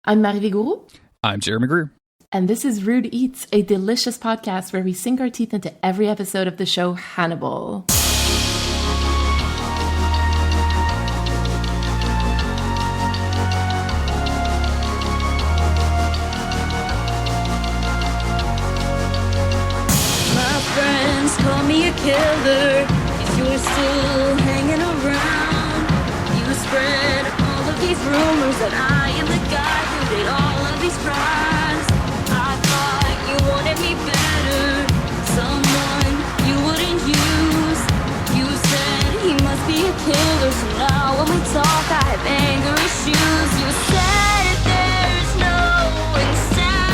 I'm Marie Vigourou. I'm Jeremy Greer. And this is Rude Eats, a delicious podcast where we sink our teeth into every episode of the show Hannibal. My friends call me a killer if you're still hanging around. You spread all of these rumors that I am the guy who did all of these crimes. I thought you wanted me better, someone you wouldn't use. You said he must be a killer, so now when we talk I have anger issues. You said there's no encephalitis.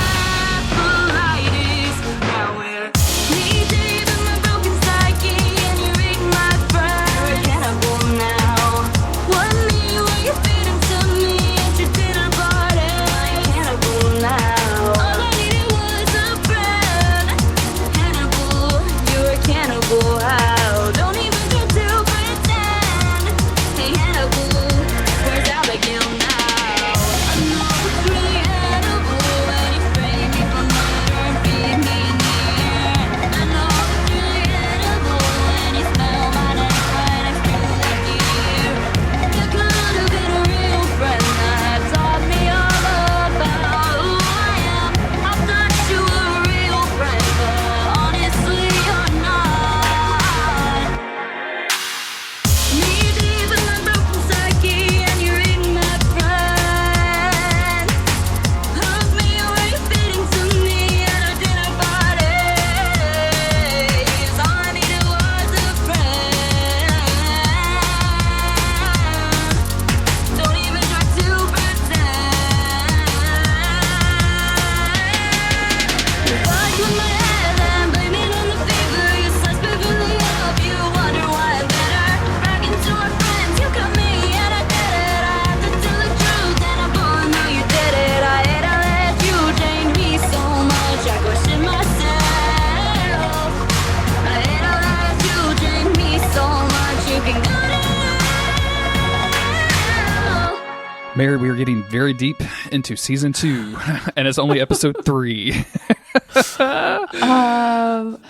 Now we're knee deep in my broken psyche, and you're eating my friend. You're a cannibal now. What me were you feeding to me at your dinner party? I'm a cannibal now. All I needed was a friend. Hannibal, you're a cannibal. How? Don't even try to pretend. Hey Hannibal, where's Abigail now? I know it's really Hannibal when you frame me for murder and feed me in the air. I know it's really Hannibal when you smell my neck right next to the ear. You could have been a real friend that taught me all about who I am. I thought you were a real friend, but honestly you're not. Knee deep in my broken psyche, and you're eating my friend. Hug me, were you feeding to me at a dinner party? All I needed was a friend. Don't even try to pretend. You fuck with my head and blame it on the fever. You slice perfectly up, you wonder why I'm better. Bragging to our friends, you got me and I did it. I had to tell the truth and I both knew you did it. I hate how that you changed me so much, I question myself. I hate how that you changed me so much, you can go to hell. Mary, we are getting very deep into season 2, and it's only episode 3.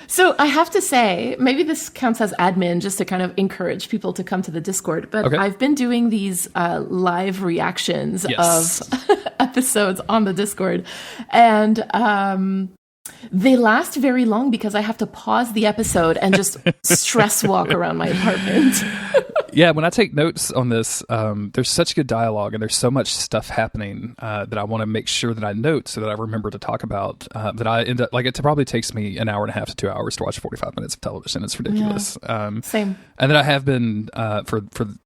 So I have to say, maybe this counts as admin just to kind of encourage people to come to the Discord. But Okay. I've been doing these live reactions Yes. of episodes on the Discord. And they last very long because I have to pause the episode and just stress walk around my apartment. Yeah, when I take notes on this, there's such good dialogue and there's so much stuff happening that I want to make sure that I note so that I remember to talk about. That I end up, like, it probably takes me an hour and a half to 2 hours to watch 45 minutes of television. It's ridiculous. Same. And then I have been for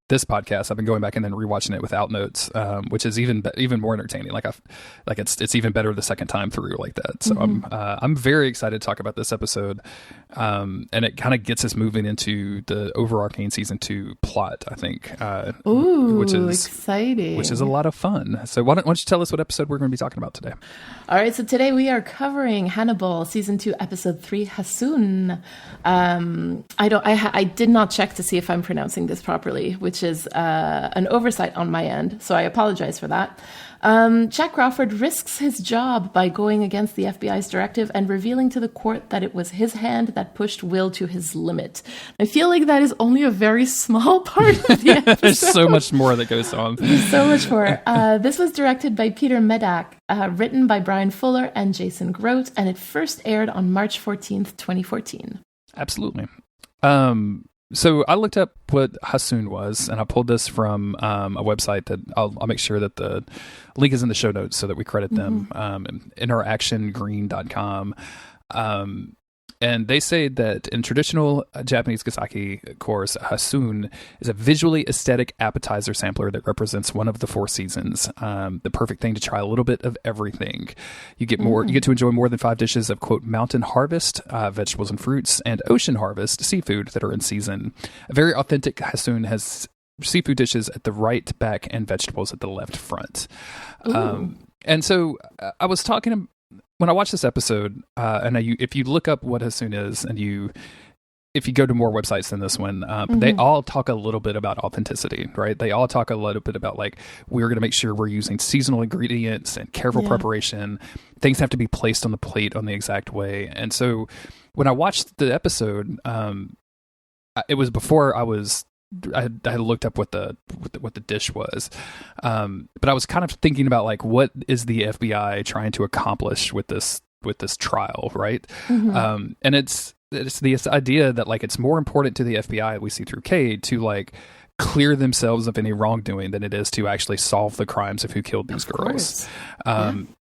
this podcast, I've been going back and then rewatching it without notes, which is even more entertaining. It's even better the second time through like that. So I'm very excited to talk about this episode, and it kind of gets us moving into the overarching season 2 plot, I think. Ooh, which is exciting. Which is a lot of fun. So why don't you tell us what episode we're going to be talking about today? All right, so today we are covering Hannibal, season 2, episode 3, Hassun. I did not check to see if I'm pronouncing this properly, which is an oversight on my end, so I apologize for that. Jack Crawford risks his job by going against the FBI's directive and revealing to the court that it was his hand that pushed Will to his limit. I feel like that is only a very small part of the episode. There's so much more that goes on. There's so much more. This was directed by Peter Medak, written by Brian Fuller and Jason Grote, and it first aired on March 14th, 2014. Absolutely. So I looked up what Hassun was, and I pulled this from a website that I'll make sure that the link is in the show notes so that we credit them, interactiongreen.com. And they say that in traditional Japanese gasaki course, Hassun is a visually aesthetic appetizer sampler that represents one of the 4 seasons. The perfect thing to try a little bit of everything. You get more. You get to enjoy more than 5 dishes of, quote, mountain harvest, vegetables and fruits, and ocean harvest, seafood that are in season. A very authentic Hassun has seafood dishes at the right back and vegetables at the left front. And so I was talking when I watched this episode, and if you look up what Hassun is and you if you go to more websites than this one, they all talk a little bit about authenticity, right? They all talk a little bit about like, we're going to make sure we're using seasonal ingredients and careful preparation. Things have to be placed on the plate on the exact way. And so when I watched the episode, it was before I had looked up what the dish was, but I was kind of thinking about like, what is the FBI trying to accomplish with this trial, right? And it's this idea that like it's more important to the FBI, we see through Cade, to like clear themselves of any wrongdoing than it is to actually solve the crimes of who killed these girls.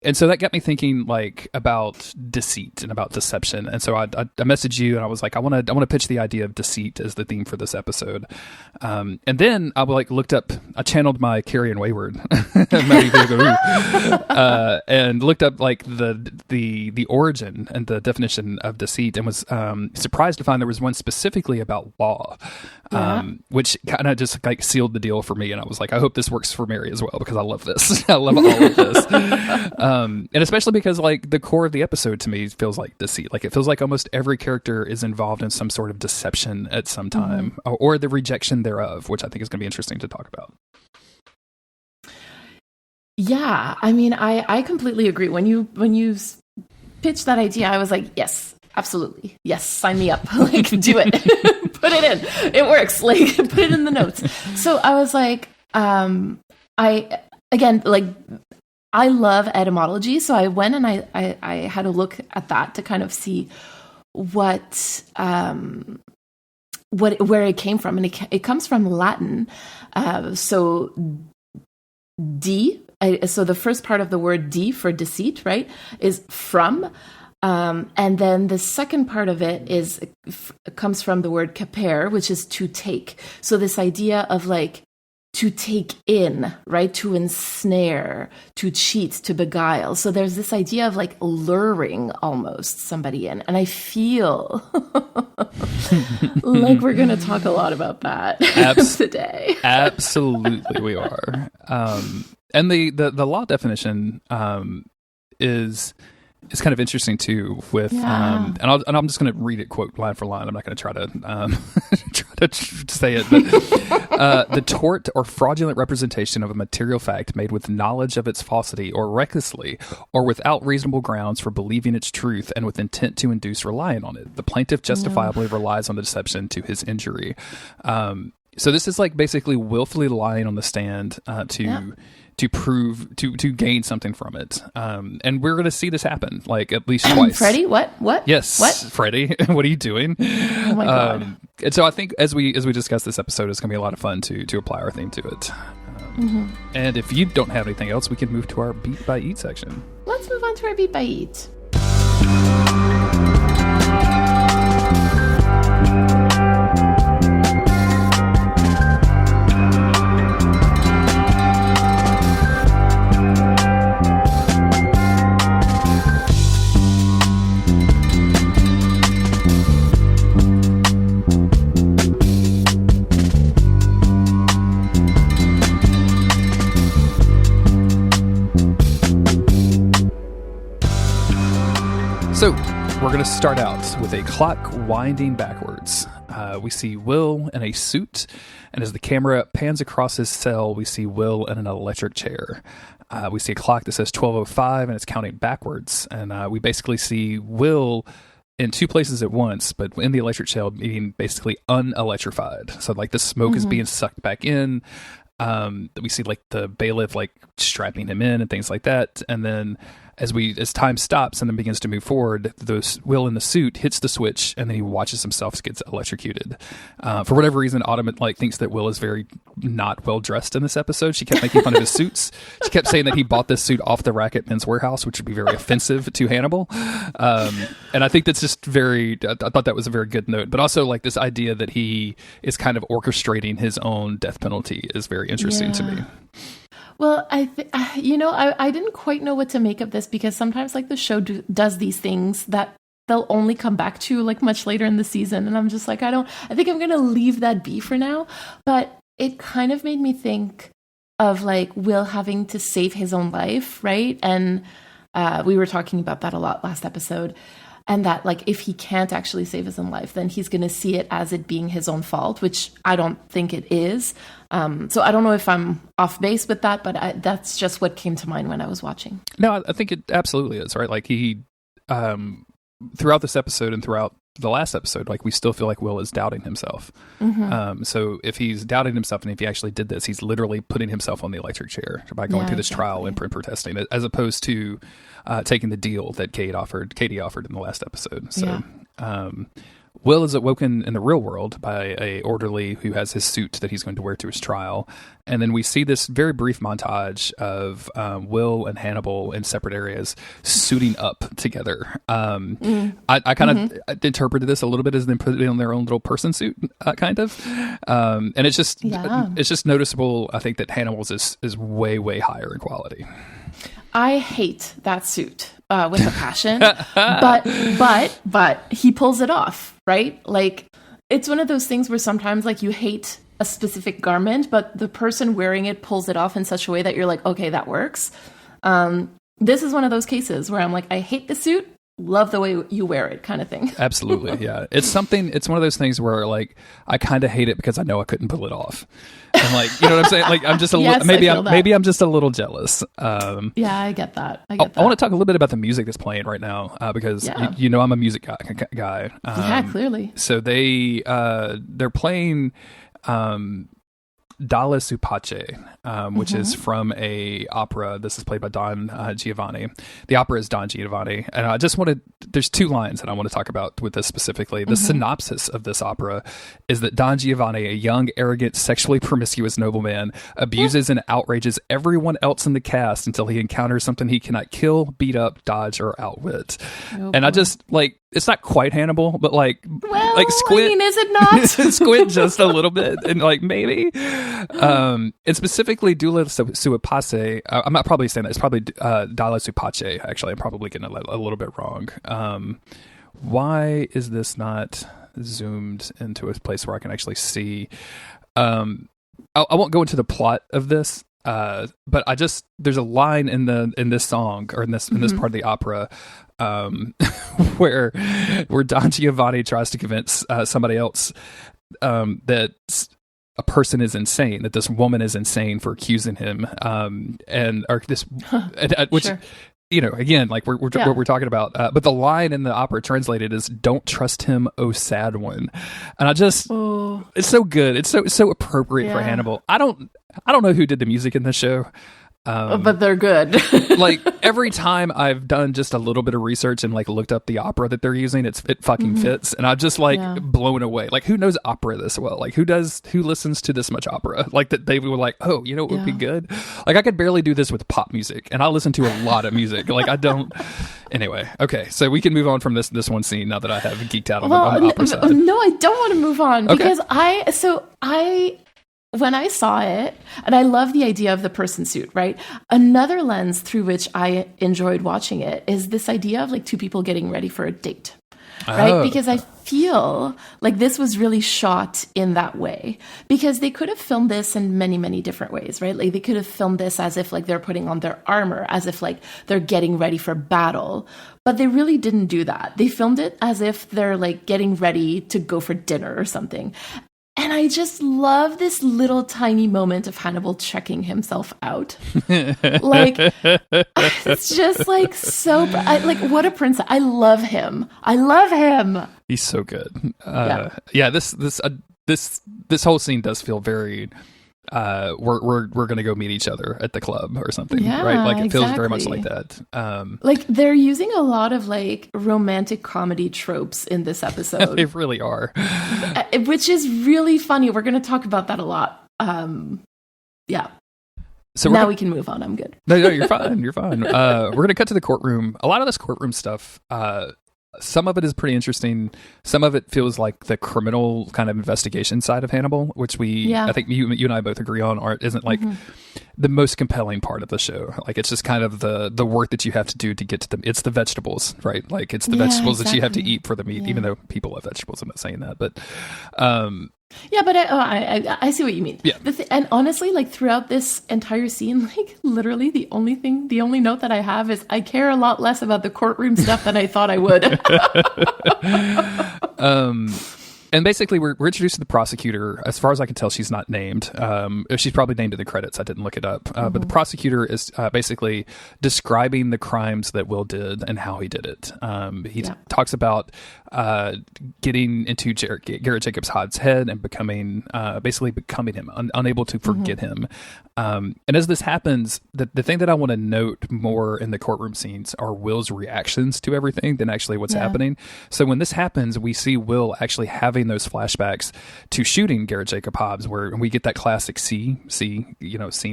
And so that got me thinking like about deceit and about deception. And so I messaged you and I was like, I want to pitch the idea of deceit as the theme for this episode. And then I channeled my Carrie and Wayward and looked up like the origin and the definition of deceit, and was surprised to find there was one specifically about law, which kind of just like sealed the deal for me. And I was like, I hope this works for Mary as well, because I love this. I love all of this. And especially because like the core of the episode to me feels like deceit. Like it feels like almost every character is involved in some sort of deception at some time, or the rejection thereof, which I think is going to be interesting to talk about. Yeah, I mean, I completely agree. When you pitched that idea, I was like, yes, absolutely. Yes, sign me up. Like, do it. Put it in. It works. Like, put it in the notes. So I was like, I love etymology, so I went and I had a look at that to kind of see where it came from, and it comes from Latin. So the first part of the word "de" for deceit, right, is from, and then the second part of it comes from the word "capere," which is to take. So this idea of like, to take in, right? To ensnare, to cheat, to beguile. So there's this idea of like luring almost somebody in. And I feel like we're going to talk a lot about that today. Absolutely, we are. And the law definition is kind of interesting too. With and I'm just going to read it quote line for line. I'm not going to try to say it. But, the tort or fraudulent representation of a material fact made with knowledge of its falsity, or recklessly, or without reasonable grounds for believing its truth, and with intent to induce reliance on it. The plaintiff justifiably relies on the deception to his injury. So this is like basically willfully lying on the stand to prove to gain something from it, and we're going to see this happen like at least twice. Freddie, what? Yes, what? Freddie, what are you doing? Oh my god! And so I think as we discuss this episode, it's going to be a lot of fun to apply our theme to it. And if you don't have anything else, we can move to our Beat by Eat section. Let's move on to our Beat by Eat. So we're going to start out with a clock winding backwards. We see Will in a suit, and as the camera pans across his cell, we see Will in an electric chair. We see a clock that says 12:05, and it's counting backwards. And we basically see Will in two places at once, but in the electric chair being basically unelectrified. So like the smoke is being sucked back in. We see like the bailiff like strapping him in and things like that, and then as time stops and then begins to move forward, Will in the suit hits the switch, and then he watches himself get electrocuted. For whatever reason, Autumn thinks that Will is very not well dressed in this episode. She kept making fun of his suits. She kept saying that he bought this suit off the rack at Men's Warehouse, which would be very offensive to Hannibal. And I think that's just I thought that was a very good note. But also like this idea that he is kind of orchestrating his own death penalty is very interesting to me. Well, I didn't quite know what to make of this, because sometimes like the show does these things that they'll only come back to like much later in the season. And I'm just like, I think I'm going to leave that be for now. But it kind of made me think of like Will having to save his own life, right? And we were talking about that a lot last episode. and that like if he can't actually save his own life, then he's going to see it as it being his own fault, which I don't think it is. So I don't know if I'm off base with that, but that's just what came to mind when I was watching. No, I think it absolutely is, right? Like he, throughout this episode and throughout the last episode, like we still feel like Will is doubting himself. So if he's doubting himself and if he actually did this, he's literally putting himself on the electric chair by going through this trial and protesting, as opposed to taking the deal that Katie offered in the last episode. So Will is awoken in the real world by a orderly who has his suit that he's going to wear to his trial. And then we see this very brief montage of Will and Hannibal in separate areas suiting up together. I kind of interpreted this a little bit as them putting on their own little person suit, kind of. And it's just noticeable, I think, that Hannibal's is way, way higher in quality. I hate that suit with a passion, but he pulls it off, right? Like it's one of those things where sometimes like you hate a specific garment, but the person wearing it pulls it off in such a way that you're like, okay, that works. This is one of those cases where I'm like, I hate the suit, love the way you wear it, kind of thing. Absolutely, yeah. It's one of those things where like I kind of hate it because I know I couldn't pull it off. And like, you know what I'm saying? Like I'm just maybe I'm just a little jealous. Yeah, I get that. I want to talk a little bit about the music that's playing right now because you know I'm a music guy. Yeah, clearly. So they're playing Dalla su pace, which is from a opera. This is played by Don Giovanni. The opera is Don Giovanni. And I just there's two lines that I want to talk about with this specifically. The synopsis of this opera is that Don Giovanni, a young, arrogant, sexually promiscuous nobleman, abuses and outrages everyone else in the cast until he encounters something he cannot kill, beat up, dodge, or outwit. And I just, like, it's not quite Hannibal, but like squint. I mean, is it not? Squint just a little bit, and like maybe. And specifically, Dalla su pace. I'm not probably saying that. It's probably Dalla su pace. Actually, I'm probably getting a little bit wrong. Why is this not zoomed into a place where I can actually see? I won't go into the plot of this. But there's a line in this song or in this part of the opera where Don Giovanni tries to convince somebody else that a person is insane, that this woman is insane for accusing him, which. Sure. You know, again, like what we're talking about, but the line in the opera translated is "Don't trust him, oh sad one," and it's so good. It's so appropriate for Hannibal. I don't know who did the music in this show. But they're good. Like every time I've done just a little bit of research and like looked up the opera that they're using, it fucking fits, and I'm just like blown away. Like who knows opera this well? Like who listens to this much opera? Like that they were like, oh, you know what would be good? Like I could barely do this with pop music, and I listen to a lot of music. Like I don't. Anyway, okay, so we can move on from this one scene now that I have geeked out on the opera side. No, I don't want to move on because when I saw it, and I love the idea of the person suit, right? Another lens through which I enjoyed watching it is this idea of like two people getting ready for a date, right? Because I feel like this was really shot in that way because they could have filmed this in many, many different ways, right? Like they could have filmed this as if like they're putting on their armor, as if like they're getting ready for battle. But they really didn't do that. They filmed it as if they're like getting ready to go for dinner or something. And I just love this little tiny moment of Hannibal checking himself out. Like, it's just like so, like what a princess. I love him. He's so good. This whole scene does feel very, we're going to go meet each other at the club or something, right? Like it feels very much like that. Like they're using a lot of like romantic comedy tropes in this episode. They really are. Which is really funny. We're going to talk about that a lot. So now we can move on. I'm good. No, you're fine. You're fine. We're going to cut to the courtroom. A lot of this courtroom stuff, some of it is pretty interesting. Some of it feels like the criminal kind of investigation side of Hannibal, which I think you and I both agree on isn't like the most compelling part of the show. Like it's just kind of the work that you have to do to get to them. It's the vegetables, right? Like it's the vegetables that you have to eat for the meat, even though people love vegetables. I'm not saying that, but Yeah, but I see what you mean. Yeah. And honestly, like throughout this entire scene, like literally the only note that I have is I care a lot less about the courtroom stuff than I thought I would. And basically, we're introduced to the prosecutor. As far as I can tell, she's not named. She's probably named in the credits. I didn't look it up. But the prosecutor is basically describing the crimes that Will did and how he did it. He talks about getting into Garrett Jacobs Hod's head and becoming him, unable to forget him. And as this happens, the thing that I want to note more in the courtroom scenes are Will's reactions to everything than actually what's happening. So when this happens, we see Will actually having those flashbacks to shooting Garrett Jacob Hobbs, where we get that classic scene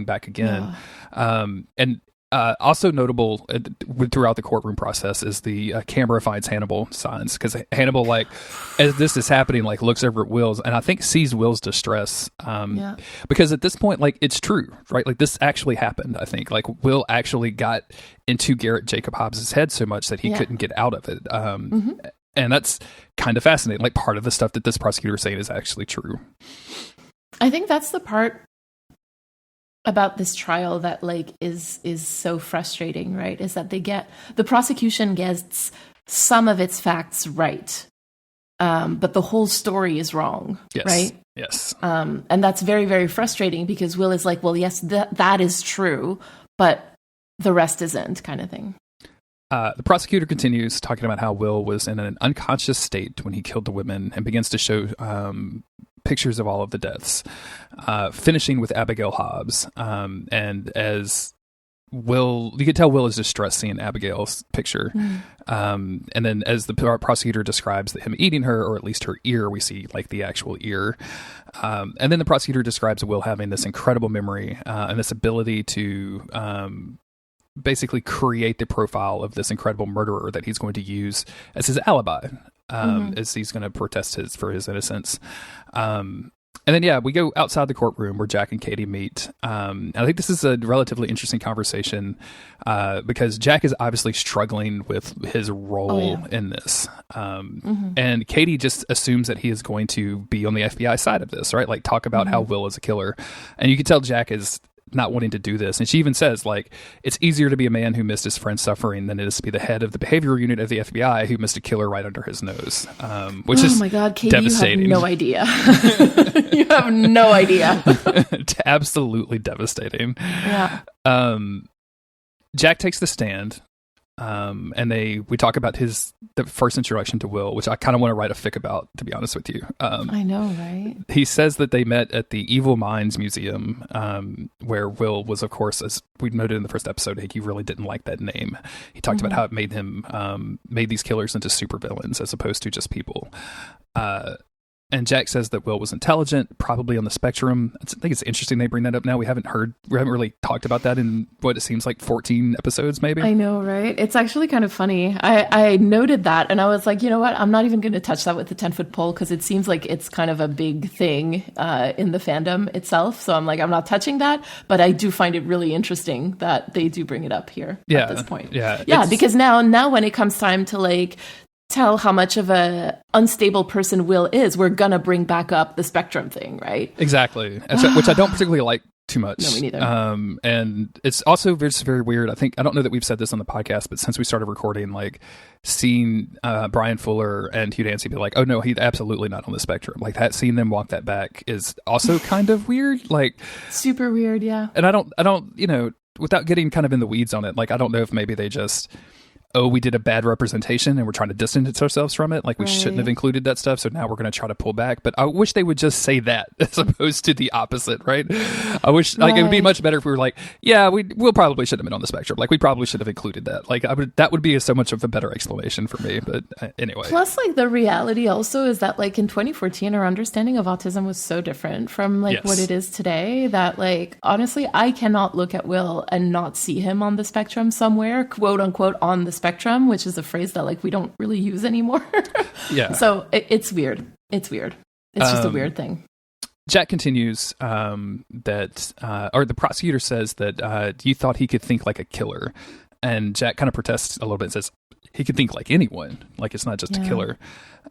back again. And also notable throughout the courtroom process is the camera finds Hannibal signs, because Hannibal, like, as this is happening, like looks over at Will's and I think sees Will's distress, because at this point, like, it's true, right? Like, this actually happened. I think, like, Will actually got into Garrett Jacob Hobbs's head so much that he couldn't get out of it. And that's kind of fascinating. Like, part of the stuff that this prosecutor is saying is actually true. I think that's the part about this trial that like is so frustrating, right? Is that the prosecution gets some of its facts right, but the whole story is wrong, right? Yes. And that's very, very frustrating, because Will is like, well, yes, that is true, but the rest isn't, kind of thing. The prosecutor continues talking about how Will was in an unconscious state when he killed the women, and begins to show pictures of all of the deaths, finishing with Abigail Hobbs. And as Will, you could tell Will is distressed seeing Abigail's picture. And then as the prosecutor describes him eating her, or at least her ear, we see like the actual ear. And then the prosecutor describes Will having this incredible memory and this ability to basically create the profile of this incredible murderer that he's going to use as his alibi, as he's going to protest for his innocence. And then, we go outside the courtroom where Jack and Katie meet. I think this is a relatively interesting conversation because Jack is obviously struggling with his role in this. And Katie just assumes that he is going to be on the FBI side of this, right? Like, talk about how Will is a killer. And you can tell Jack is not wanting to do this. And she even says, like, it's easier to be a man who missed his friend's suffering than it is to be the head of the behavioral unit of the FBI who missed a killer right under his nose, which is, oh my God, Katie, devastating. You have no idea. You have no idea. Absolutely devastating. Yeah. Jack takes the stand. And we talk about the first introduction to Will, which I kind of want to write a fic about, to be honest with you. I know, right? He says that they met at the Evil Minds Museum, where Will was, of course, as we noted in the first episode, he really didn't like that name. He talked about how it made him made these killers into supervillains as opposed to just people. And Jack says that Will was intelligent, probably on the spectrum. I think it's interesting they bring that up now. We haven't really talked about that in what it seems like 14 episodes, maybe. I know, right? It's actually kind of funny. I noted that, and I was like, you know what? I'm not even going to touch that with the 10-foot pole, because it seems like it's kind of a big thing in the fandom itself. So I'm like, I'm not touching that, but I do find it really interesting that they do bring it up here at this point. Yeah, because now when it comes time to like tell how much of a unstable person Will is, we're gonna bring back up the spectrum thing, right? Exactly. Which I don't particularly like too much. No, me neither. And it's also very weird. I don't know that we've said this on the podcast, but since we started recording, like, seeing Brian Fuller and Hugh Dancy be like, oh no, he's absolutely not on the spectrum. Like, that, seeing them walk that back is also kind of weird. Like, super weird, yeah. And I don't, without getting kind of in the weeds on it, like, I don't know if maybe they just, we did a bad representation and we're trying to distance ourselves from it. Like, we shouldn't have included that stuff. So now we're going to try to pull back. But I wish they would just say that as opposed to the opposite, right? I wish, like, it would be much better if we were like, yeah, we'll probably should have been on the spectrum. Like, we probably should have included that. Like, that would be so much of a better explanation for me. But anyway. Plus, like, the reality also is that, like, in 2014, our understanding of autism was so different from, like, what it is today that, like, honestly, I cannot look at Will and not see him on the spectrum somewhere, quote unquote, on the spectrum, which is a phrase that, like, we don't really use anymore. Yeah. So it's weird. It's just a weird thing. Jack continues or the prosecutor says that you thought he could think like a killer. And Jack kind of protests a little bit and says, he could think like anyone, like it's not just a Yeah. killer.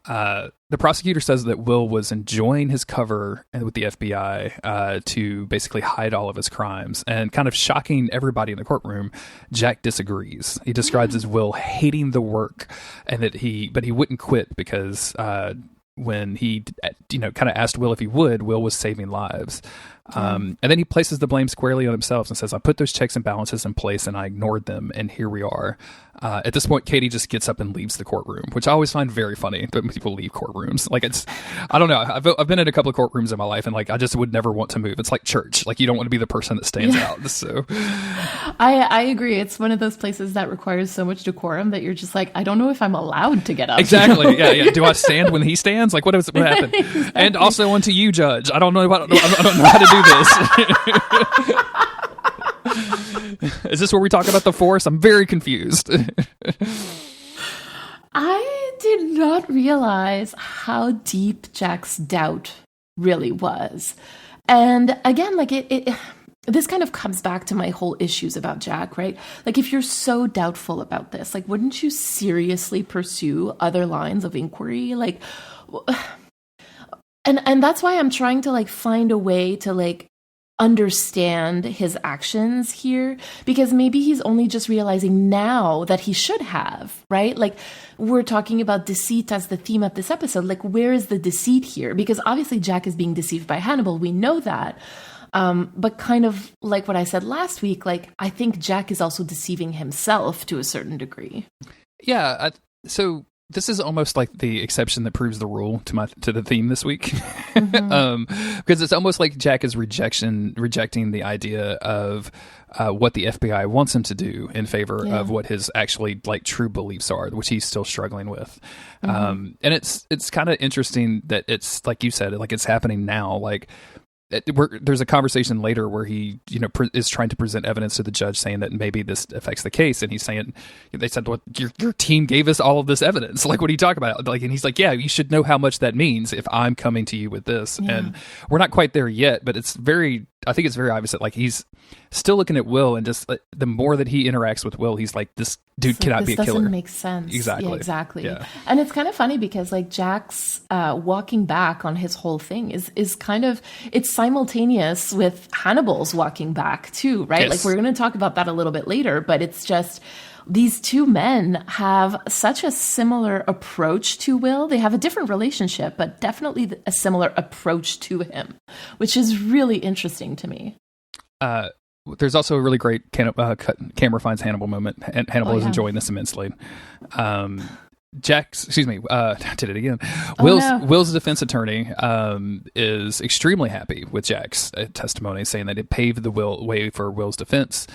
The prosecutor says that Will was enjoying his cover with the FBI to basically hide all of his crimes, and kind of shocking everybody in the courtroom. Jack disagrees. He describes as Will hating the work, and that he wouldn't quit because when he kind of asked Will if he would, Will was saving lives. And then he places the blame squarely on himself and says, I put those checks and balances in place and I ignored them, and here we are. At this point, Katie just gets up and leaves the courtroom, which I always find very funny when people leave courtrooms. Like, I don't know. I've been in a couple of courtrooms in my life, and like I just would never want to move. It's like church. Like, you don't want to be the person that stands out. So I agree. It's one of those places that requires so much decorum that you're just like, I don't know if I'm allowed to get up. Exactly. Yeah. Do I stand when he stands? Like, what happened? Exactly. And also unto you, Judge. I don't know how to do this. Is this where we talk about the Force? I'm very confused. I did not realize how deep Jack's doubt really was. And again, like this kind of comes back to my whole issues about Jack, right? Like, if you're so doubtful about this, like, wouldn't you seriously pursue other lines of inquiry? Like, and that's why I'm trying to like find a way to like understand his actions here, because maybe he's only just realizing now that he should have, right? Like, we're talking about deceit as the theme of this episode. Like, where is the deceit here? Because obviously Jack is being deceived by Hannibal. We know that. But kind of like what I said last week, like, I think Jack is also deceiving himself to a certain degree. Yeah. So this is almost like the exception that proves the rule to the theme this week. Because it's almost like Jack is rejecting the idea of what the FBI wants him to do in favor of what his actually like true beliefs are, which he's still struggling with. And it's kind of interesting that it's like you said, like it's happening now. Like, there's a conversation later where he, is trying to present evidence to the judge saying that maybe this affects the case. And he's saying, they said, well, your team gave us all of this evidence. Like, what are you talking about? Like, and he's like, yeah, you should know how much that means if I'm coming to you with this. Yeah. And we're not quite there yet, but I think it's very obvious that like he's still looking at Will, and just like, the more that he interacts with Will, he's like, this dude cannot be a killer. This doesn't make sense. Exactly. Yeah, exactly. Yeah. And it's kind of funny because like Jack's walking back on his whole thing is kind of, it's simultaneous with Hannibal's walking back too, right? Yes. Like, we're going to talk about that a little bit later, but it's just, these two men have such a similar approach to Will. They have a different relationship, but definitely a similar approach to him, which is really interesting to me. There's also a really great camera finds Hannibal moment. And Hannibal is enjoying this immensely. Did it again. Will's defense attorney is extremely happy with Jack's testimony, saying that it paved the way for Will's defense.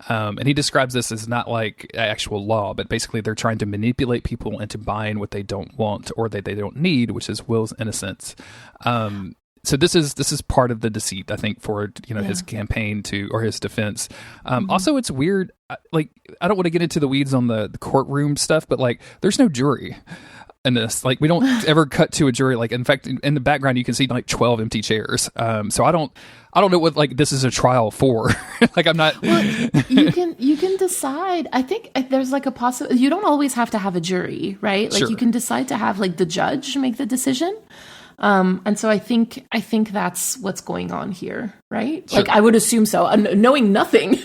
And he describes this as not like actual law, but basically they're trying to manipulate people into buying what they don't want or that they don't need, which is Will's innocence. So this is part of the deceit, I think, for his campaign or his defense. Also, it's weird. Like, I don't want to get into the weeds on the courtroom stuff, but like, there's no jury in this. Like, we don't ever cut to a jury. Like, in fact, in the background, you can see like 12 empty chairs. So I don't know what like this is a trial for. Like, I'm not. Well, you can decide. I think there's like a possible. You don't always have to have a jury, right? Like, you can decide to have like the judge make the decision. And so I think that's what's going on here, right? Sure. Like, I would assume so, knowing nothing,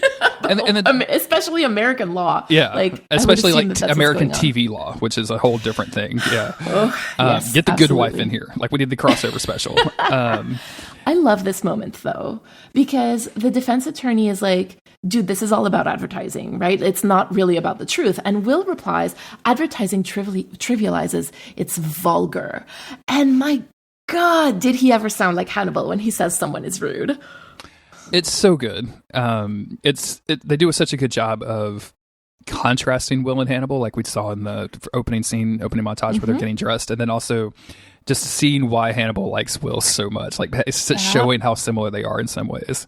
especially American law. Yeah, like especially like American TV law, which is a whole different thing. Yeah, yes, get the absolutely. Good Wife in here. Like, we need the crossover special. I love this moment though, because the defense attorney is like, dude, this is all about advertising, right? It's not really about the truth. And Will replies, advertising trivializes, it's vulgar. And my God, did he ever sound like Hannibal when he says someone is rude? It's so good. They do such a good job of contrasting Will and Hannibal, like we saw in the opening montage where they're getting dressed, and then also just seeing why Hannibal likes Will so much. Like, it's just showing how similar they are in some ways.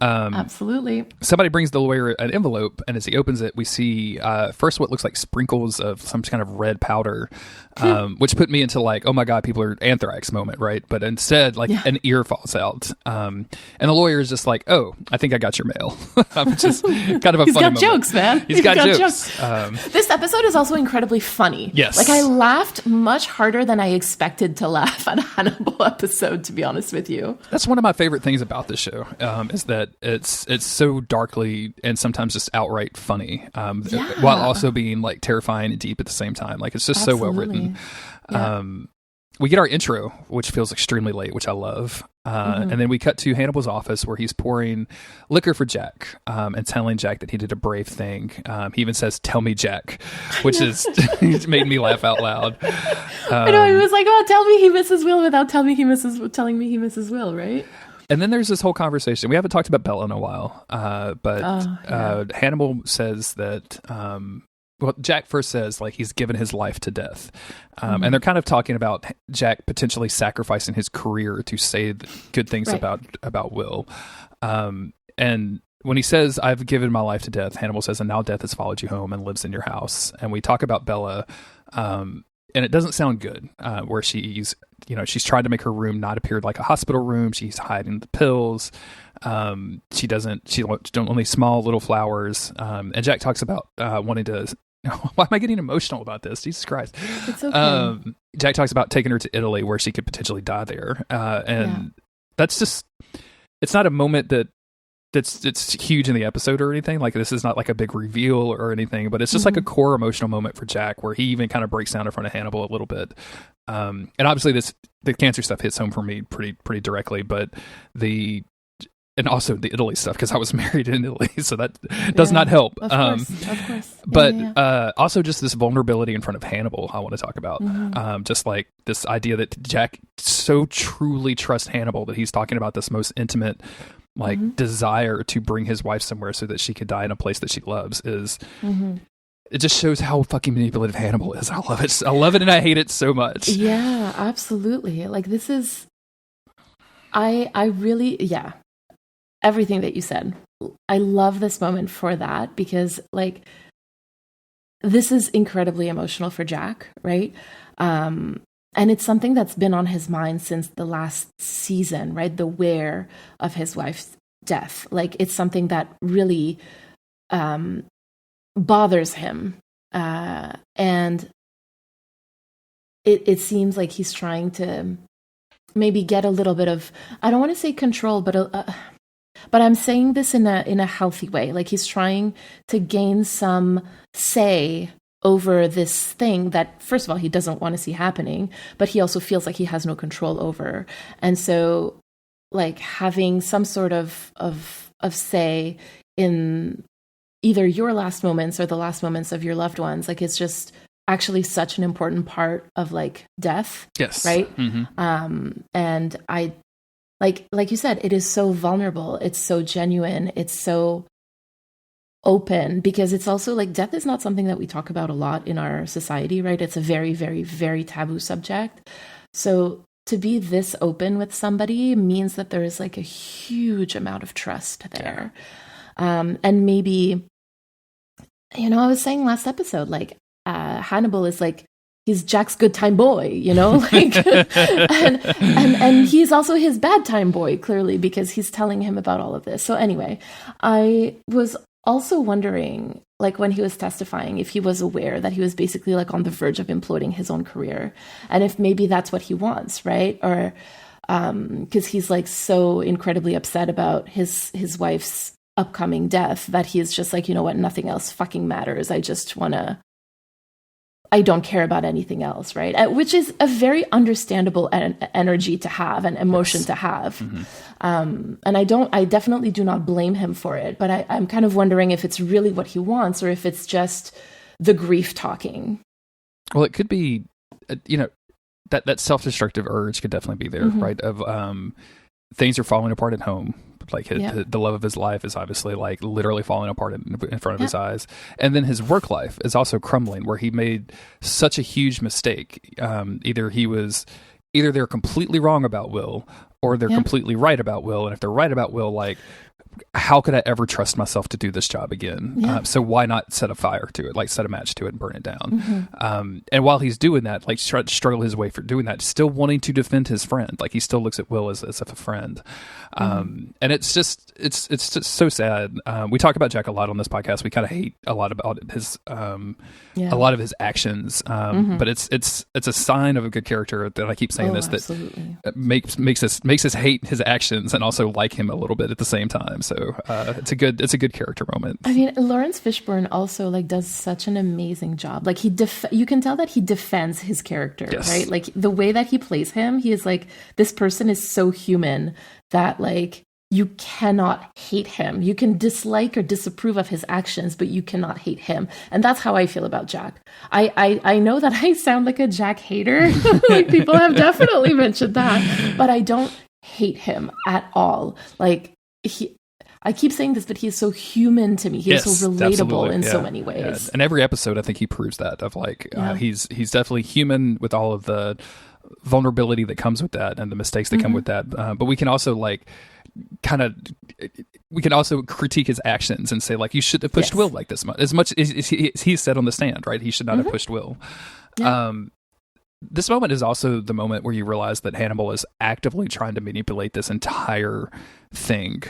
Absolutely. Somebody brings the lawyer an envelope, and as he opens it, we see first what looks like sprinkles of some kind of red powder, which put me into like, oh my God, people are anthrax moment, right? But instead, like an ear falls out. And the lawyer is just like, oh, I think I got your mail. Which is kind of a He's funny got moment. jokes, man. He's got jokes. This episode is also incredibly funny. Yes. Like, I laughed much harder than I expected to laugh at a Hannibal episode, to be honest with you. That's one of my favorite things about this show, is that it's so darkly and sometimes just outright funny, while also being like terrifying and deep at the same time. Like, it's just so well written. Yeah. We get our intro, which feels extremely late, which I love. And then we cut to Hannibal's office where he's pouring liquor for Jack, and telling Jack that he did a brave thing. He even says, "Tell me, Jack," which is it made me laugh out loud. I know, he was like, "Oh, tell me he misses Will," without telling me he misses Will, right? And then there's this whole conversation. We haven't talked about Bella in a while, but Hannibal says that. Well, Jack first says like he's given his life to death, and they're kind of talking about Jack potentially sacrificing his career to say good things about Will. And when he says, "I've given my life to death," Hannibal says, "And now death has followed you home and lives in your house." And we talk about Bella, and it doesn't sound good. Where she's tried to make her room not appear like a hospital room. She's hiding the pills. She wants only small little flowers. And Jack talks about wanting to. Why am I getting emotional about this? Jesus Christ. It's okay. Jack talks about taking her to Italy where she could potentially die there. That's just, it's not a moment that's huge in the episode or anything. Like, this is not like a big reveal or anything, but it's just like a core emotional moment for Jack where he even kind of breaks down in front of Hannibal a little bit. And obviously the cancer stuff hits home for me pretty directly, but and also the Italy stuff, because I was married in Italy, so that does not help. Of course. But also just this vulnerability in front of Hannibal I want to talk about. Just like this idea that Jack so truly trusts Hannibal that he's talking about this most intimate desire to bring his wife somewhere so that she could die in a place that she loves is... It just shows how fucking manipulative Hannibal is. I love it. I love it and I hate it so much. Yeah, absolutely. Like, this is... I really... Yeah. Everything that you said. I love this moment for that because, like, this is incredibly emotional for Jack, right? And it's something that's been on his mind since the last season, right? The wear of his wife's death. Like, it's something that really bothers him. And it seems like he's trying to maybe get a little bit of, I don't want to say control, but I'm saying this in a healthy way. Like, he's trying to gain some say over this thing that, first of all, he doesn't want to see happening, but he also feels like he has no control over. And so, like, having some sort of say in either your last moments or the last moments of your loved ones, like, it's just actually such an important part of, like, death. Yes. Right? And I... Like you said, it is so vulnerable. It's so genuine. It's so open because it's also like death is not something that we talk about a lot in our society, right? It's a very, very, very taboo subject. So to be this open with somebody means that there is like a huge amount of trust there. And maybe, I was saying last episode, like Hannibal is like, he's Jack's good time boy, like, and he's also his bad time boy, clearly, because he's telling him about all of this. So anyway, I was also wondering, like, when he was testifying, if he was aware that he was basically like on the verge of imploding his own career, and if maybe that's what he wants, right? Or because he's like so incredibly upset about his wife's upcoming death that he is just like, you know what, nothing else fucking matters. I don't care about anything else, right? Which is a very understandable energy to have and emotion to have. And I definitely do not blame him for it, but I'm kind of wondering if it's really what he wants or if it's just the grief talking. Well, it could be, that self-destructive urge could definitely be there, right? Of things are falling apart at home. Like the love of his life is obviously like literally falling apart in front of his eyes. And then his work life is also crumbling where he made such a huge mistake. Either he was either they're completely wrong about Will or they're completely right about Will. And if they're right about Will, like, how could I ever trust myself to do this job again? Yeah. So why not set a fire to it, like set a match to it and burn it down? And while he's doing that, like struggle his way for doing that, still wanting to defend his friend. Like he still looks at Will as if a friend. And it's just so sad. We talk about Jack a lot on this podcast. We kind of hate a lot about his, a lot of his actions. But it's a sign of a good character that I keep saying that makes us hate his actions and also like him a little bit at the same time. So it's a good character moment. I mean, Lawrence Fishburne also like does such an amazing job. Like you can tell that he defends his character, right? Like the way that he plays him, he is like, this person is so human that like you cannot hate him. You can dislike or disapprove of his actions, but you cannot hate him. And that's how I feel about Jack. I know that I sound like a Jack hater. Like people have definitely mentioned that, but I don't hate him at all. Like I keep saying this, but he is so human to me. He is so relatable in so many ways. Yeah. And every episode, I think he proves that of like, he's definitely human with all of the vulnerability that comes with that and the mistakes that come with that. But we can also like we can also critique his actions and say like, you shouldn't have pushed Will like this much. As much as he said on the stand, right? He should not have pushed Will. Yeah. This moment is also the moment where you realize that Hannibal is actively trying to manipulate this entire thing.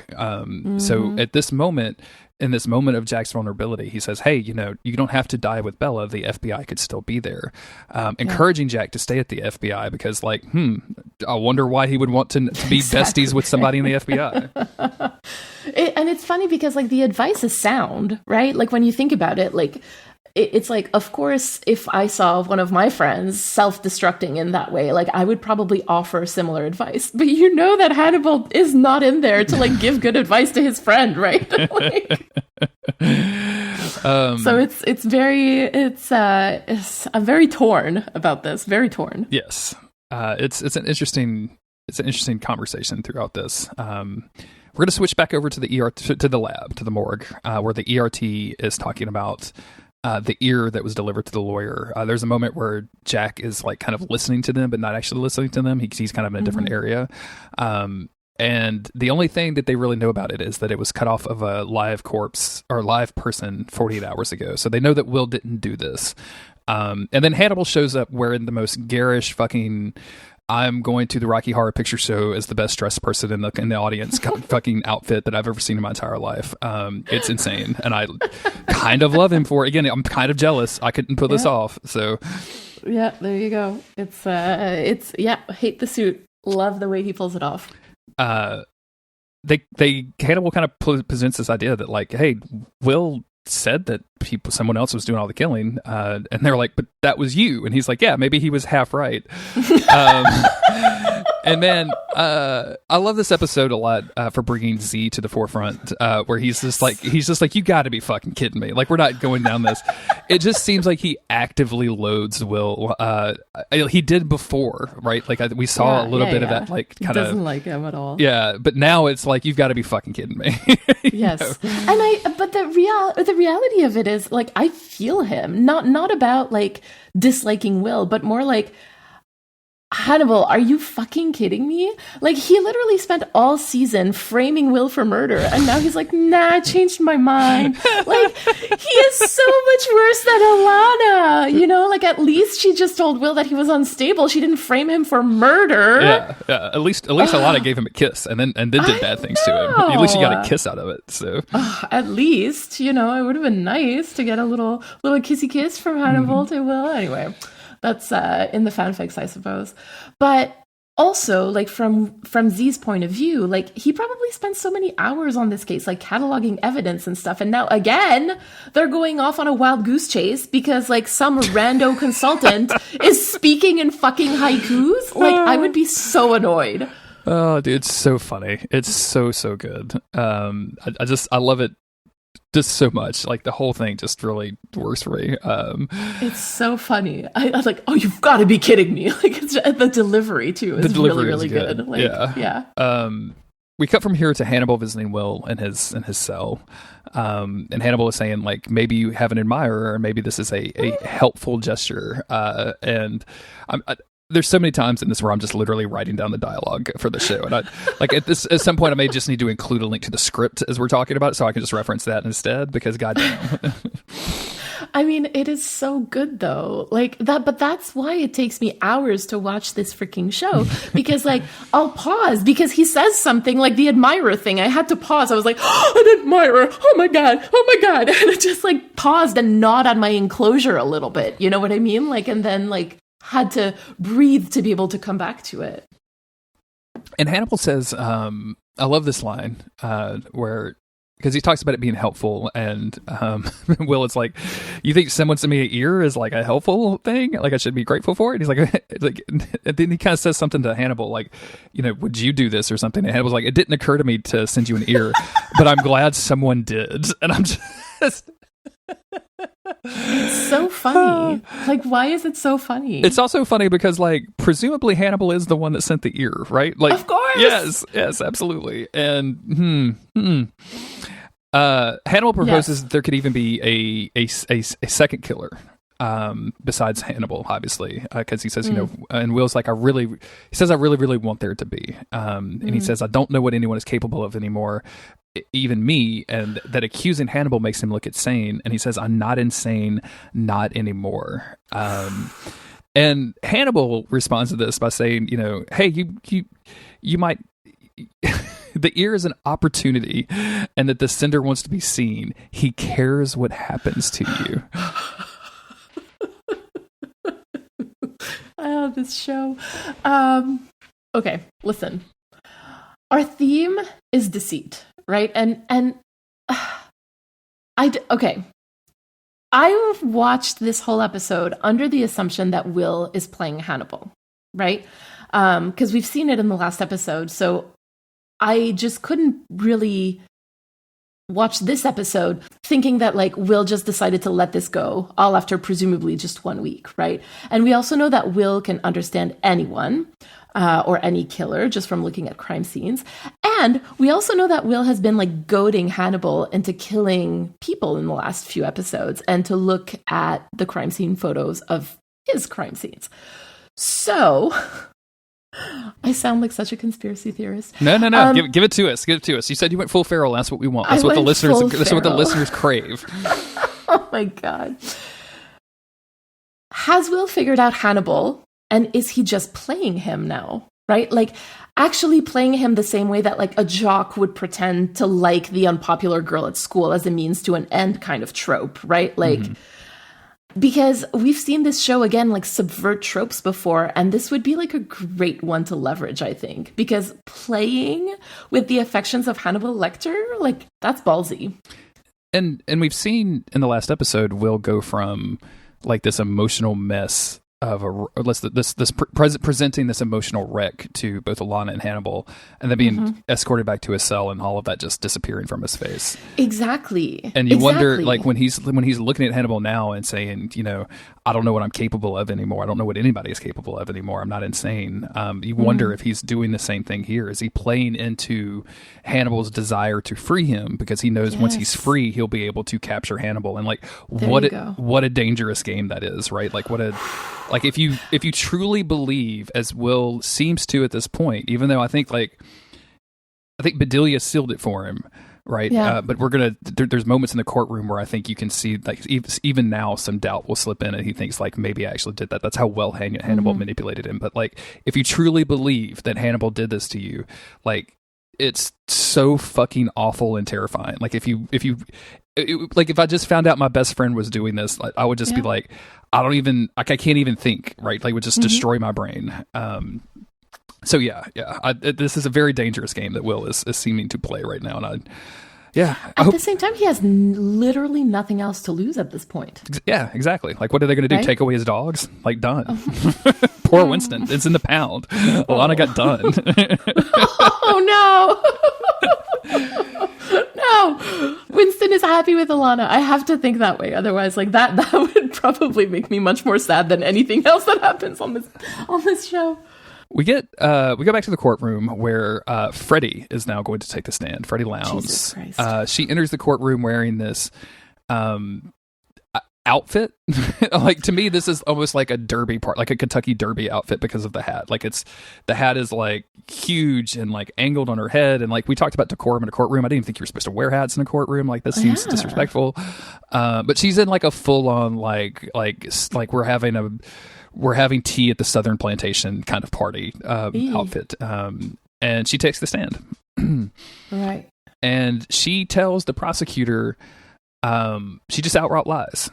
So at this moment, in this moment of Jack's vulnerability, he says, hey, you know, you don't have to die with Bella. The FBI could still be there. Encouraging Jack to stay at the FBI because like, I wonder why he would want to be besties with somebody in the FBI. And it's funny because like the advice is sound, right? Like when you think about it, like, it's like, of course, if I saw one of my friends self-destructing in that way, like I would probably offer similar advice. But you know that Hannibal is not in there to like give good advice to his friend, right? Like, so I'm very torn about this. Very torn. Yes, it's an interesting conversation throughout this. We're going to switch back over to the ER to the lab, to the morgue, where the ERT is talking about the ear that was delivered to the lawyer. There's a moment where Jack is like kind of listening to them, but not actually listening to them. He's kind of in a different area. And the only thing that they really know about it is that it was cut off of a live corpse or live person 48 hours ago. So they know that Will didn't do this. And then Hannibal shows up wearing the most garish fucking I'm going to the Rocky Horror Picture Show as the best dressed person in the audience fucking outfit that I've ever seen in my entire life. It's insane. And I kind of love him for it. Again, I'm kind of jealous. I couldn't put this off. So yeah, there you go. It's hate the suit. Love the way he pulls it off. Hannibal kind of presents this idea that like, hey, Will said that someone else was doing all the killing, and they're like, but that was you. And he's like, yeah, maybe he was half right. And then I love this episode a lot for bringing Z to the forefront, where he's just like, you got to be fucking kidding me. Like, we're not going down this. It just seems like he actively loads Will. He did before, right? Like we saw a little bit of that, like kind of doesn't like him at all. Yeah, but now it's like, you've got to be fucking kidding me. Yes, know? But the reality of it is like I feel him, not about like disliking Will, but more like, Hannibal, are you fucking kidding me? Like, he literally spent all season framing Will for murder, and now he's like, nah, I changed my mind. Like, he is so much worse than Alana, you know? Like, at least she just told Will that he was unstable. She didn't frame him for murder. Yeah. At least Alana gave him a kiss, and then did bad things to him. At least he got a kiss out of it. So at least, you know, it would have been nice to get a little kissy kiss from Hannibal to Will. Anyway. That's in the fanfics, I suppose. But also, like, from Z's point of view, like, he probably spent so many hours on this case, like, cataloging evidence and stuff. And now, again, they're going off on a wild goose chase because, like, some rando consultant is speaking in fucking haikus. Like, I would be so annoyed. Oh, dude, it's so funny. It's so good. I love it. Just so much, like the whole thing just really works for me. It's so funny. I was like, "Oh, you've got to be kidding me!" Like it's, the delivery too is really good. Like, yeah. We cut from here to Hannibal visiting Will in his cell, and Hannibal is saying like, maybe you have an admirer, or maybe this is a helpful gesture. And there's so many times in this where I'm just literally writing down the dialogue for the show, and I like at some point I may just need to include a link to the script as we're talking about it, so I can just reference that instead, because goddamn. I mean, it is so good though. Like that, but that's why it takes me hours to watch this freaking show, because like I'll pause because he says something like the admirer thing. I had to pause. I was like, oh, an admirer. Oh my God. And I just like paused and gnawed on my enclosure a little bit. You know what I mean? Like, and then like had to breathe to be able to come back to it. And Hannibal says, I love this line where, because he talks about it being helpful, and Will is like, you think someone sent me an ear is like a helpful thing? Like I should be grateful for it? He's like, and then he kind of says something to Hannibal, like, you know, would you do this or something? And Hannibal's like, it didn't occur to me to send you an ear, but I'm glad someone did. And I'm just... It's so funny. Like, why is it so funny? It's also funny because, like, presumably Hannibal is the one that sent the ear, right? Like, of course. Yes, absolutely. And Hannibal proposes that there could even be a second killer besides Hannibal, obviously, because he says, you know, and Will's like, I really want there to be, and he says, I don't know what anyone is capable of anymore, even me, and that accusing Hannibal makes him look insane, and he says, I'm not insane, not anymore. And Hannibal responds to this by saying, you know, hey, you might the ear is an opportunity, and that the sender wants to be seen. He cares what happens to you. I love this show. Okay, listen. Our theme is deceit, right? And okay. I've watched this whole episode under the assumption that Will is playing Hannibal, right? Because we've seen it in the last episode, so I just couldn't really watch this episode thinking that like Will just decided to let this go all after presumably just 1 week, right? And we also know that Will can understand anyone or any killer just from looking at crime scenes. And we also know that Will has been like goading Hannibal into killing people in the last few episodes and to look at the crime scene photos of his crime scenes. So I sound like such a conspiracy theorist. No. Give it to us. Give it to us. You said you went full feral. That's what we want. That's what the listeners crave. Oh my God. Has Will figured out Hannibal, and is he just playing him now? Right? Like actually playing him the same way that like a jock would pretend to like the unpopular girl at school as a means to an end kind of trope, right? Like because we've seen this show again like subvert tropes before, and this would be like a great one to leverage, I think, because playing with the affections of Hannibal Lecter, like that's ballsy. And we've seen in the last episode Will go from like this emotional mess of presenting this emotional wreck to both Alana and Hannibal, and then being escorted back to his cell, and all of that just disappearing from his face. Exactly. And you wonder, like when he's looking at Hannibal now and saying, you know, I don't know what I'm capable of anymore. I don't know what anybody is capable of anymore. I'm not insane. You wonder if he's doing the same thing here. Is he playing into Hannibal's desire to free him because he knows once he's free, he'll be able to capture Hannibal? And like, what a dangerous game that is, right? Like like if you truly believe, as Will seems to at this point, even though I think Bedelia sealed it for him, right? Yeah. But there's moments in the courtroom where I think you can see like even now some doubt will slip in, and he thinks like maybe I actually did that. That's how well Hannibal manipulated him. But like if you truly believe that Hannibal did this to you, like it's so fucking awful and terrifying. Like if I just found out my best friend was doing this, like, I would just be like, I can't even think, right? Like it would just destroy my brain. So this is a very dangerous game that Will is seeming to play right now. And at the same time, he has literally nothing else to lose at this point. Yeah, exactly. Like, what are they going to do? Right? Take away his dogs? Like, done. Poor Winston. It's in the pound. Alana got done. Oh, no. No. Winston is happy with Alana. I have to think that way. Otherwise, like, that would probably make me much more sad than anything else that happens on this show. We go back to the courtroom where Freddie is now going to take the stand. Freddie Lowndes. Jesus Christ. She enters the courtroom wearing this outfit, like to me, this is almost like a derby part, like a Kentucky Derby outfit because of the hat. Like the hat is like huge and like angled on her head. And like we talked about decorum in a courtroom. I didn't even think you were supposed to wear hats in a courtroom. Like this seems disrespectful. But she's in like a full on like we're having tea at the Southern Plantation kind of party outfit. And she takes the stand. Right. And she tells the prosecutor, she just outright lies,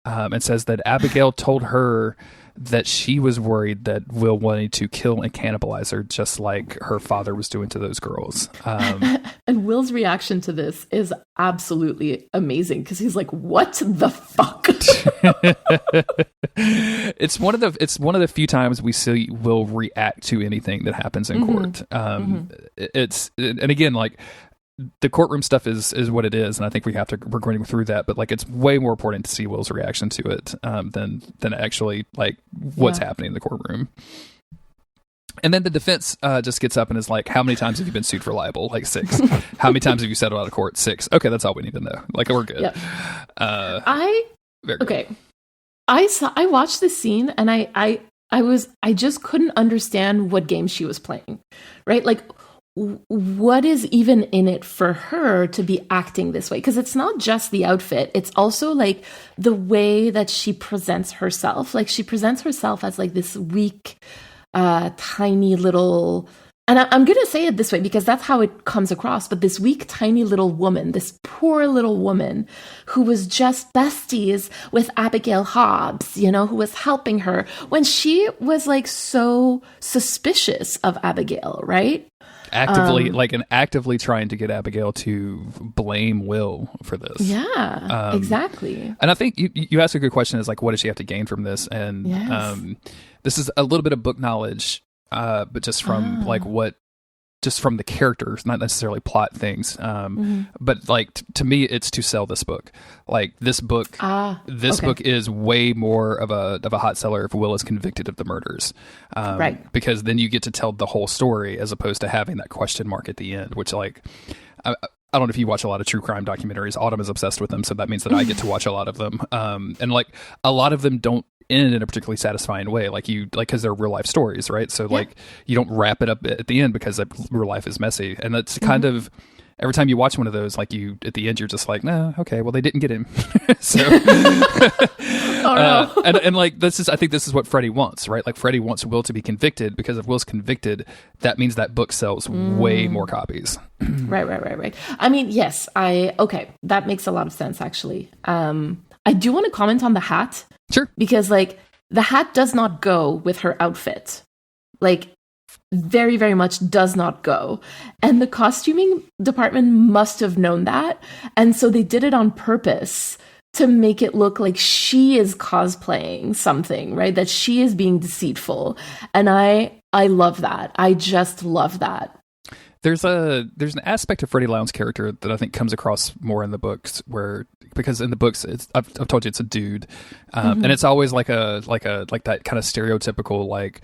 and says that Abigail told her that she was worried that Will wanted to kill and cannibalize her, just like her father was doing to those girls. And Will's reaction to this is absolutely amazing because he's like, "What the fuck?" It's one of the few times we see Will react to anything that happens in court. It's, and again, like, the courtroom stuff is what it is, and I think we're going to go through that. But like, it's way more important to see Will's reaction to it than actually like what's happening in the courtroom. And then the defense just gets up and is like, "How many times have you been sued for libel?" Like 6. "How many times have you settled out of court?" 6. Okay, that's all we need to know. Like, we're good. Yep. Very good. I watched this scene and I just couldn't understand what game she was playing, right? Like, what is even in it for her to be acting this way? Because it's not just the outfit. It's also like the way that she presents herself. Like, she presents herself as like this weak, tiny little, and I'm going to say it this way because that's how it comes across. But this weak, tiny little woman, this poor little woman who was just besties with Abigail Hobbs, you know, who was helping her when she was like so suspicious of Abigail, right? Actively trying to get Abigail to blame Will for this. Yeah, exactly. And I think you asked a good question, is like, what does she have to gain from this? And this is a little bit of book knowledge, but just from just from the characters, not necessarily plot things. But like to me, it's to sell this book. Like this book is way more of a hot seller if Will is convicted of the murders, right? Because then you get to tell the whole story as opposed to having that question mark at the end, which like. I don't know if you watch a lot of true crime documentaries. Autumn is obsessed with them, so that means that I get to watch a lot of them. And like a lot of them don't end in a particularly satisfying way, because they're real life stories, right? So like you don't wrap it up at the end because real life is messy, and that's kind of every time you watch one of those, like you at the end, you're just like, no, okay, well they didn't get him. So, and like I think this is what Freddie wants, right? Like Freddie wants Will to be convicted because if Will's convicted, that means that book sells way more copies. Right. I mean, yes, that makes a lot of sense actually. I do want to comment on the hat. Sure. Because like the hat does not go with her outfit. Like very, very much does not go. And the costuming department must have known that. And so they did it on purpose to make it look like she is cosplaying something, right? That she is being deceitful. And I love that. I just love that. There's an aspect of Freddie Lounds' character that I think comes across more in the books, because in the books I've told you it's a dude, and it's always like that kind of stereotypical like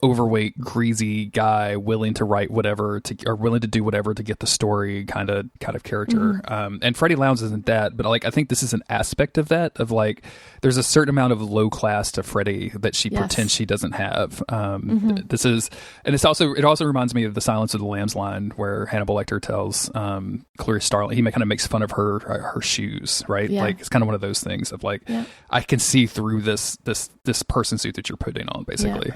overweight, greasy guy willing to write whatever or willing to do whatever to get the story kind of character. And Freddie Lounds isn't that, but like I think this is an aspect of that, of like there's a certain amount of low class to Freddie that she pretends she doesn't have. This is, and it also reminds me of the Silence of the Lambs line where Hannibal Lecter tells Clarice Starling, he kind of makes fun of her shoes, right? Like it's kind of one of those things of like I can see through this person suit that you're putting on, basically.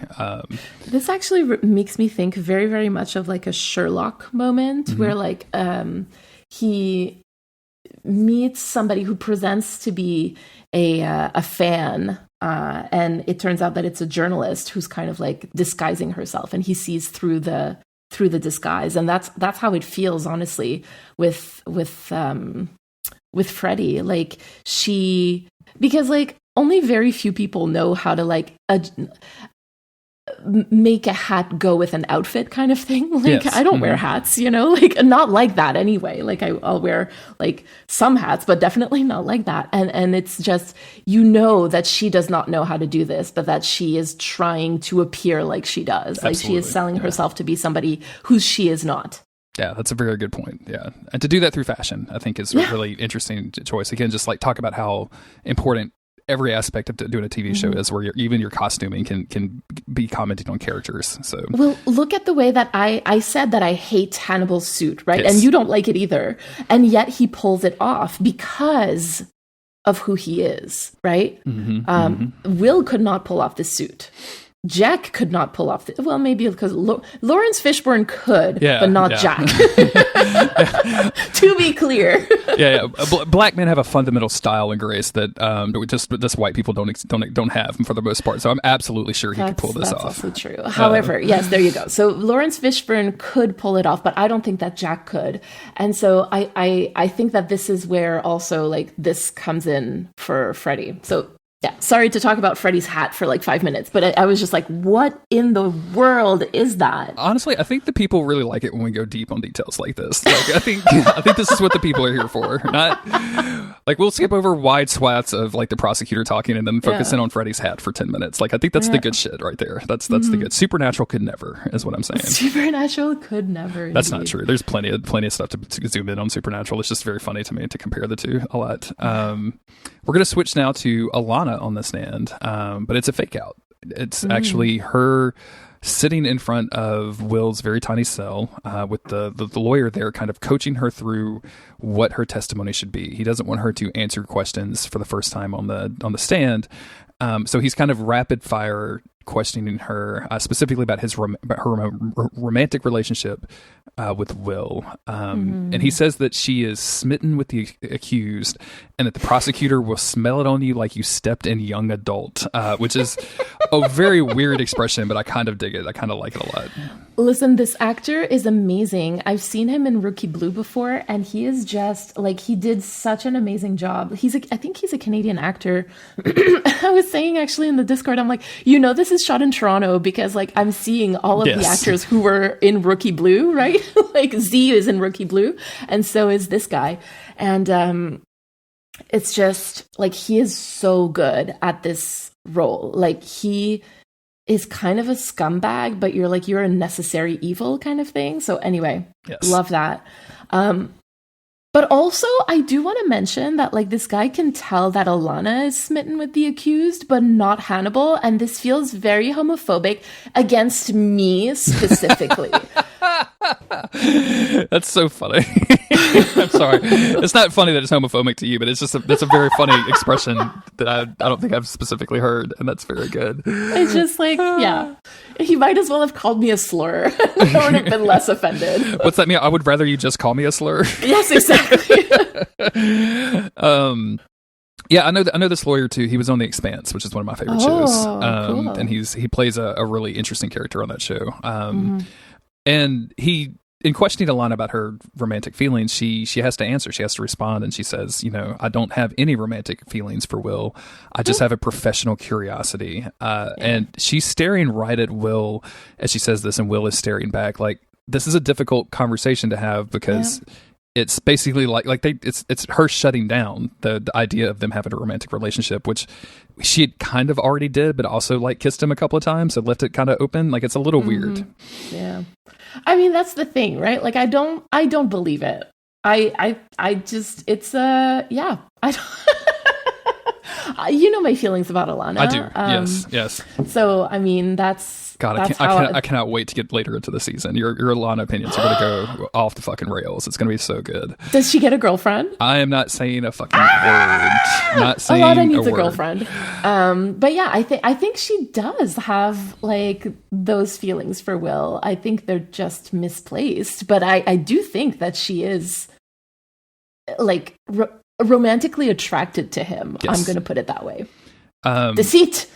This actually makes me think very, very much of like a Sherlock moment where like he meets somebody who presents to be a fan, and it turns out that it's a journalist who's kind of like disguising herself, and he sees through the disguise, and that's how it feels, honestly, with Freddie. Like because like only very few people know how to like make a hat go with an outfit kind of thing. Like I don't wear hats, like not like that anyway. Like I'll wear like some hats, but definitely not like that. And it's just, that she does not know how to do this, but that she is trying to appear like she does. Like she is selling herself to be somebody who she is not. Yeah, that's a very good point. Yeah. And to do that through fashion, I think is a really interesting choice. Again, just like talk about how important every aspect of doing a TV show is, where even your costuming can be commenting on characters. So, well, look at the way that I said that I hate Hannibal's suit, right? Yes. And you don't like it either. And yet he pulls it off because of who he is, right? Will could not pull off this suit. Jack could not pull off well, maybe because Lawrence Fishburne could, but not Jack. To be clear. Black men have a fundamental style and grace that just white people don't have for the most part. So I'm absolutely sure he could pull this off. That's also true. However, yes, there you go. So Lawrence Fishburne could pull it off, but I don't think that Jack could. And so I think that this is where also like this comes in for Freddie. So yeah, sorry to talk about Freddie's hat for like 5 minutes, but I was just like, what in the world is that? Honestly, I think the people really like it when we go deep on details like this. Like, I think this is what the people are here for. Not like we'll skip over wide swaths of like the prosecutor talking and then focus in on Freddie's hat for 10 minutes. Like, I think that's the good shit right there. That's the good. Supernatural could never, is what I'm saying. Supernatural could never. That's not true. There's plenty of stuff to zoom in on Supernatural. It's just very funny to me to compare the two a lot. We're going to switch now to Alana on the stand, but it's a fake out. It's actually her sitting in front of Will's very tiny cell with the lawyer there kind of coaching her through what her testimony should be. He doesn't want her to answer questions for the first time on the stand. So he's kind of rapid fire questioning her specifically about her romantic relationship with Will. And he says that she is smitten with the accused and that the prosecutor will smell it on you like you stepped in young adult, which is a very weird expression, but I kind of dig it. I kind of like it a lot. Listen, this actor is amazing. I've seen him in Rookie Blue before, and he is just like, he did such an amazing job. I think he's a Canadian actor. I was saying actually in the Discord, I'm like, this is shot in Toronto because like I'm seeing all of the actors who were in Rookie Blue, right? Like Z is in Rookie Blue, and so is this guy. And it's just like he is so good at this role. Like he is kind of a scumbag, but you're a necessary evil kind of thing. So anyway, love that. But also, I do want to mention that like this guy can tell that Alana is smitten with the accused, but not Hannibal. And this feels very homophobic against me specifically. That's so funny. I'm sorry. It's not funny that it's homophobic to you, but it's just that's a very funny expression that I don't think I've specifically heard, and that's very good. It's just like, he might as well have called me a slur. I would have been less offended. What's that mean? I would rather you just call me a slur. Yes, exactly. Yeah, I know this lawyer too. He was on The Expanse, which is one of my favorite shows. Cool. And he plays a really interesting character on that show. And he, in questioning Alana about her romantic feelings, she has to answer. She has to respond, and she says, I don't have any romantic feelings for Will. I just have a professional curiosity. And she's staring right at Will as she says this, and Will is staring back. Like, this is a difficult conversation to have because it's basically it's her shutting down the idea of them having a romantic relationship, which she had kind of already did, but also like kissed him a couple of times, so left it kind of open. Like, it's a little weird. Yeah. I mean, that's the thing, right? Like, I don't believe it. I just, it's I don't my feelings about Alana. I do. Yes. So, I mean, God, I cannot wait to get later into the season. Your Alana opinions are going to go off the fucking rails. It's going to be so good. Does she get a girlfriend? I am not saying a fucking word. Not saying Alana needs a word. girlfriend. But yeah, I think she does have like those feelings for Will. I think they're just misplaced. But I do think that she is like romantically attracted to him. Yes. I'm going to put it that way. Deceit,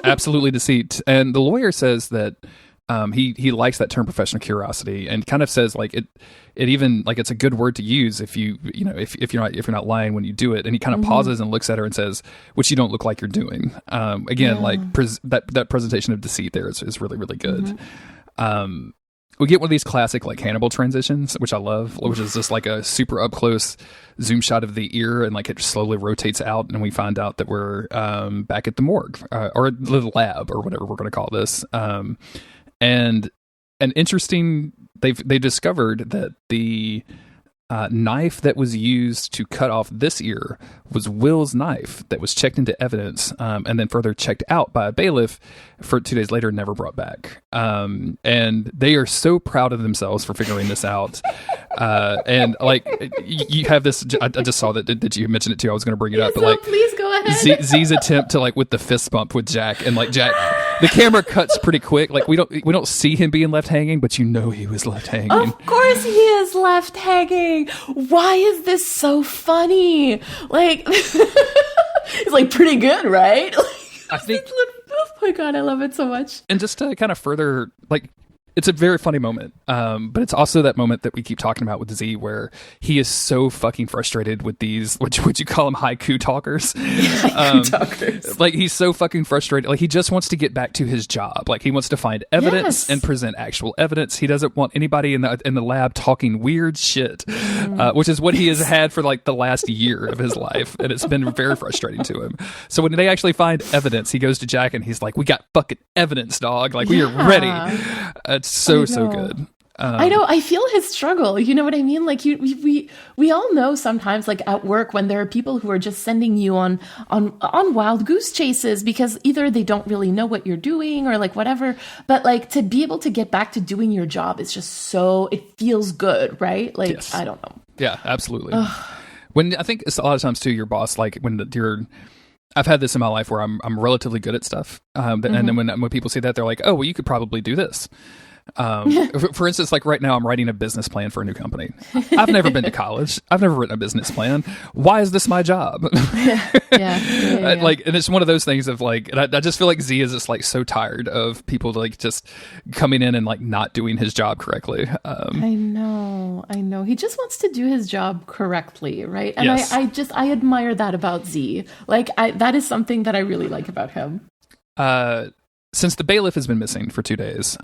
absolutely deceit. And the lawyer says that he likes that term professional curiosity, and kind of says like it even like it's a good word to use if if you're not lying when you do it. And he kind of pauses and looks at her and says, which you don't look like you're doing. Like that presentation of deceit there is really, really good. We get one of these classic like Hannibal transitions, which I love, which is just like a super up close zoom shot of the ear, and like it slowly rotates out, and we find out that we're back at the morgue or the lab or whatever we're going to call this. And an interesting, they discovered that the knife that was used to cut off this ear was Will's knife that was checked into evidence and then further checked out by a bailiff for 2 days later, never brought back. And they are so proud of themselves for figuring this out. And like, you have this, I just saw that, did you mention it too? I was going to bring it up, but like, please go ahead. Z's attempt to like with the fist bump with Jack, and like Jack, the camera cuts pretty quick. Like we don't see him being left hanging, but you know he was left hanging. Of course he is left hanging. Why is this so funny? Like, it's like pretty good, right? I think. Oh my god, I love it so much. And just to kind of further, like, it's a very funny moment, but it's also that moment that we keep talking about with Z, where he is so fucking frustrated with these, would you call them haiku talkers? Haiku talkers. Like, he's so fucking frustrated. Like, he just wants to get back to his job. Like, he wants to find evidence and present actual evidence. He doesn't want anybody in the lab talking weird shit, which is what he has had for like the last year of his life, and it's been very frustrating to him. So when they actually find evidence, he goes to Jack and he's like, "We got fucking evidence, dog. Like, we are ready." It's so good. I know. I feel his struggle. You know what I mean? Like we all know sometimes, like at work, when there are people who are just sending you on wild goose chases because either they don't really know what you're doing or like whatever. But like to be able to get back to doing your job is just so, it feels good, right? Like, yes. I don't know. Yeah, absolutely. When I think it's a lot of times too, your boss, like when you're. I've had this in my life where I'm relatively good at stuff, and then when people say that, they're like, "Oh, well, you could probably do this." For instance, like right now I'm writing a business plan for a new company. I've never been to college. I've never written a business plan. Why is this my job? Yeah. Like, and it's one of those things of like, and I just feel like Z is just like so tired of people like just coming in and like not doing his job correctly. I know. He just wants to do his job correctly, right? And yes. I admire that about Z. Like that is something that I really like about him. Since the bailiff has been missing for 2 days,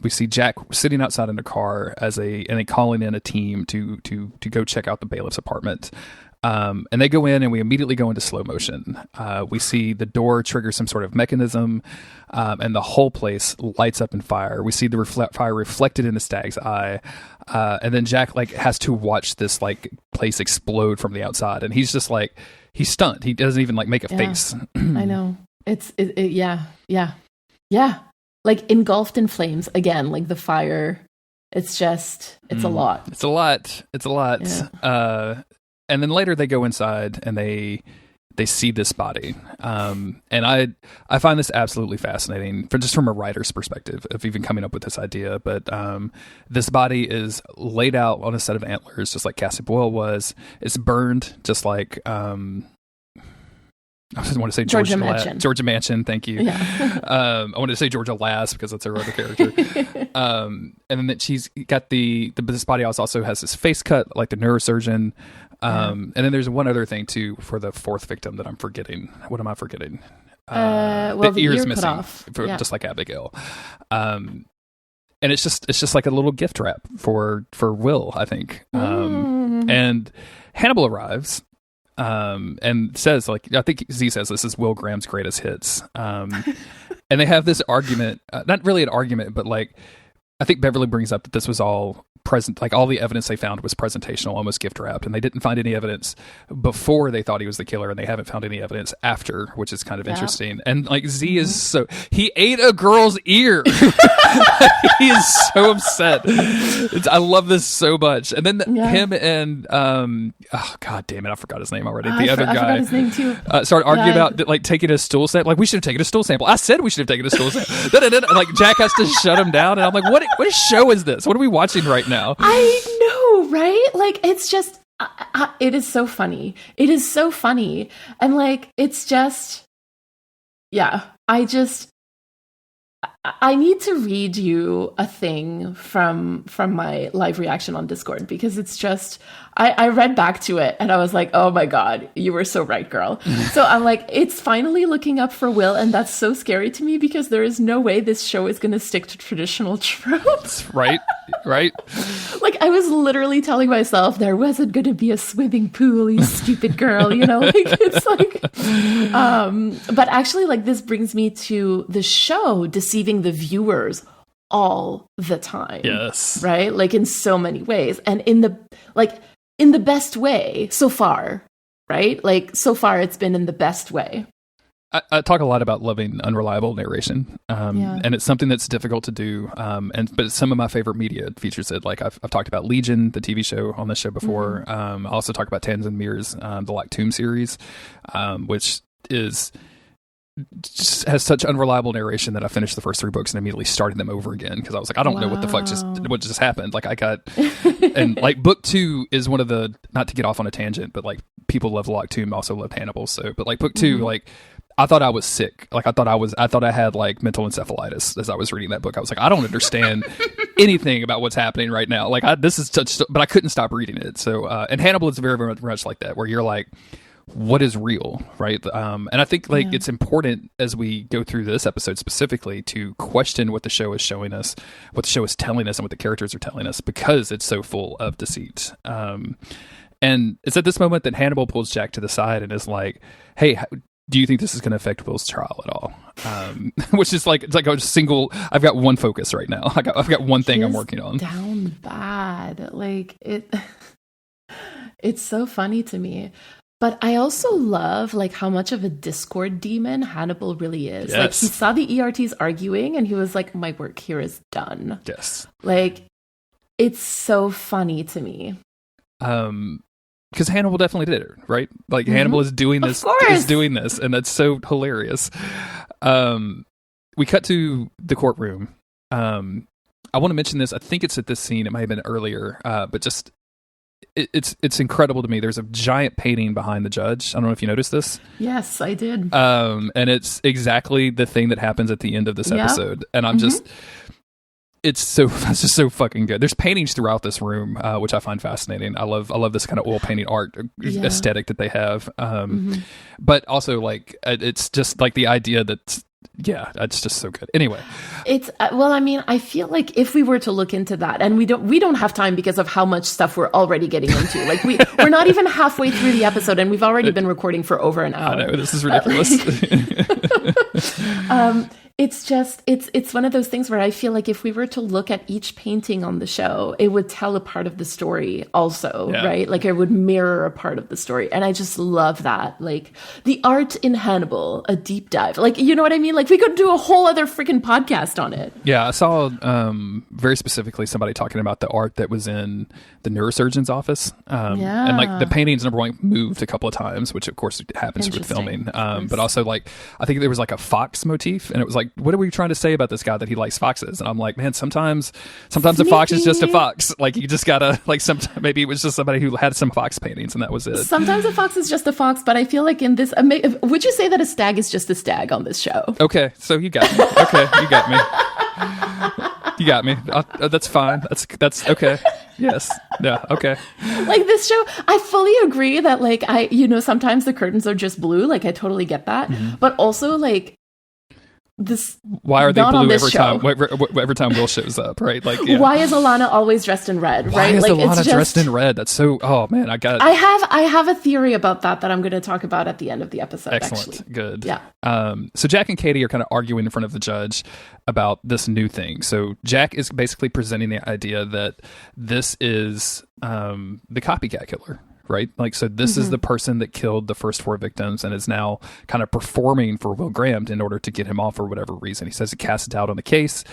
we see Jack sitting outside in a car and they calling in a team to go check out the bailiff's apartment. And they go in and we immediately go into slow motion. We see the door trigger some sort of mechanism, and the whole place lights up in fire. We see the fire reflected in the stag's eye. And then Jack like has to watch this like place explode from the outside. And he's just like, he's stunned. He doesn't even like make a face. I know. Yeah. Like engulfed in flames again, like the fire. It's just, it's a lot. It's a lot. Yeah. And then later they go inside and they see this body. And I find this absolutely fascinating from a writer's perspective of even coming up with this idea. But this body is laid out on a set of antlers, just like Cassie Boyle was. It's burned just like, I just want to say Georgia Manchin. Georgia Manchin, thank you. Yeah. I wanted to say Georgia Lass because that's her other character. And then that she's got this body also has this face cut like the neurosurgeon. And then there's one other thing too for the fourth victim that I'm forgetting. What am I forgetting? The ear's missing, cut off. Just like Abigail. And it's just like a little gift wrap for Will, I think. And Hannibal arrives. And says, like, I think Z says this is Will Graham's greatest hits. And they have this argument, not really an argument, but like, I think Beverly brings up that this was all present, like all the evidence they found was presentational, almost gift wrapped, and they didn't find any evidence before they thought he was the killer, and they haven't found any evidence after, which is kind of interesting. And like Z is he ate a girl's ear. He is so upset. I love this so much. And then him and oh god damn it, I forgot his name already. The other guy, I forgot his name too. Started arguing about like taking a stool sample. Like, we should have taken a stool sample. I said we should have taken a stool sample. Like Jack has to shut him down, and I'm like, what show is this? What are we watching right now? I know, right? Like, it's just, it is so funny. It is so funny. And like, it's just, yeah, I need to read you a thing from my live reaction on Discord, because it's just, I read back to it and I was like, oh my God, you were so right, girl. So I'm like, it's finally looking up for Will, and that's so scary to me because there is no way this show is going to stick to traditional tropes. Right. Like, I was literally telling myself there wasn't going to be a swimming pool, you stupid girl, you know, like, it's like, but actually, like, this brings me to the show deceiving the viewers all the time. Yes. Right? Like, in so many ways. And in the, like, in the best way so far, right? Like, so far it's been in the best way. I talk a lot about loving unreliable narration, and it's something that's difficult to do. But some of my favorite media features it. Like I've talked about Legion, the TV show, on this show before. I also talk about Tans and Mirrors, the Like Tomb series, which just has such unreliable narration that I finished the first 3 books and immediately started them over again because I was like, I don't know what the fuck what just happened. Like I got, and like book 2 is one of the, not to get off on a tangent, but like people love Lock Tomb, also loved Hannibal. So, but like book 2, like I thought I was sick. Like I thought I had like mental encephalitis as I was reading that book. I was like, I don't understand anything about what's happening right now. Like this is such, but I couldn't stop reading it. So, and Hannibal is very, very much like that, where you're like, what is real, right? And I think like it's important as we go through this episode specifically to question what the show is showing us, what the show is telling us, and what the characters are telling us, because it's so full of deceit. And it's at this moment that Hannibal pulls Jack to the side and is like, "Hey, do you think this is going to affect Will's trial at all?" Which is like, it's like a single. I've got one focus right now. I've got one thing I'm working on. Down bad, like it. It's so funny to me. But I also love like how much of a discord demon Hannibal really is. Yes. Like he saw the ERTs arguing and he was like, my work here is done. Yes. Like it's so funny to me. Because Hannibal definitely did it, right? Like Hannibal is doing this, and that's so hilarious. We cut to the courtroom. I want to mention this. I think it's at this scene. It might have been earlier, but just it's incredible to me. There's a giant painting behind the judge. I don't know if you noticed this. Yes, I did. And it's exactly the thing that happens at the end of this episode. And I'm just, it's just so fucking good. There's paintings throughout this room, which I find fascinating. I love this kind of oil painting art aesthetic that they have. But also like, it's just like the idea that, it's just so good. Anyway, it's well, I mean, I feel like if we were to look into that, and we don't have time because of how much stuff we're already getting into. Like we're not even halfway through the episode, and we've already been recording for over an hour. I know, this is ridiculous. It's just, it's one of those things where I feel like if we were to look at each painting on the show, it would tell a part of the story also, right? Like it would mirror a part of the story. And I just love that. Like the art in Hannibal, a deep dive. Like, you know what I mean? Like we could do a whole other freaking podcast on it. Yeah, I saw very specifically somebody talking about the art that was in the neurosurgeon's office. And like the paintings, number one, moved a couple of times, which of course happens with filming. But also like, I think there was like a fox motif, and it was like, what are we trying to say about this guy that he likes foxes? And I'm like, man, sometimes a fox is just a fox. Like you just gotta, like, maybe it was just somebody who had some fox paintings and that was it. Sometimes a fox is just a fox, but I feel like in this, would you say that a stag is just a stag on this show? Okay, so you got me. Okay, you got me. You got me. That's fine. That's okay. Yes. Yeah. Okay. Like this show, I fully agree that like sometimes the curtains are just blue. Like I totally get that, but also like, this why are they not blue every time Will shows up, right? Like why is Alana always dressed in red, why right? is like Alana dressed in red? That's so, oh man, I have a theory about that I'm going to talk about at the end of the episode. Excellent. Actually. Good. Yeah. So Jack and Katie are kind of arguing in front of the judge about this new thing. So Jack is basically presenting the idea that this is the copycat killer. Right? Like, so this is the person that killed the first 4 victims and is now kind of performing for Will Graham in order to get him off for whatever reason. He says it casts doubt on the case.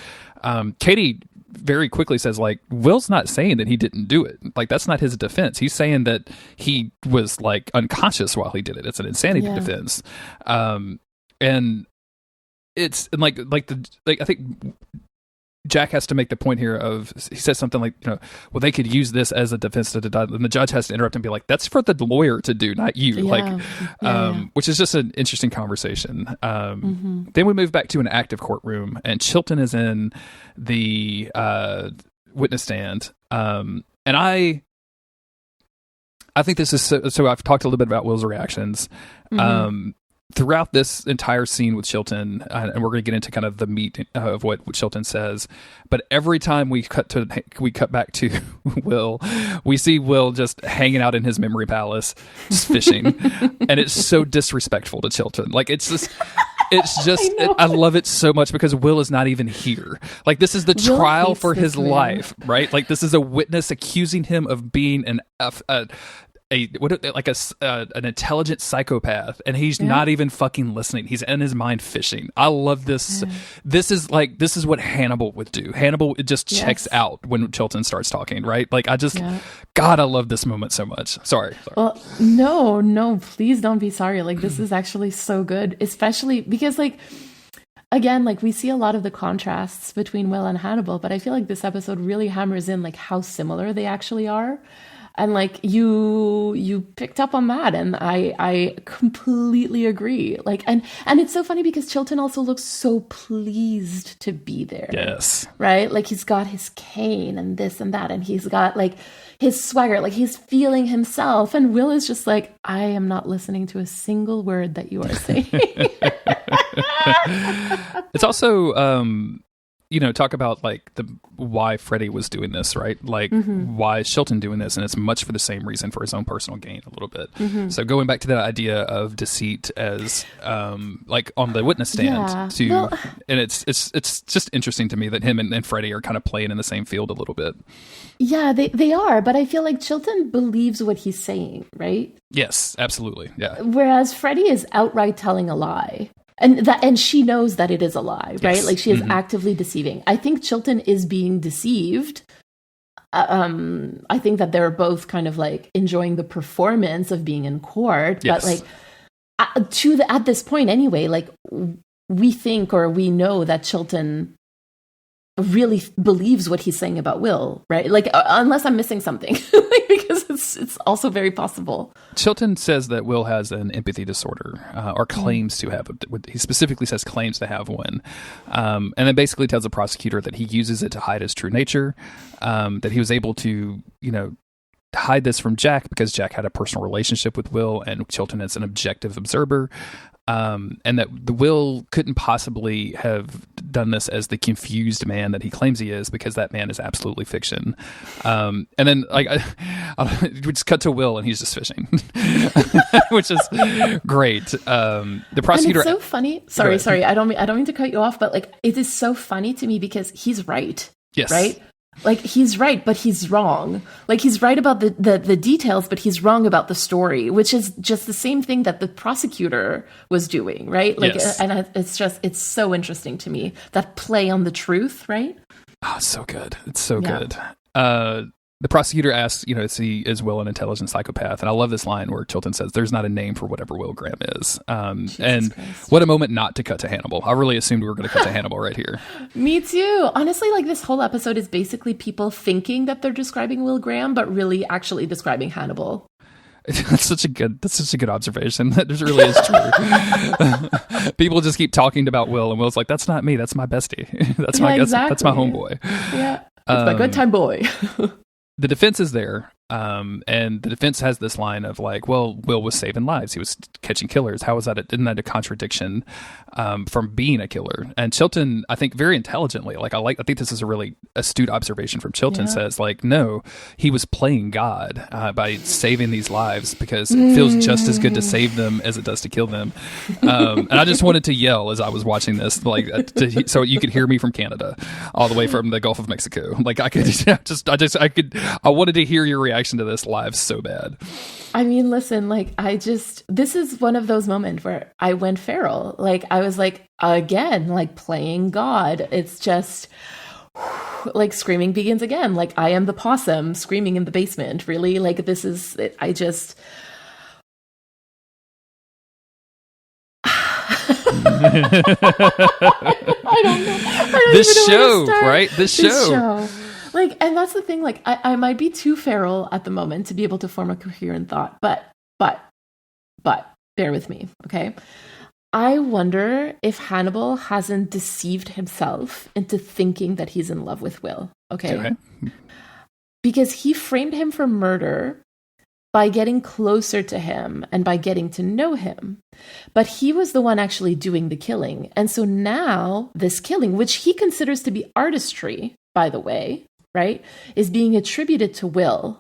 Katie very quickly says, like, Will's not saying that he didn't do it. Like, that's not his defense. He's saying that he was, like, unconscious while he did it. It's an insanity defense. And it's, and like I think Jack has to make the point here of, he says something like, well, they could use this as a defense and the judge has to interrupt and be like, that's for the lawyer to do, not you. Which is just an interesting conversation. Then we move back to an active courtroom and Chilton is in the witness stand. And I think this is so I've talked a little bit about Will's reactions. Throughout this entire scene with Chilton, and we're going to get into kind of the meat of what Chilton says, but every time we cut back to Will, we see Will just hanging out in his memory palace, just fishing, and it's so disrespectful to Chilton. Like it's just, it's just, I love it so much because Will is not even here. Like, this is the Will trial hates for his this man. life, right? Like, this is a witness accusing him of being an intelligent psychopath, and he's not even fucking listening. He's in his mind fishing. I love this. This is what Hannibal would do. Hannibal, it just checks out when Chilton starts talking, right? Like, God, I love this moment so much. Sorry. Well, no, please don't be sorry. Like, this is actually so good, especially because, like, again, like, we see a lot of the contrasts between Will and Hannibal, but I feel like this episode really hammers in like how similar they actually are. And like you picked up on that, and I completely agree. Like, and it's so funny because Chilton also looks so pleased to be there. Yes. Right? Like, he's got his cane and this and that, and he's got like his swagger, like he's feeling himself. And Will is just like, I am not listening to a single word that you are saying. It's also talk about like why Freddie was doing this, right? Like, why is Chilton doing this? And it's much for the same reason, for his own personal gain a little bit. So going back to that idea of deceit as like on the witness stand and it's just interesting to me that him and Freddie are kind of playing in the same field a little bit. Yeah, they are, but I feel like Chilton believes what he's saying, right? Yes, absolutely. Yeah. Whereas Freddie is outright telling a lie. And she knows that it is a lie, right? Yes. Like, she is actively deceiving. I think Chilton is being deceived. I think that they're both kind of like enjoying the performance of being in court, but like at this point anyway, like, we think or we know that Chilton really believes what he's saying about Will, right? Like, unless I'm missing something, because it's also very possible. Chilton says that Will has an empathy disorder, or claims to have. He specifically says claims to have one, and then basically tells the prosecutor that he uses it to hide his true nature. That he was able to, hide this from Jack because Jack had a personal relationship with Will, and Chilton is an objective observer. And that the Will couldn't possibly have done this as the confused man that he claims he is, because that man is absolutely fiction. And then like we just cut to Will and he's just fishing, which is great. The prosecutor. And it's so funny. Sorry. I don't mean to cut you off, but like, it is so funny to me because he's right. Yes. Right. Like, he's right, but he's wrong. Like, he's right about the details, but he's wrong about the story, which is just the same thing that the prosecutor was doing, right? Like, and it's so interesting to me, that play on the truth, right? Oh, it's so good. It's so good. The prosecutor asks, is Will an intelligent psychopath? And I love this line where Chilton says, "There's not a name for whatever Will Graham is." And Christ. What a moment not to cut to Hannibal. I really assumed we were going to cut to Hannibal right here. Me too. Honestly, like, this whole episode is basically people thinking that they're describing Will Graham, but really actually describing Hannibal. That's such a good observation. That really is true. People just keep talking about Will, and Will's like, "That's not me. That's my bestie. That's my homeboy. Yeah, it's my good time boy." The defense is there, and the defense has this line of like, well, Will was saving lives. He was catching killers. How is that? Isn't that a contradiction from being a killer? And Chilton, I think, very intelligently, like I think this is a really astute observation from Chilton, says like, no, he was playing God by saving these lives because it feels just as good to save them as it does to kill them. And I just wanted to yell as I was watching this, like, so you could hear me from Canada, all the way from the Gulf of Mexico. Like, I wanted to hear your reaction to this live so bad. I mean, listen, like, this is one of those moments where I went feral. Like, I was like, again, like, playing God. It's just like screaming begins again. Like, I am the possum screaming in the basement. Really? Like, this is it. I don't know. This show, right? This show. Like, and that's the thing, like, I might be too feral at the moment to be able to form a coherent thought, but bear with me, okay? I wonder if Hannibal hasn't deceived himself into thinking that he's in love with Will, okay? Because he framed him for murder by getting closer to him and by getting to know him. But he was the one actually doing the killing. And so now this killing, which he considers to be artistry, by the way, right, is being attributed to Will.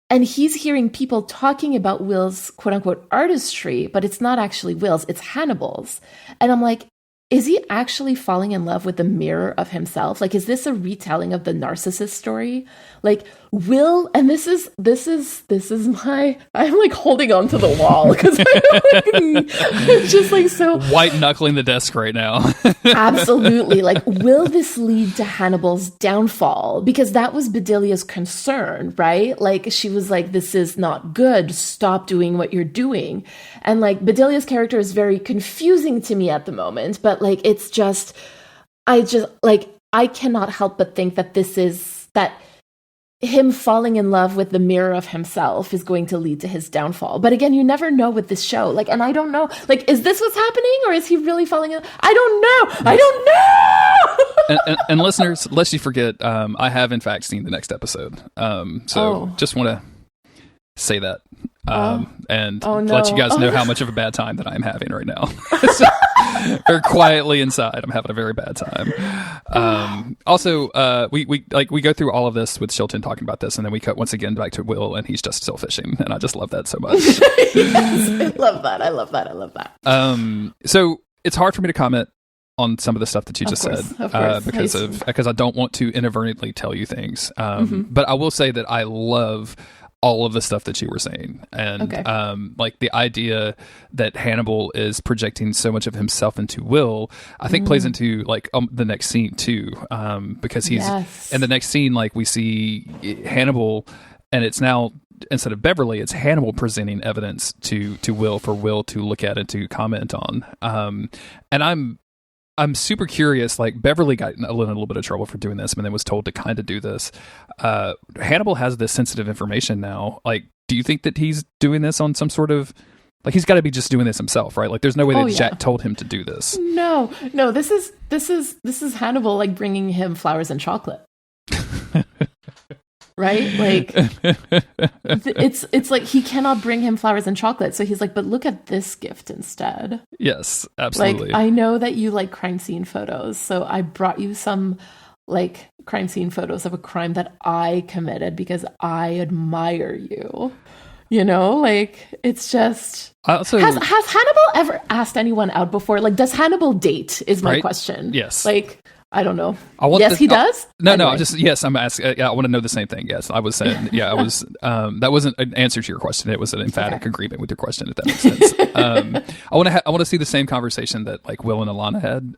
And he's hearing people talking about Will's quote unquote artistry, but it's not actually Will's, it's Hannibal's. And I'm like, is he actually falling in love with the mirror of himself? Like, is this a retelling of the narcissist story? Like, Will, and this is my, I'm like holding on to the wall because I'm just like so white knuckling the desk right now. Absolutely. Like, will this lead to Hannibal's downfall? Because that was Bedelia's concern, right? Like, she was like, this is not good. Stop doing what you're doing. And like, Bedelia's character is very confusing to me at the moment, but like, it's just, I cannot help but think that that him falling in love with the mirror of himself is going to lead to his downfall. But again, you never know with this show. Like, and I don't know, like, is this what's happening or is he really falling in? I don't know. And listeners, lest you forget, I have in fact seen the next episode. Just want to say that. And let you guys know how much of a bad time that I'm having right now. Very quietly inside, I'm having a very bad time. Also, we go through all of this with Shilton talking about this, and then we cut once again back to Will, and he's just still fishing, and I just love that so much. Yes, I love that. So it's hard for me to comment on some of the stuff that you just said because I don't want to inadvertently tell you things. But I will say that I love all of the stuff that you were saying, and like the idea that Hannibal is projecting so much of himself into Will, I think plays into like the next scene too, because he's in the next scene, like we see Hannibal, and it's now, instead of Beverly, it's Hannibal presenting evidence to Will for Will to look at and to comment on, and I'm super curious. Like, Beverly got in a little bit of trouble for doing this, and then was told to kind of do this. Hannibal has this sensitive information now. Like, do you think that he's doing this on some sort of, like, he's got to be just doing this himself, right? Like, there's no way that Jack told him to do this. No. This is Hannibal, like, bringing him flowers and chocolate. Right? Like, it's like he cannot bring him flowers and chocolate. So he's like, but look at this gift instead. Yes, absolutely. Like, I know that you like crime scene photos. So I brought you some like crime scene photos of a crime that I committed because I admire you. You know, like, it's just, has Hannibal ever asked anyone out before? Like, does Hannibal date is my question. Yes. Like, I don't know. He does? No, anyway. I'm asking. I want to know the same thing. Yes, I was saying, I was, that wasn't an answer to your question. It was an emphatic agreement with your question, if that makes sense. I want to see the same conversation that like Will and Alana had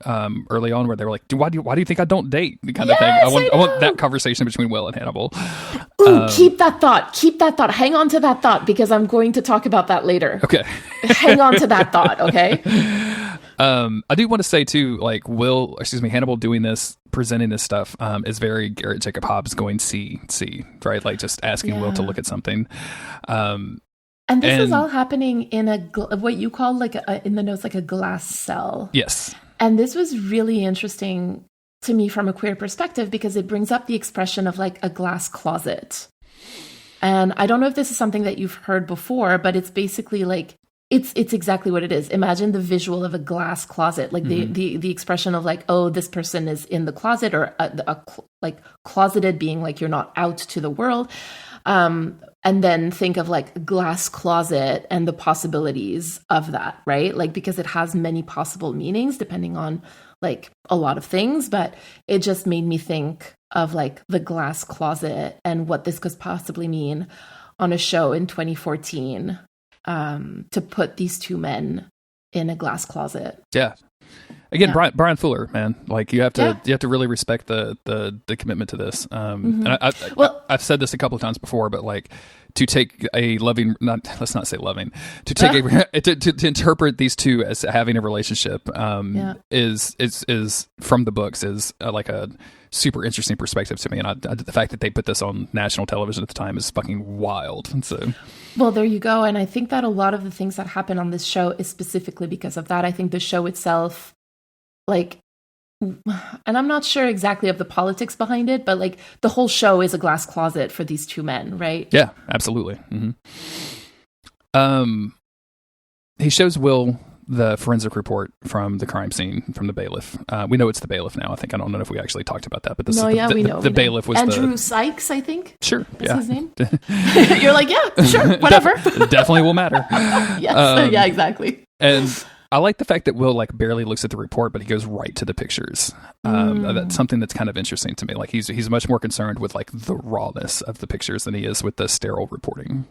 early on, where they were like, why do you think I don't date? Kind of thing. I want that conversation between Will and Hannibal. Ooh, keep that thought. Hang on to that thought, because I'm going to talk about that later. Okay. Hang on to that thought, okay? I do want to say too, like Hannibal doing this, presenting this stuff, is very Garrett Jacob Hobbs going see, right? Like, just asking Will to look at something. And this is all happening in what you call like in the notes, like a glass cell. Yes. And this was really interesting to me from a queer perspective, because it brings up the expression of like a glass closet. And I don't know if this is something that you've heard before, but it's basically like, it's exactly what it is. Imagine the visual of a glass closet, like the expression of like, oh, this person is in the closet, or like closeted being like you're not out to the world. And then think of like glass closet and the possibilities of that, right? Like, because it has many possible meanings depending on like a lot of things, but it just made me think of like the glass closet and what this could possibly mean on a show in 2014. To put these two men in a glass closet. Yeah. Again, Brian Fuller, man. Like, you have to really respect the commitment to this. And I've said this a couple of times before, but like, to take a loving, let's not say loving, to take to interpret these two as having a relationship is from the books is like a super interesting perspective to me, and the fact that they put this on national television at the time is fucking wild. And so, well, there you go. And I think that a lot of the things that happen on this show is specifically because of that. I think the show itself, like, and I'm not sure exactly of the politics behind it, but like the whole show is a glass closet for these two men, right? Yeah, absolutely. He shows Will the forensic report from the crime scene from the bailiff. We know it's the bailiff now. I don't know if we actually talked about that, but this No, is yeah, we know. the bailiff was Andrew Sykes, I think. Sure, Is his name? You're like, yeah, sure, whatever. Definitely will matter. Yes, yeah, exactly. And I like the fact that Will like barely looks at the report, but he goes right to the pictures. That's something that's kind of interesting to me. Like he's much more concerned with like the rawness of the pictures than he is with the sterile reporting.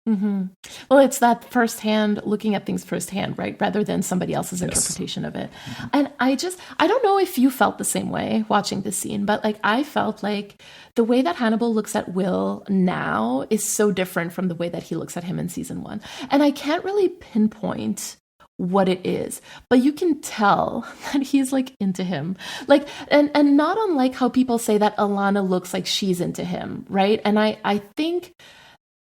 Mm-hmm. Well, it's that firsthand, looking at things firsthand, right? Rather than somebody else's Yes. interpretation of it. And I don't know if you felt the same way watching the scene, but like I felt like the way that Hannibal looks at Will now is so different from the way that he looks at him in season 1. And I can't really pinpoint what it is, but you can tell that he's like into him, like, and not unlike how people say that Alana looks like she's into him, right? And I think,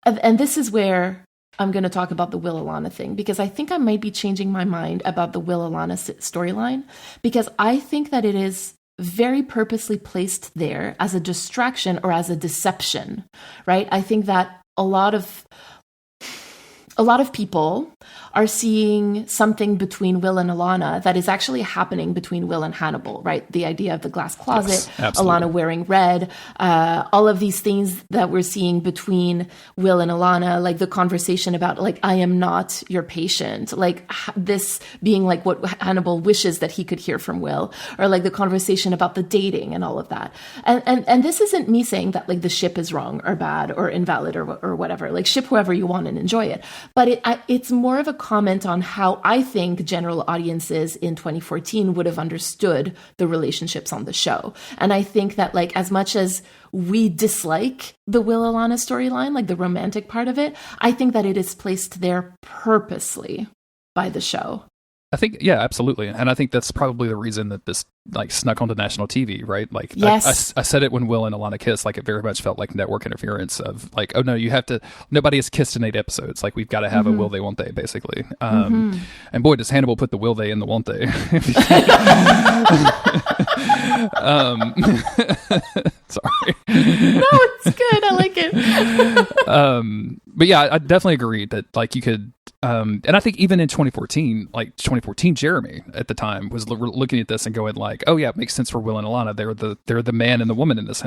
and this is where I'm going to talk about the Will Alana thing, because I think I might be changing my mind about the Will Alana storyline, because I think that it is very purposely placed there as a distraction or as a deception, right? I think that a lot of people are seeing something between Will and Alana that is actually happening between Will and Hannibal, right? The idea of the glass closet, Yes, Alana wearing red, all of these things that we're seeing between Will and Alana, like the conversation about like, I am not your patient, like this being like what Hannibal wishes that he could hear from Will, or like the conversation about the dating and all of that. And this isn't me saying that like the ship is wrong or bad or invalid or whatever, like ship whoever you want and enjoy it. But it's more of a comment on how I think general audiences in 2014 would have understood the relationships on the show. And I think that like as much as we dislike the Will Alana storyline, like the romantic part of it, I think that it is placed there purposely by the show. I think, yeah, absolutely. And I think that's probably the reason that this like snuck onto national TV, right? Like, yes. I said it when Will and Alana kissed, like it very much felt like network interference of like, oh no, nobody has kissed in 8 episodes. Like we've got to have a will they, won't they, basically. And boy, does Hannibal put the will they in the won't they. Sorry. No, it's good. I like it. But yeah, I definitely agree that like you could, and I think even in 2014, like 2014, Jeremy at the time was looking at this and going like, oh yeah, it makes sense for Will and Alana. They're the man and the woman in this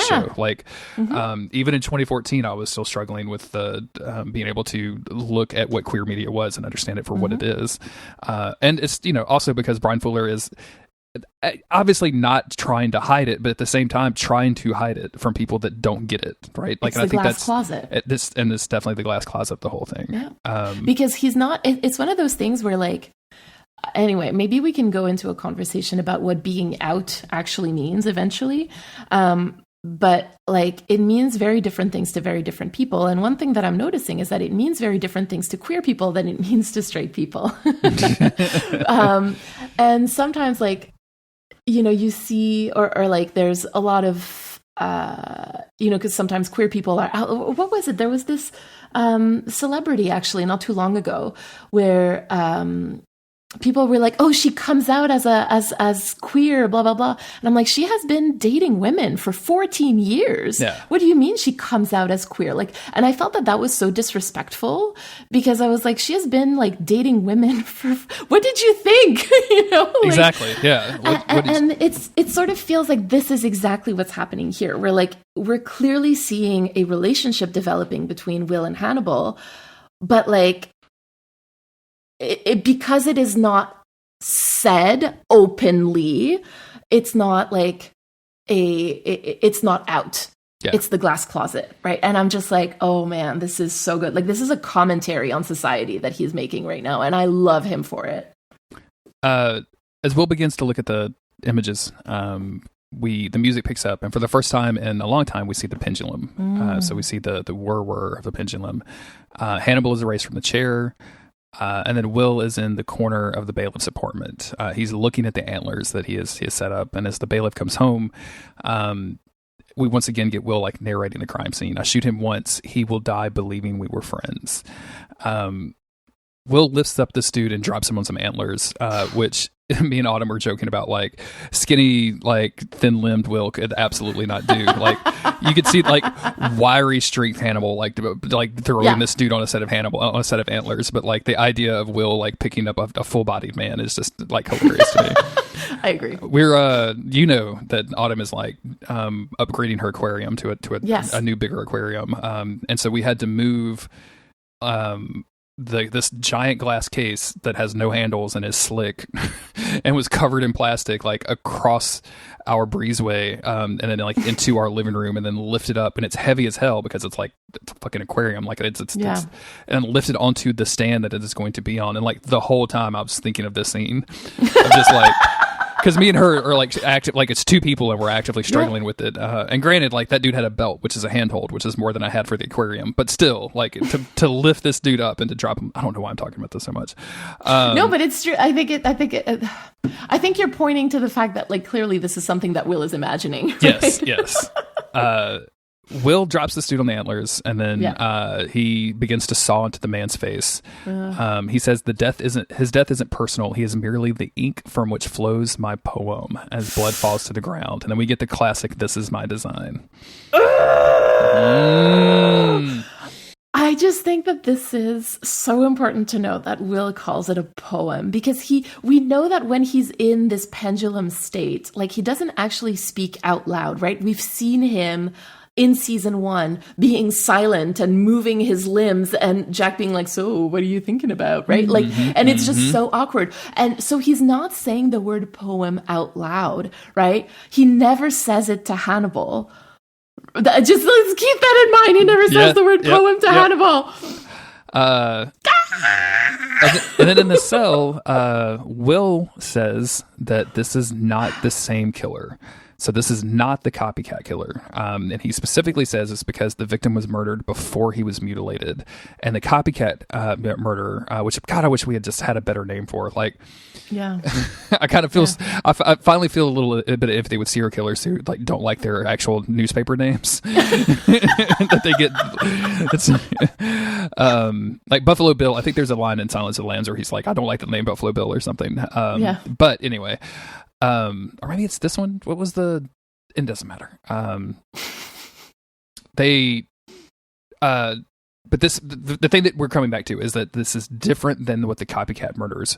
show. Like, even in 2014, I was still struggling with the being able to look at what queer media was and understand it for what it is. And it's also because Brian Fuller is obviously not trying to hide it, but at the same time trying to hide it from people that don't get it, right? Like, it's and I think glass that's closet. This is definitely the glass closet of the whole thing. Yeah. Because he's not. It's one of those things where, like, anyway, maybe we can go into a conversation about what being out actually means eventually. But like, it means very different things to very different people. And one thing that I'm noticing is that it means very different things to queer people than it means to straight people. And sometimes, like, you see, or like there's a lot of, because sometimes queer people are out. What was it? There was this celebrity actually not too long ago where people were like, oh, she comes out as queer, blah, blah, blah. And I'm like, she has been dating women for 14 years. Yeah. What do you mean she comes out as queer? Like, and I felt that was so disrespectful because I was like, she has been like dating women for, what did you think? Like, exactly. Yeah. And it sort of feels like this is exactly what's happening here. We're clearly seeing a relationship developing between Will and Hannibal, but like, because it is not said openly, it's not like it's not out. Yeah. It's the glass closet, right? And I'm just like, oh man, this is so good. Like, this is a commentary on society that he's making right now, and I love him for it. As Will begins to look at the images, the music picks up, and for the first time in a long time, we see the pendulum. So we see the whir of the pendulum. Hannibal is erased from the chair. And then Will is in the corner of the bailiff's apartment. He's looking at the antlers that he has set up. And as the bailiff comes home, we once again get Will like narrating the crime scene. I shoot him once. He will die believing we were friends. Will lifts up this dude and drops him on some antlers, which me and Autumn were joking about, like, skinny, like, thin-limbed Will could absolutely not do. Like, you could see, like, wiry streaked Hannibal, like throwing this dude on a set of antlers. But, like, the idea of Will, like, picking up a full-bodied man is just, like, hilarious to me. I agree. We're, you know, that Autumn is, like, upgrading her aquarium to a new, bigger aquarium. And so we had to move, this giant glass case that has no handles and is slick and was covered in plastic, like, across our breezeway, and then, like, into our living room, and then lift it up, and it's heavy as hell because it's like it's a fucking aquarium, like it's and lifted onto the stand that it is going to be on. And, like, the whole time I was thinking of this scene of just, like, because me and her are, like, active, like, it's two people and we're actively struggling with it. And granted, like, that dude had a belt, which is a handhold, which is more than I had for the aquarium. But still, like, to lift this dude up and to drop him, I don't know why I'm talking about this so much. No, but it's true. I think you're pointing to the fact that, like, clearly this is something that Will is imagining. Right? Yes. Will drops this dude on the antlers, and then he begins to saw into the man's face. He says his death isn't personal. He is merely the ink from which flows my poem as blood falls to the ground. And then we get the classic, "This is my design." I just think that this is so important to note that Will calls it a poem, because we know that when he's in this pendulum state, like, he doesn't actually speak out loud, right? We've seen him in season 1 being silent and moving his limbs, and Jack being like, "So what are you thinking about?" Right? Like, and it's just so awkward. And so he's not saying the word poem out loud, right? He never says it to Hannibal. Just let's keep that in mind. He never says the word poem to Hannibal. And then in the cell, Will says that this is not the same killer. So this is not the copycat killer. And he specifically says it's because the victim was murdered before he was mutilated. And the copycat murder, which, God, I wish we had just had a better name for. Like, yeah, I kind of feel, I finally feel a little bit of empathy with serial killers who, like, don't like their actual newspaper names that they get. It's like Buffalo Bill. I think there's a line in Silence of the Lambs where he's like, "I don't like the name Buffalo Bill" or something. But anyway. Or maybe it's this one. What was it doesn't matter. But the thing that we're coming back to is that this is different than what the copycat murders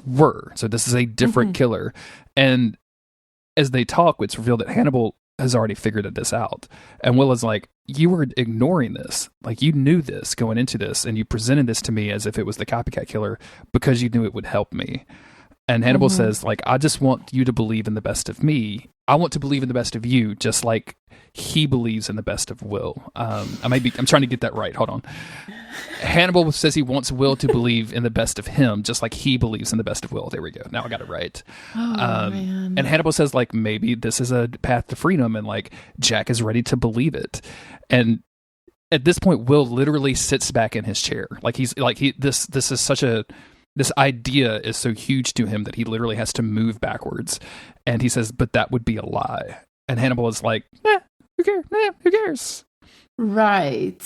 were. So this is a different killer. And as they talk, it's revealed that Hannibal has already figured this out. And Will is like, "You were ignoring this. Like, you knew this going into this, and you presented this to me as if it was the copycat killer because you knew it would help me." And Hannibal says, like, "I just want you to believe in the best of me. I want to believe in the best of you, just like he believes in the best of Will." I'm trying to get that right. Hold on. Hannibal says he wants Will to believe in the best of him, just like he believes in the best of Will. There we go. Now I got it right. Man. And Hannibal says, like, maybe this is a path to freedom, and, like, Jack is ready to believe it. And at this point, Will literally sits back in his chair. Like, this is such a... This idea is so huge to him that he literally has to move backwards. And he says, "But that would be a lie." And Hannibal is like, who cares? Who cares? Right.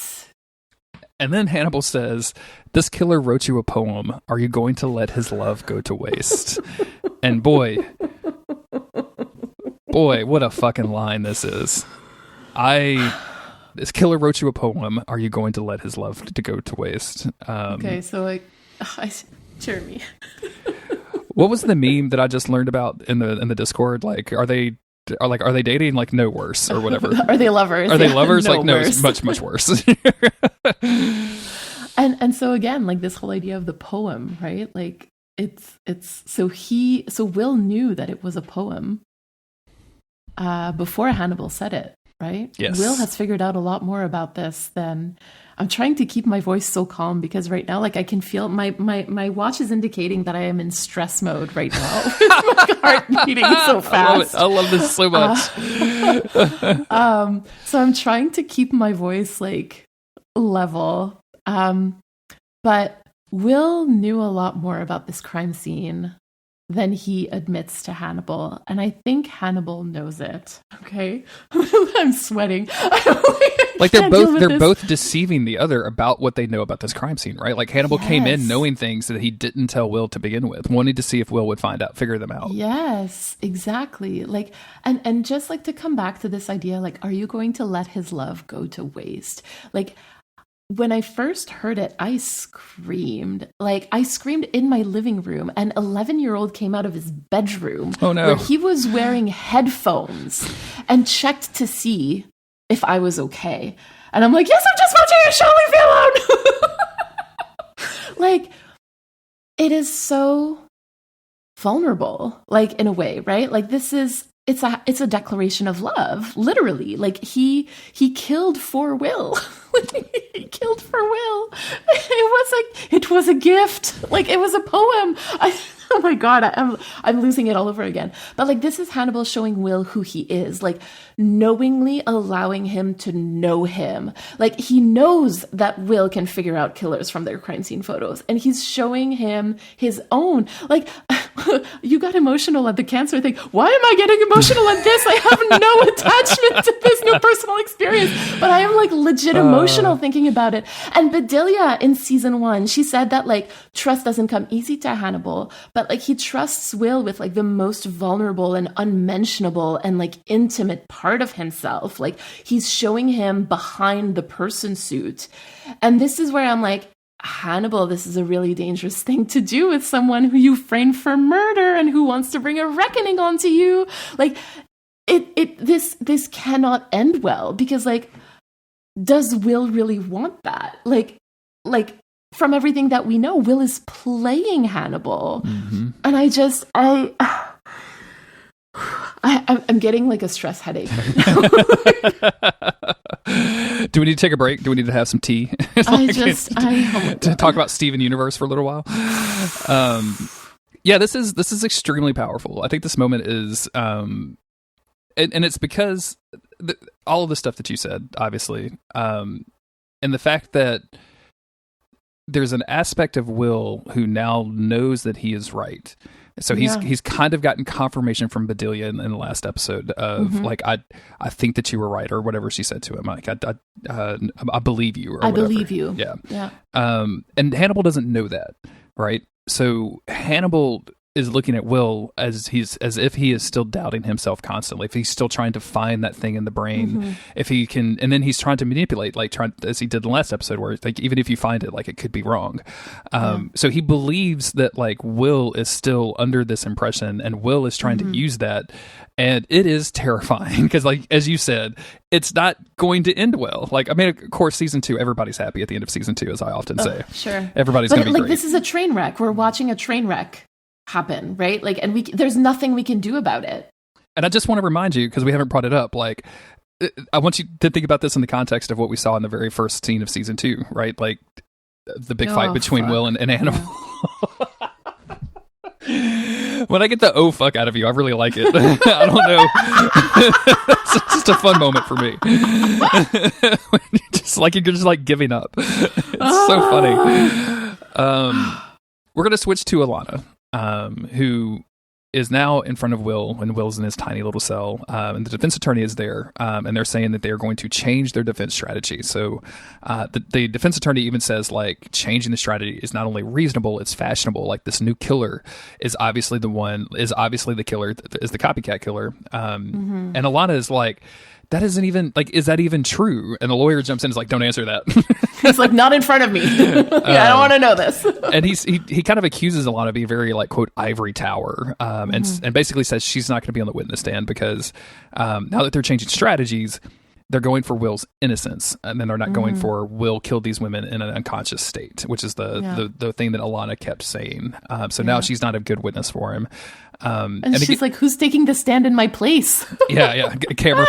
And then Hannibal says, "This killer wrote you a poem. Are you going to let his love go to waste?" And boy, what a fucking line this is. This killer wrote you a poem. Are you going to let his love to go to waste? Okay, so, like, Jeremy. What was the meme that I just learned about in the Discord? Like, are they dating? Like, no worse or whatever. Are they lovers? Are they lovers? No, like, no, worse. it's much worse. And so again, like, this whole idea of the poem, right? Like, so Will knew that it was a poem before Hannibal said it, right? Yes. Will has figured out a lot more about this than... I'm trying to keep my voice so calm because right now, like, I can feel my watch is indicating that I am in stress mode right now. My heart beating so fast. I love this so much. So I'm trying to keep my voice, like, level. But Will knew a lot more about this crime scene then he admits to Hannibal. And I think Hannibal knows it. Okay. I'm sweating. Like they're both deceiving the other about what they know about this crime scene, right? Like Hannibal came in knowing things that he didn't tell Will to begin with, wanting to see if Will would figure them out. Yes, exactly. Like, and just like to come back to this idea, like, are you going to let his love go to waste? Like, when I first heard it, I screamed. Like, I screamed in my living room. An 11-year-old came out of his bedroom where he was wearing headphones and checked to see if I was okay. And I'm like, yes, I'm just watching a show, leave me alone. Like, it is so vulnerable, like, in a way, right? Like, it's a declaration of love, literally. Like, he killed for Will. He killed for Will. It was a gift. Like, it was a poem. Oh my God, I'm losing it all over again. But like, this is Hannibal showing Will who he is, like knowingly allowing him to know him. Like, he knows that Will can figure out killers from their crime scene photos, and he's showing him his own. Like, you got emotional at the cancer thing. Why am I getting emotional at this? I have no attachment to this new personal experience, but I am like legit emotional thinking about it. And Bedelia in season 1, she said that like trust doesn't come easy to Hannibal, but like he trusts Will with like the most vulnerable and unmentionable and like intimate part of himself. Like, he's showing him behind the person suit. And this is where I'm like, Hannibal, this is a really dangerous thing to do with someone who you framed for murder and who wants to bring a reckoning onto you. Like, this cannot end well, because like, does Will really want that? Like from everything that we know, Will is playing Hannibal. Mm-hmm. And I'm getting like a stress headache right now. Do we need to take a break? Do we need to have some tea? To talk about Steven Universe for a little while. Yeah, this is extremely powerful. I think this moment is, and it's because all of the stuff that you said, obviously, and the fact that there's an aspect of Will who now knows that he is right. So he's kind of gotten confirmation from Bedelia in the last episode of like, I think that you were right, or whatever she said to him. Like, I believe you, or I whatever. believe you. Yeah. And Hannibal doesn't know that, right? So Hannibal is looking at Will as if he is still doubting himself constantly, if he's still trying to find that thing in the brain, if he can, and then he's trying to manipulate, like as he did in the last episode, where like, even if you find it, like, it could be wrong. So he believes that like Will is still under this impression, and Will is trying to use that, and it is terrifying because, like, as you said, it's not going to end well. Like, I mean, of course, season 2, everybody's happy at the end of season 2, as I often say. Sure, everybody's going to be like, great. this is a train wreck. We're watching a train wreck happen, right? Like, and there's nothing we can do about it. And I just want to remind you, because we haven't brought it up, like, I want you to think about this in the context of what we saw in the very first scene of season 2, right? Like, the big fight between Will and Hannibal. Yeah. When I get the "oh fuck" out of you, I really like it. I don't know. It's just a fun moment for me. You're just like giving up. It's so funny. We're gonna switch to Alana, who is now in front of Will, and Will's in his tiny little cell, and the defense attorney is there, and they're saying that they're going to change their defense strategy. So the defense attorney even says, like, changing the strategy is not only reasonable, it's fashionable. Like, this new killer is obviously the killer, is the copycat killer. And Alana is like, that isn't even, like, is that even true? And the lawyer jumps in and is like, don't answer that. He's like, not in front of me. I don't want to know this. And he kind of accuses Alana of being very, like, quote, ivory tower, and basically says she's not going to be on the witness stand because now that they're changing strategies, they're going for Will's innocence, and then they're not going for Will killed these women in an unconscious state, which is the thing that Alana kept saying. So now she's not a good witness for him. And she's like, who's taking the stand in my place? Yeah. Camera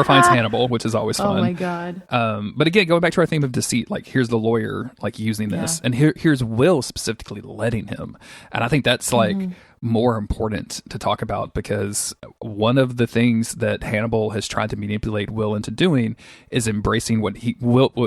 finds Hannibal, which is always fun. Oh my God. But again, going back to our theme of deceit, like, here's the lawyer, like, using this, and here's Will specifically letting him. And I think that's like more important to talk about, because one of the things that Hannibal has tried to manipulate Will into doing is embracing what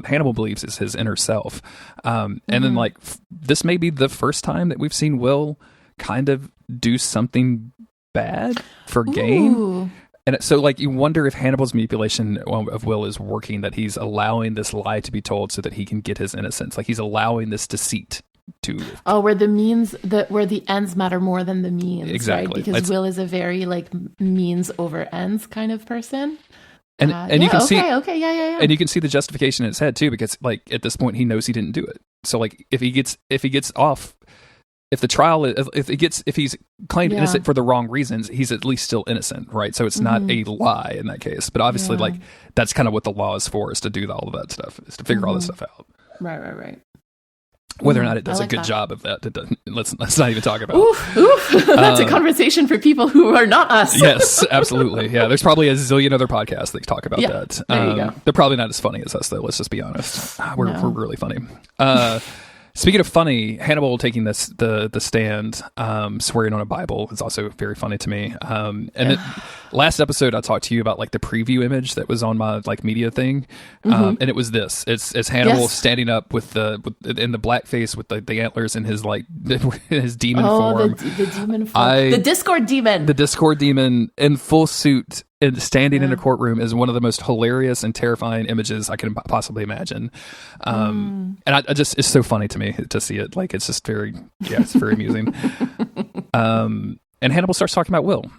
Hannibal believes is his inner self. And then, like, this may be the first time that we've seen Will kind of do something bad for gain. Ooh. And so, like, you wonder if Hannibal's manipulation of Will is working, that he's allowing this lie to be told so that he can get his innocence. Like, he's allowing this deceit to... Oh, where the ends matter more than the means. Exactly. Right? Because Will is a very, like, means over ends kind of person. And you can see... Yeah. And you can see the justification in his head, too, because, like, at this point, he knows he didn't do it. So, like, if he gets off... If the trial, if he's claimed innocent for the wrong reasons, he's at least still innocent, right? So it's not a lie in that case. But obviously, like, that's kind of what the law is for, is to do all of that stuff, is to figure all this stuff out. Right. Whether or not it does a good job of that, it doesn't, let's not even talk about. Oof. That's a conversation for people who are not us. Yes, absolutely. Yeah, there's probably a zillion other podcasts that talk about that. There you go. They're probably not as funny as us, though. Let's just be honest. We're really funny. Speaking of funny, Hannibal taking the stand, swearing on a Bible is also very funny to me. Last episode I talked to you about, like, the preview image that was on my, like, media thing, and it was this. It's Hannibal standing up in the blackface with the antlers in his, like, his demon form. The demon form. The Discord demon. The Discord demon in full suit. And standing in a courtroom is one of the most hilarious and terrifying images I can possibly imagine. And it's so funny to me to see it. Like, it's just it's very amusing. And Hannibal starts talking about Will,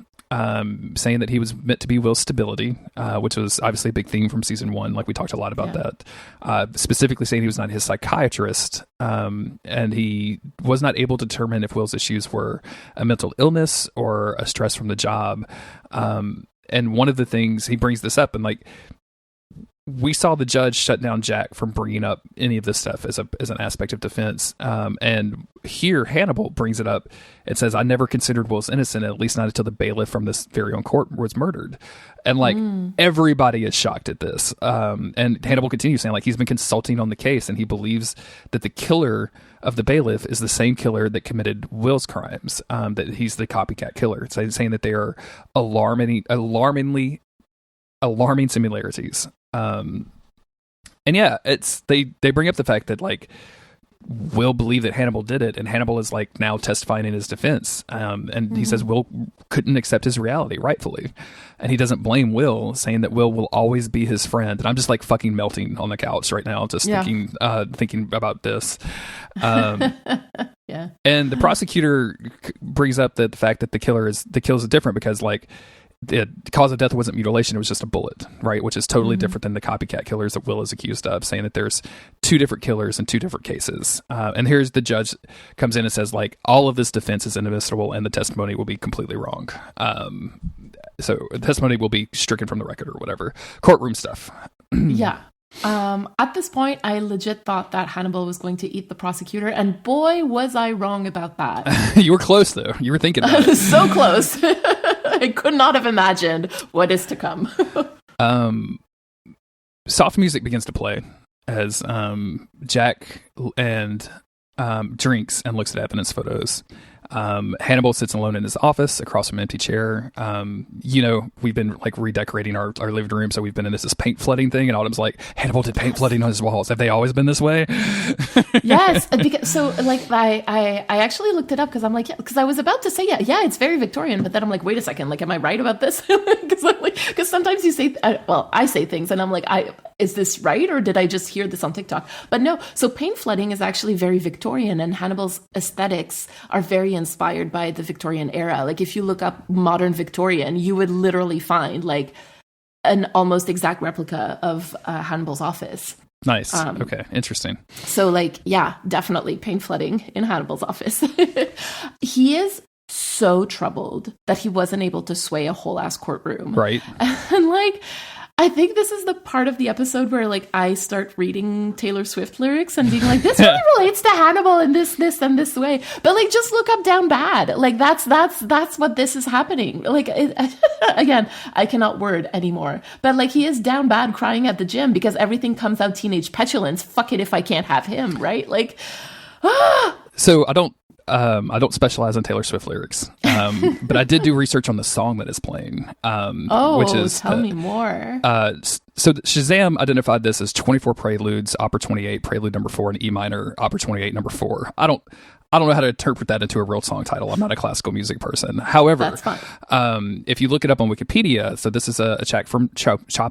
saying that he was meant to be Will's stability, which was obviously a big theme from season 1. Like, we talked a lot about that. Specifically saying he was not his psychiatrist, and he was not able to determine if Will's issues were a mental illness or a stress from the job. And one of the things he brings this up, and, like, we saw the judge shut down Jack from bringing up any of this stuff as an aspect of defense. And here Hannibal brings it up and says, I never considered Will's innocent, at least not until the bailiff from this very own court was murdered. And, like, everybody is shocked at this. And Hannibal continues saying, like, he's been consulting on the case and he believes that the killer of the bailiff is the same killer that committed Will's crimes, that he's the copycat killer. So he's saying that they are alarming similarities. And yeah, they bring up the fact that, like, Will believed that Hannibal did it, and Hannibal is, like, now testifying in his defense. And he says Will couldn't accept his reality, rightfully. And he doesn't blame Will, saying that Will will always be his friend. And I'm just, like, fucking melting on the couch right now, just thinking about this. Yeah. And the prosecutor brings up the fact that the kills is different because, like, the cause of death wasn't mutilation, it was just a bullet, right? Which is totally different than the copycat killers that Will is accused of, saying that there's 2 different killers in 2 different cases. And here's the judge comes in and says, like, all of this defense is inadmissible and the testimony will be completely wrong. So the testimony will be stricken from the record or whatever. Courtroom stuff. Yeah. At this point, I legit thought that Hannibal was going to eat the prosecutor, and boy, was I wrong about that. You were close, though. You were thinking about it. So close. I could not have imagined what is to come. Soft music begins to play as Jack and drinks and looks at evidence photos. Hannibal sits alone in his office across from an empty chair. We've been, like, redecorating our living room, so we've been in this paint flooding thing, and Autumn's like, Hannibal did paint flooding on his walls. Have they always been this way? Yes. So, like, I actually looked it up because I'm like, because I was about to say, it's very Victorian, but then I'm like, wait a second, like, am I right about this? Because sometimes you say, I say things and I'm like, is this right? Or did I just hear this on TikTok? But no. So paint flooding is actually very Victorian, and Hannibal's aesthetics are very inspired by the Victorian era. Like, if you look up modern Victorian, you would literally find, like, an almost exact replica of Hannibal's office. Nice. Okay. Interesting. So, like, yeah, definitely paint flooding in Hannibal's office. He is so troubled that he wasn't able to sway a whole ass courtroom. Right. And, like, I think this is the part of the episode where, like, I start reading Taylor Swift lyrics and being like, this really relates to Hannibal in this, and this way. But, like, just look up Down Bad. Like, that's what this is happening. Like, again, I cannot word anymore. But, like, he is down bad crying at the gym because everything comes out teenage petulance. Fuck it if I can't have him, right? Like, So I don't specialize in Taylor Swift lyrics, but I did do research on the song that is playing. Which is tell me more. So Shazam identified this as 24 preludes, opera 28, prelude number 4, and E minor, opera 28, number 4. I I don't know how to interpret that into a real song title. I'm not a classical music person. However, That's fine. if you look it up on Wikipedia, so this is a track from Chopin. I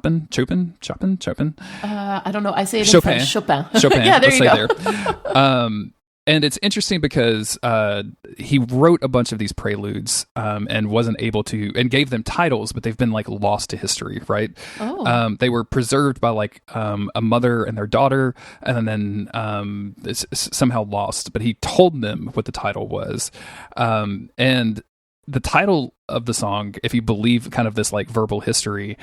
don't know. I say it in Chopin. French. Chopin. Chopin. Yeah, there let's you say go. there. And it's interesting because he wrote a bunch of these preludes and wasn't able to, and gave them titles, but they've been like lost to history, right? Oh. They were preserved by like a mother and their daughter, and then it's somehow lost. But he told them what the title was, and the title of the song, if you believe kind of this like verbal history,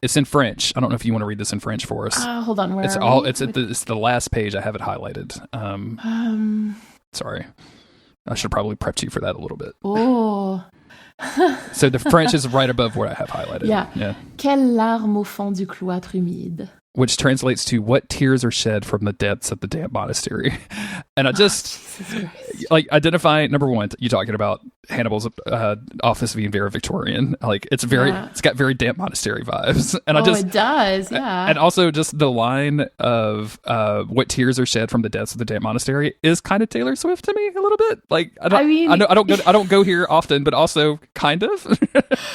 it's in French. I don't know if you want to read this in French for us. Hold on. Where It's are all. we? It's the last page. I have it highlighted. Sorry, I should probably prep you for that a little bit. Oh. So the French is right above what I have highlighted. Yeah. Quelle larme au fond du cloître humide. Which translates to what tears are shed from the depths of the damp monastery. And I just like identify number one, you talking about Hannibal's office being very Victorian. Like it's got very damp monastery vibes. And it does, yeah. And also just the line of what tears are shed from the depths of the damp monastery is kind of Taylor Swift to me a little bit. Like I don't go here often, but also kind of.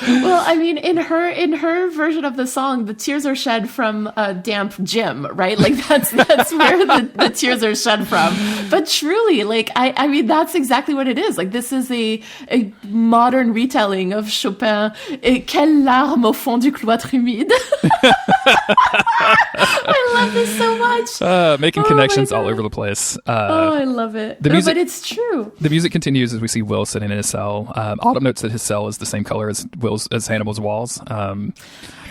Well, I mean, in her version of the song, the tears are shed from a damp gym, right? Like that's where the tears are shed from. But truly, like I mean, that's exactly what it is. Like this is a modern retelling of Chopin. Quelle larme au fond du cloître humide. I love this so much. Making connections all over the place. I love it. But it's true. The music continues as we see Will sitting in his cell. Autumn notes that his cell is the same color as Hannibal's walls.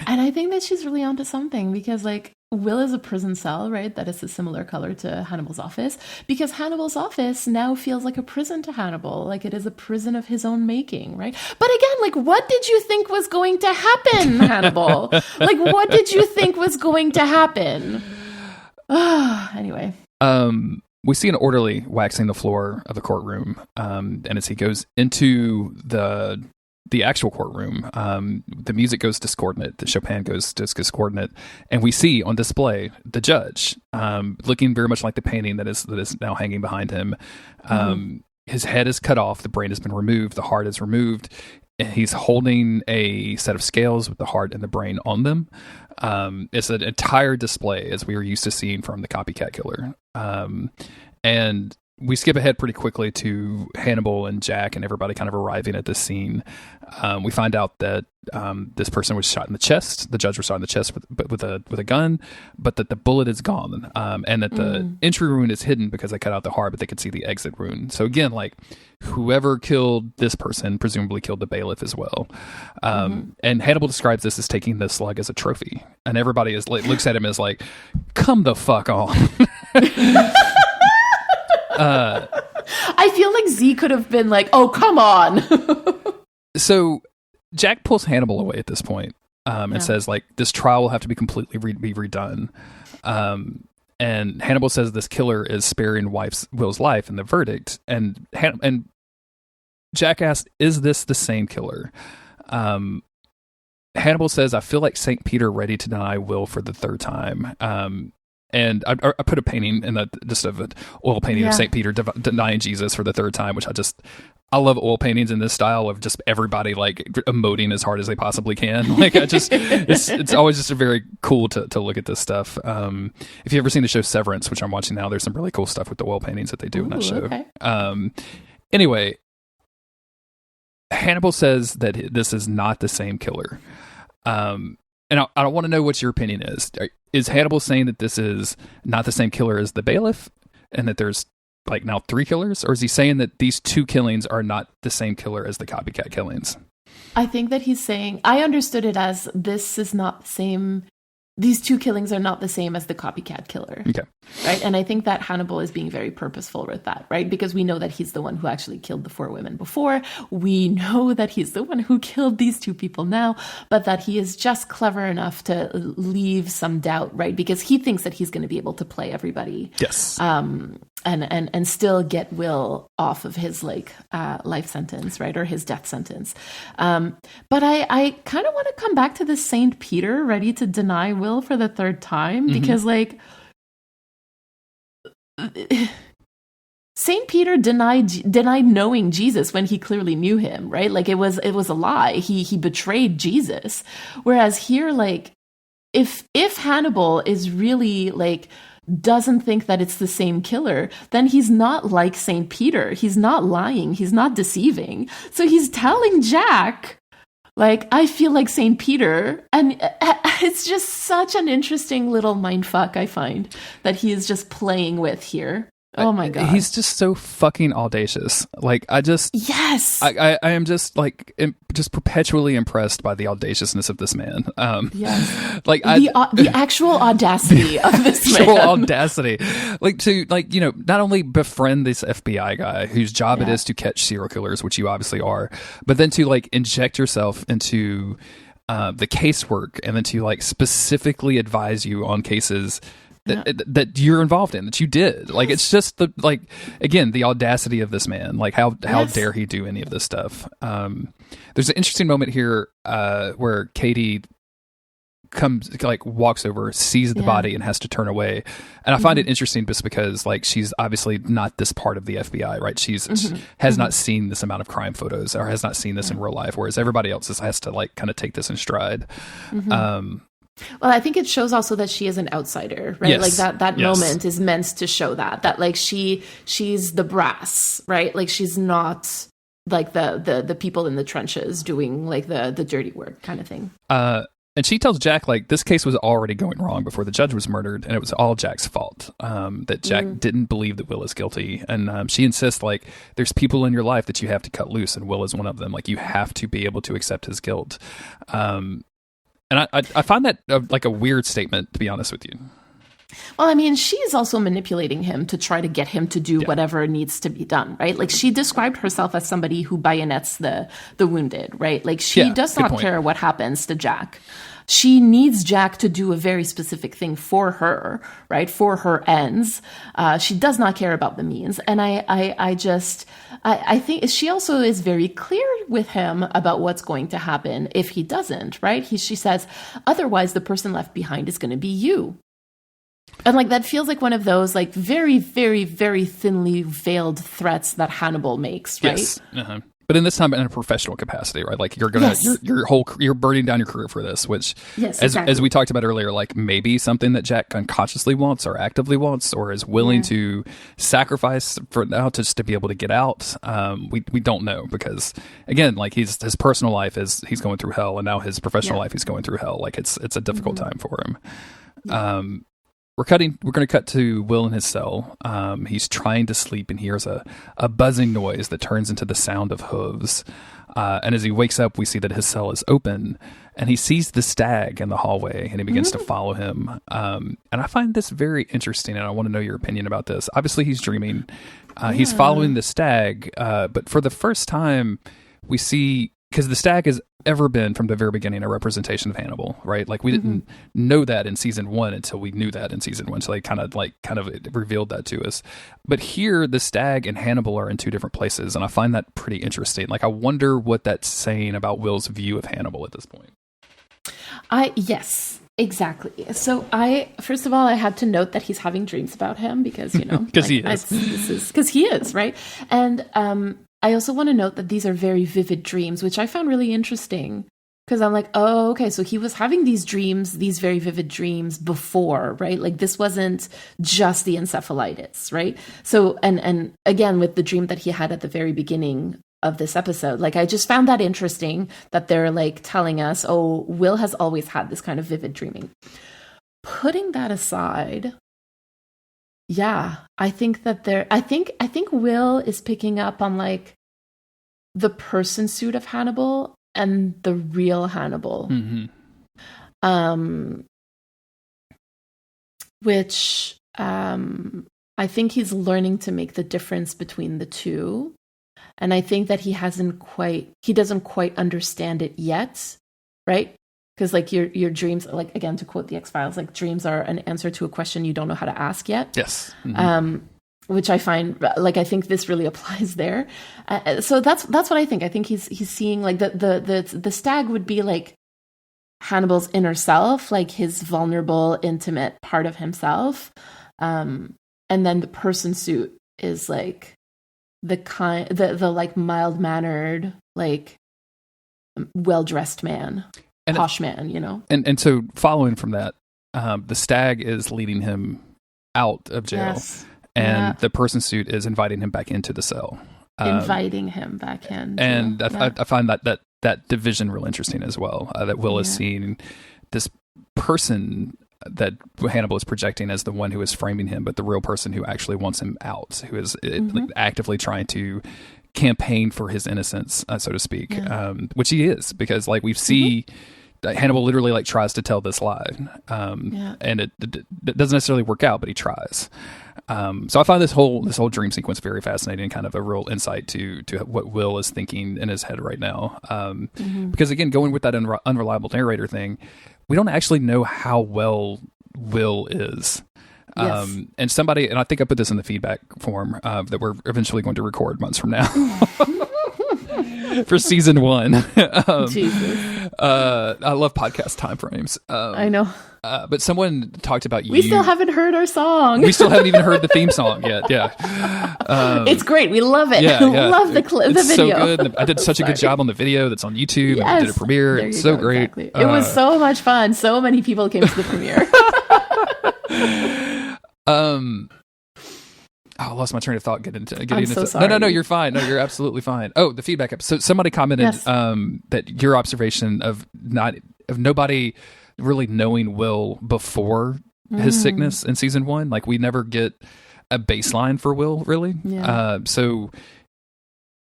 And I think that she's really onto something because like Will is a prison cell, right? That is a similar color to Hannibal's office because Hannibal's office now feels like a prison to Hannibal, like it is a prison of his own making, right? But again, like what did you think was going to happen, Hannibal? Like what did you think was going to happen? Anyway. We see an orderly waxing the floor of the courtroom, and as he goes into the actual courtroom, the music goes discordant, the Chopin goes discordant, and we see on display the judge, looking very much like the painting that is now hanging behind him. His head is cut off, the brain has been removed, the heart is removed, and he's holding a set of scales with the heart and the brain on them. It's an entire display as we were used to seeing from the Copycat Killer. And we skip ahead pretty quickly to Hannibal and Jack and everybody kind of arriving at this scene. We find out that this person was shot in the chest. The judge was shot in the chest with a gun, but that the bullet is gone, and that the entry wound is hidden because they cut out the heart, but they could see the exit wound. So again, like whoever killed this person presumably killed the bailiff as well. And Hannibal describes this as taking the slug as a trophy, and everybody looks at him as like, "Come the fuck on." I feel like Z could have been like, "Oh, come on." So Jack pulls Hannibal away at this point, and says like, "This trial will have to be completely be redone." And Hannibal says this killer is sparing Will's life in the verdict. And Jack asks, "Is this the same killer?" Hannibal says, "I feel like St. Peter ready to deny Will for the third time." And I put a painting in just of an oil painting of St. Peter denying Jesus for the third time, which I love oil paintings in this style of just everybody like emoting as hard as they possibly can. Like it's always just a very cool to look at this stuff. If you've ever seen the show Severance, which I'm watching now, there's some really cool stuff with the oil paintings that they do in that show. Okay. Anyway, Hannibal says that this is not the same killer. And I want to know what your opinion is. Is Hannibal saying that this is not the same killer as the bailiff and that there's like now 3 killers? Or is he saying that these 2 killings are not the same killer as the copycat killings? I think that he's saying, I understood it as this is not the same. These 2 killings are not the same as the copycat killer. Okay. Right. And I think that Hannibal is being very purposeful with that, right? Because we know that he's the one who actually killed the 4 women before. We know that he's the one who killed these 2 people now, but that he is just clever enough to leave some doubt, right? Because he thinks that he's going to be able to play everybody. Yes. And still get Will off of his life sentence, right? Or his death sentence. But I kind of want to come back to the Saint Peter ready to deny Will for the 3rd time because Saint Peter denied knowing Jesus when he clearly knew him, right? Like it was a lie. He betrayed Jesus. Whereas here, like if Hannibal is really like doesn't think that it's the same killer, then he's not like Saint Peter. He's not lying. He's not deceiving. So he's telling Jack, like, I feel like Saint Peter. And it's just such an interesting little mindfuck, I find, that he is just playing with here. Oh my God. He's just so fucking audacious. Like, yes. I am just like, just perpetually impressed by the audaciousness of this man. Yes. Like the actual audacity of this man. Actual audacity. Like to, like, you know, not only befriend this FBI guy whose job it is to catch serial killers, which you obviously are, but then to like inject yourself into the casework and then to like specifically advise you on cases that you're involved in, that you did. Like, it's just the, like, again, the audacity of this man. Like, how dare he do any of this stuff? There's an interesting moment here where Katie comes, like, walks over, sees the body, and has to turn away. And I find it interesting just because, like, she's obviously not this part of the FBI, right? She has not seen this amount of crime photos or has not seen this in real life, whereas everybody else has to, like, kind of take this in stride. Well, I think it shows also that she is an outsider, right? Yes. Like that moment is meant to show that like she's the brass, right? Like she's not like the people in the trenches doing like the dirty work kind of thing. And she tells Jack, like, this case was already going wrong before the judge was murdered, and it was all Jack's fault. That Jack didn't believe that Will is guilty. And she insists, like, there's people in your life that you have to cut loose, and Will is one of them. Like, you have to be able to accept his guilt. And I find that like a weird statement, to be honest with you. Well, I mean, she is also manipulating him to try to get him to do whatever needs to be done, right? Like she described herself as somebody who bayonets the wounded, right? Like she does not care what happens to Jack. She needs Jack to do a very specific thing for her, right? For her ends. She does not care about the means. And I think she also is very clear with him about what's going to happen if he doesn't, right? She says, otherwise the person left behind is going to be you. And like that feels like one of those like very, very, very thinly veiled threats that Hannibal makes, right? Yes. But in this time, in a professional capacity, right? Like you're gonna, you're burning down your career for this, which, as we talked about earlier, like maybe something that Jack unconsciously wants or actively wants or is willing to sacrifice for now just to be able to get out. We don't know because again, like his personal life he's going through hell, and now his professional life he's going through hell. Like it's a difficult time for him. We're going to cut to Will in his cell. He's trying to sleep and hears a buzzing noise that turns into the sound of hooves. And as he wakes up, we see that his cell is open and he sees the stag in the hallway and he begins to follow him. And I find this very interesting and I want to know your opinion about this. Obviously he's dreaming. He's following the stag. But for the first time we see, because the stag has ever been from the very beginning a representation of Hannibal, right? Like we didn't know that in season 1 until we knew that in season 1. So they kind of revealed that to us. But here the stag and Hannibal are in two different places. And I find that pretty interesting. Like I wonder what that's saying about Will's view of Hannibal at this point. Yes, exactly. So first of all, I had to note that he's having dreams about him because, you know, because he is. Because he is, right? And, I also want to note that these are very vivid dreams, which I found really interesting because I'm like, oh, okay, so he was having these dreams, these very vivid dreams before, right? Like this wasn't just the encephalitis, right? So, and again, with the dream that he had at the very beginning of this episode, like I just found that interesting that they're like telling us, oh, Will has always had this kind of vivid dreaming. Putting that aside, yeah, I think that I think Will is picking up on like the person suit of Hannibal and the real Hannibal. Which I think he's learning to make the difference between the two. And I think that he doesn't quite understand it yet, right? Because like your dreams, like again, to quote the X-Files, like dreams are an answer to a question you don't know how to ask yet. Yes. Which I find, like, I think this really applies there. So that's what I think. I think he's seeing like the stag would be like Hannibal's inner self, like his vulnerable, intimate part of himself. And then the person suit is like the like mild mannered, like well dressed man, and posh man, you know. And so following from that, the stag is leading him out of jail, Yes. and the person suit is inviting him back into the cell. Inviting him back in. And I find that division real interesting as well. That Will is seeing this person that Hannibal is projecting as the one who is framing him, but the real person who actually wants him out, who is like, actively trying to campaign for his innocence, so to speak, which he is, because like we see Hannibal literally like tries to tell this lie, and it doesn't necessarily work out, but he tries. So I find this whole dream sequence very fascinating, and kind of a real insight to what Will is thinking in his head right now. Because again, going with that unreliable narrator thing, we don't actually know how well Will is. And I think I put this in the feedback form that we're eventually going to record months from now for season 1. Jesus. I love podcast time frames. I know. But someone talked about We still haven't heard our song. We still haven't even heard the theme song yet. Yeah. It's great. We love it. Yeah. Love the video. So good. I did such a good job on the video that's on YouTube. Yes. And we did a premiere. It's so great. Exactly. It was so much fun. So many people came to the premiere. I lost my train of thought getting I'm into so sorry. No, you're fine. No, you're absolutely fine. Oh, the feedback episode. Somebody commented that your observation of nobody really knowing Will before his sickness in season 1, like we never get a baseline for Will really. So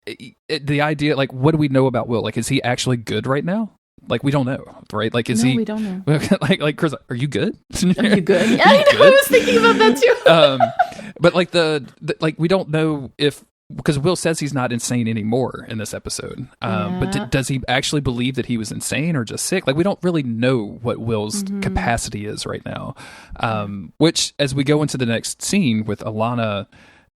the idea, like, what do we know about Will? Like, is he actually good right now? Like, we don't know, right? Like, is he? We don't know. like Chris, are you good? Are you good? Yeah, I was thinking about that too. But like like we don't know if, because Will says he's not insane anymore in this episode. But does he actually believe that he was insane or just sick? Like, we don't really know what Will's capacity is right now. Which, as we go into the next scene with Alana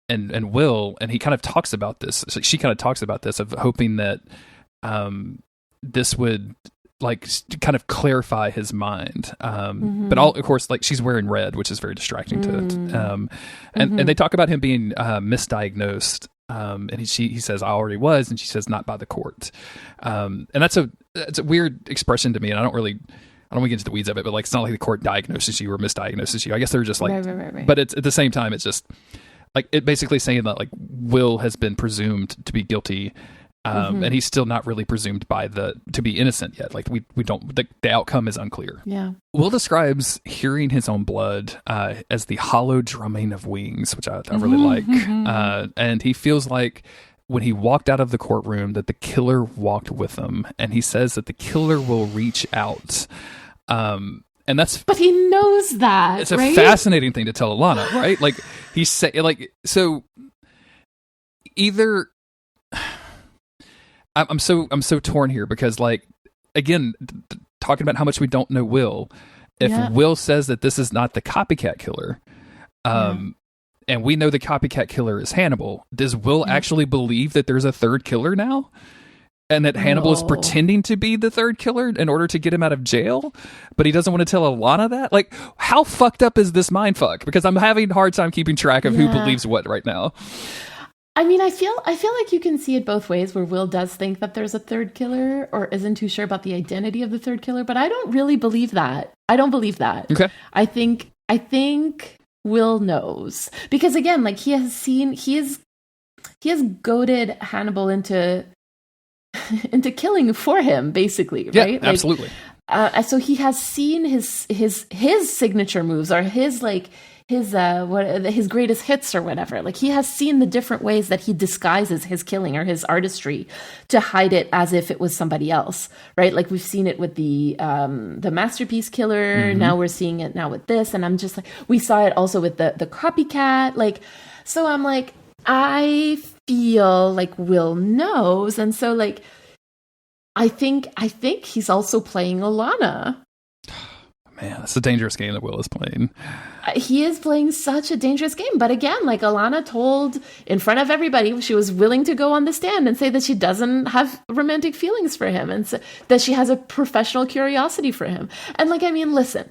and Will, and he kind of talks about this. She kind of talks about this of hoping that this would like kind of clarify his mind. But of course, like, she's wearing red, which is very distracting to it. And they talk about him being misdiagnosed. And he says, I already was. And she says, not by the court. And that's a weird expression to me. And I don't want to get into the weeds of it, but like, it's not like the court diagnoses you or misdiagnoses you. I guess they're just like, right. But it's at the same time, it's just like, it basically saying that like Will has been presumed to be guilty. And he's still not really presumed to be innocent yet. Like, we don't, the outcome is unclear. Yeah. Will describes hearing his own blood as the hollow drumming of wings, which I really like. And he feels like when he walked out of the courtroom that the killer walked with him, and he says that the killer will reach out. And that's, but he knows that. It's a fascinating thing to tell Alana, right? Like, he's so either. I'm so torn here, because, like, again, talking about how much we don't know Will. If Will says that this is not the copycat killer, and we know the copycat killer is Hannibal, does Will actually believe that there's a third killer now? And that Hannibal is pretending to be the third killer in order to get him out of jail, but he doesn't want to tell Alana that? Like, how fucked up is this mindfuck? Because I'm having a hard time keeping track of who believes what right now. I mean, I feel like you can see it both ways, where Will does think that there's a third killer or isn't too sure about the identity of the third killer, but I don't really believe that. I don't believe that. Okay. I think Will knows, because again, like, he has goaded Hannibal into killing for him, basically, right? Yeah, absolutely. So he has seen his signature moves, or his greatest hits or whatever. Like, he has seen the different ways that he disguises his killing or his artistry to hide it as if it was somebody else, right? Like, we've seen it with the masterpiece killer. Now we're seeing it now with this, and I'm just like, we saw it also with the copycat. Like, so I'm like, I feel like Will knows, and so like, I think he's also playing Alana. Man, it's a dangerous game that Will is playing. He is playing such a dangerous game. But again, like Alana told in front of everybody, she was willing to go on the stand and say that she doesn't have romantic feelings for him and that she has a professional curiosity for him. And like, I mean, listen,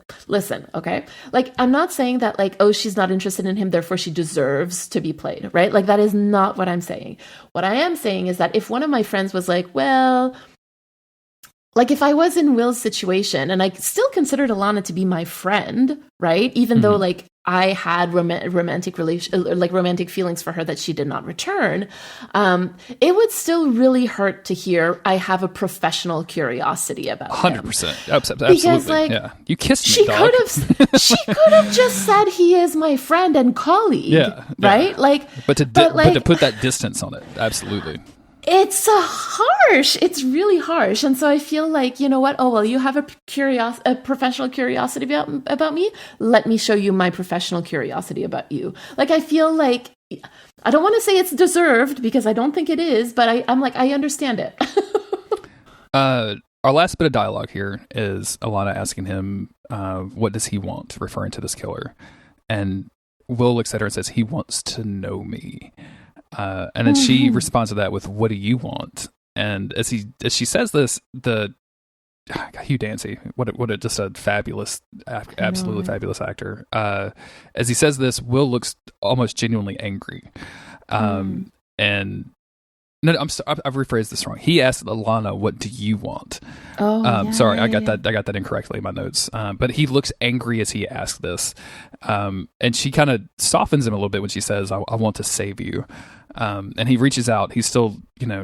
okay? Like, I'm not saying that like, oh, she's not interested in him, therefore she deserves to be played, right? Like, that is not what I'm saying. What I am saying is that if one of my friends was like, well, like if I was in Will's situation and I still considered Alana to be my friend, right? Even though like I had romantic feelings for her that she did not return, it would still really hurt to hear I have a professional curiosity about him. 100%. Absolutely. Because like, yeah. You kissed me, she dog. she could have just said he is my friend and colleague. Yeah. Right? Like, but to put that distance on it, absolutely. It's harsh. It's really harsh. And so I feel like, you know what? Oh, well, you have a professional curiosity about me. Let me show you my professional curiosity about you. Like, I feel like, I don't want to say it's deserved because I don't think it is, but I'm like, I understand it. Our last bit of dialogue here is Alana asking him, what does he want, referring to this killer. And Will looks at her and says, he wants to know me. And then she responds to that with, what do you want? And as she says this, Hugh Dancy, just a fabulous, absolutely fabulous actor. As he says this, Will looks almost genuinely angry. And no, I've rephrased this wrong. He asked Alana, what do you want? Sorry, I got that incorrectly in my notes. But he looks angry as he asks this. And she kind of softens him a little bit when she says, I want to save you. And he reaches out. He's still,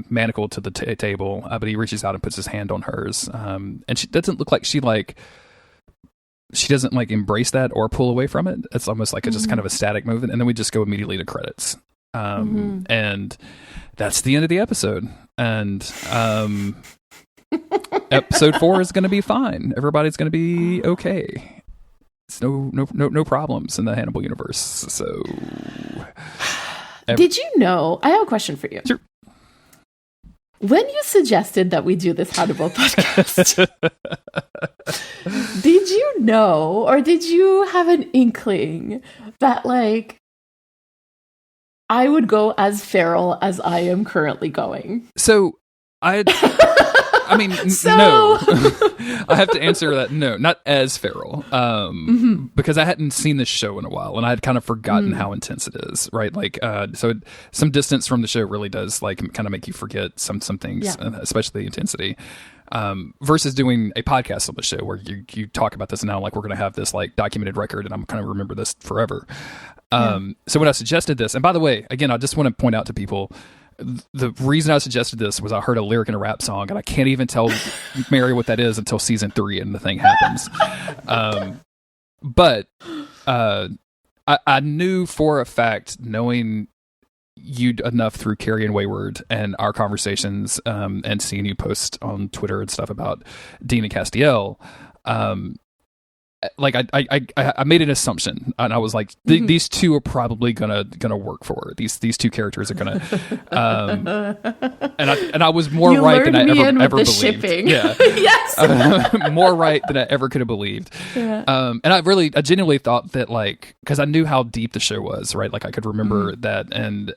manacled to the table, but he reaches out and puts his hand on hers. And she doesn't look like she doesn't like embrace that or pull away from it. It's almost like just kind of a static movement. And then we just go immediately to credits. And that's the end of the episode. And episode 4 is going to be fine. Everybody's going to be okay. It's no problems in the Hannibal universe. So, did you know? I have a question for you. Sure. When you suggested that we do this Hannibal podcast, did you know, or did you have an inkling that like I would go as feral as I am currently going? So no. I have to answer that. No, not as feral. Because I hadn't seen this show in a while, and I had kind of forgotten how intense it is. Right, like so some distance from the show really does like kind of make you forget some things, especially the intensity. Versus doing a podcast on the show where you talk about this now, like we're going to have this like documented record, and I'm kind of remember this forever. So when I suggested this, and by the way, again, I just want to point out to people, the reason I suggested this was I heard a lyric in a rap song, and I can't even tell Mary what that is until season 3 and the thing happens. But I knew for a fact, knowing you enough through Carrie and Wayward and our conversations, and seeing you post on Twitter and stuff about Dean and Castiel, like I made an assumption, and I was like, these two are probably gonna work for her. These two characters are gonna, and I was more right than I ever believed. Shipping. Yeah, yes, more right than I ever could have believed. Yeah. And I genuinely thought that, like, because I knew how deep the show was, right? Like I could remember that, and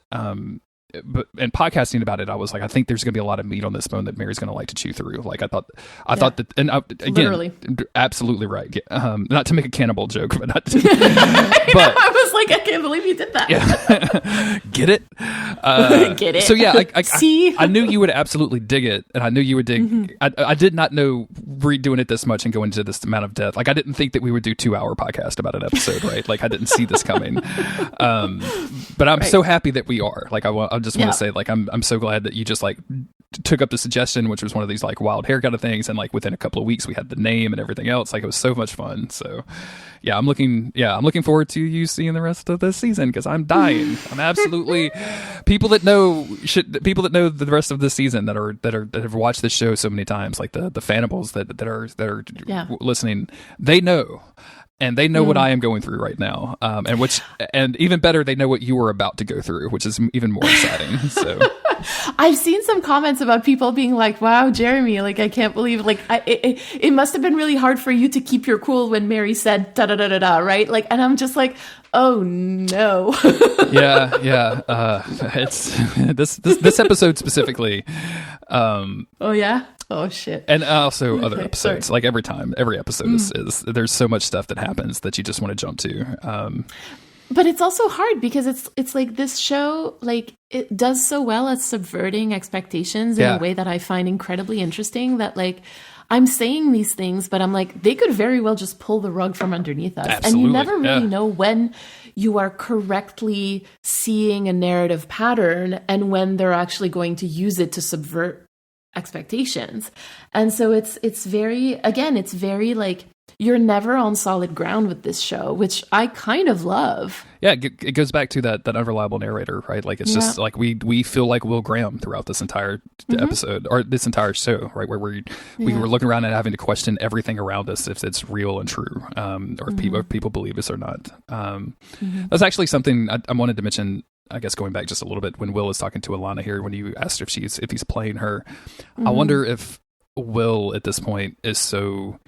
podcasting about it, I was like, I think there's going to be a lot of meat on this bone that Mary's going to like to chew through. Like I thought that, and again, literally. Absolutely right. Not to make a cannibal joke, but not to, but I was like, I can't believe you did that. Yeah. Get it? Get it? So yeah, See? I knew you would absolutely dig it, and I knew you would dig. I did not know redoing it this much and going into this amount of depth. Like I didn't think that we would do 2-hour podcast about an episode, right? Like I didn't see this coming. But I'm so happy that we are. Like I just want to say, like I'm so glad that you just like took up the suggestion, which was one of these like wild hair kind of things, and like within a couple of weeks we had the name and everything else. Like it was so much fun. So yeah, I'm looking forward to you seeing the rest of this season, because I'm dying. I'm absolutely people that know the rest of the season that have watched this show so many times, like the Fannibals that are listening, they know. And they know what I am going through right now, and even better, they know what you were about to go through, which is even more exciting. So I've seen some comments about people being like, wow, Jeremy, like, I can't believe, like, it must have been really hard for you to keep your cool when Mary said da da da da da, right? Like, and I'm just like, oh no. It's this episode specifically. Oh yeah. Oh shit. And also other episodes. Sorry. Like every episode is there's so much stuff that happens that you just want to jump to. But it's also hard because it's like this show, like, it does so well at subverting expectations in a way that I find incredibly interesting, that, like, I'm saying these things, but I'm like, they could very well just pull the rug from underneath us. Absolutely. And you never really know when you are correctly seeing a narrative pattern and when they're actually going to use it to subvert expectations. And so it's very, again, it's very like, you're never on solid ground with this show, which I kind of love. Yeah, it goes back to that unreliable narrator, right? Like, it's just like we feel like Will Graham throughout this entire episode, or this entire show, right? Where we were looking around and having to question everything around us if it's real and true, or if people believe us or not. That's actually something I wanted to mention, I guess, going back just a little bit, when Will is talking to Alana here, when you asked if he's playing her. I wonder if Will at this point is so...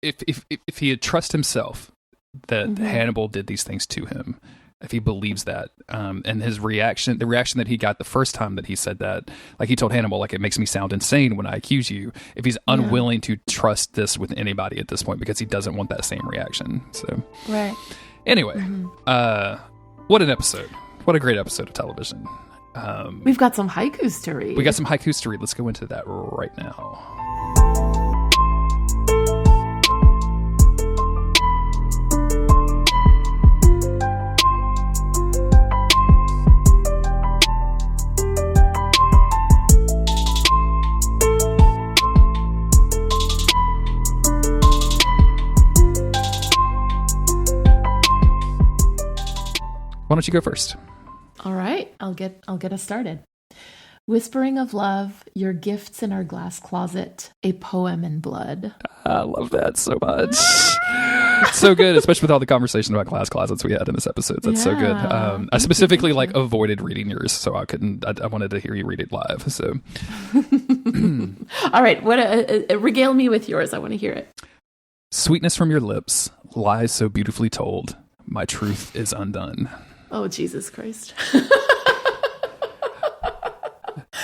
If he had trust himself that Hannibal did these things to him, if he believes that, and the reaction that he got the first time that he said that, like, he told Hannibal, like, it makes me sound insane when I accuse you, if he's unwilling to trust this with anybody at this point because he doesn't want that same reaction. So Right. Anyway, what an episode. What a great episode of television. We've got some haikus to read. Let's go into that right now. Why don't you go first? All right, I'll get us started. Whispering of love, your gifts in our glass closet, a poem in blood. I love that so much. It's so good, especially with all the conversation about glass closets we had in this episode. That's so good. I specifically avoided reading yours, so I couldn't. I wanted to hear you read it live. So, all right, regale me with yours. I want to hear it. Sweetness from your lips, lies so beautifully told. My truth is undone. Oh, Jesus Christ.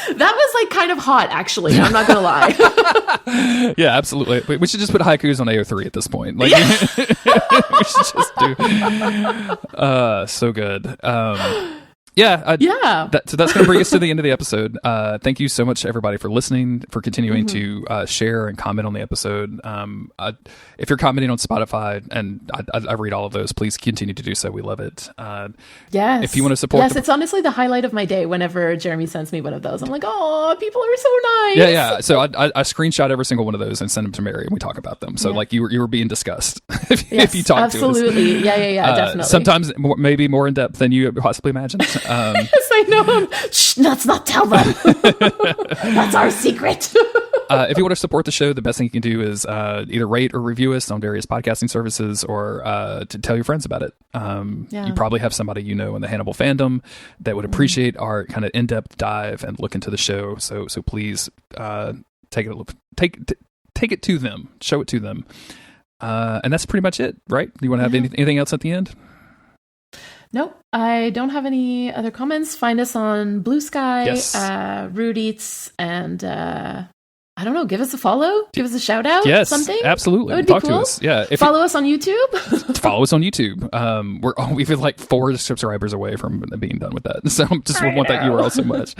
That was like kind of hot, actually. I'm not going to lie. Yeah, absolutely. We should just put haikus on AO3 at this point. Like, we should just do. So good. So that's going to bring us to the end of the episode. Thank you so much, everybody, for listening, for continuing to share and comment on the episode. If you're commenting on Spotify, and I read all of those, please continue to do so. We love it. Yes. If you want to support... it's honestly the highlight of my day whenever Jeremy sends me one of those. I'm like, oh, people are so nice. Yeah. So I screenshot every single one of those and send them to Mary, and we talk about them. So like you were being discussed if you talk absolutely. to us. Yeah, definitely. Sometimes maybe more in depth than you possibly imagined. Yes, I know. Shh, let's not tell them. That's our secret. If you want to support the show, the best thing you can do is either rate or review us on various podcasting services, or to tell your friends about it. You probably have somebody you know in the Hannibal fandom that would appreciate our kind of in-depth dive and look into the show. So please take it to them, show it to them, and that's pretty much it, right? Do you want to have anything else at the end? Nope, I don't have any other comments. Find us on Blue Sky, yes. Rude Eats, and I don't know, give us a follow, give us a shout out, yes, something. Absolutely. That would Talk be cool. to us. Yeah, follow us on YouTube. Follow us on YouTube. We've been like 4 subscribers away from being done with that, so just want that URL so much.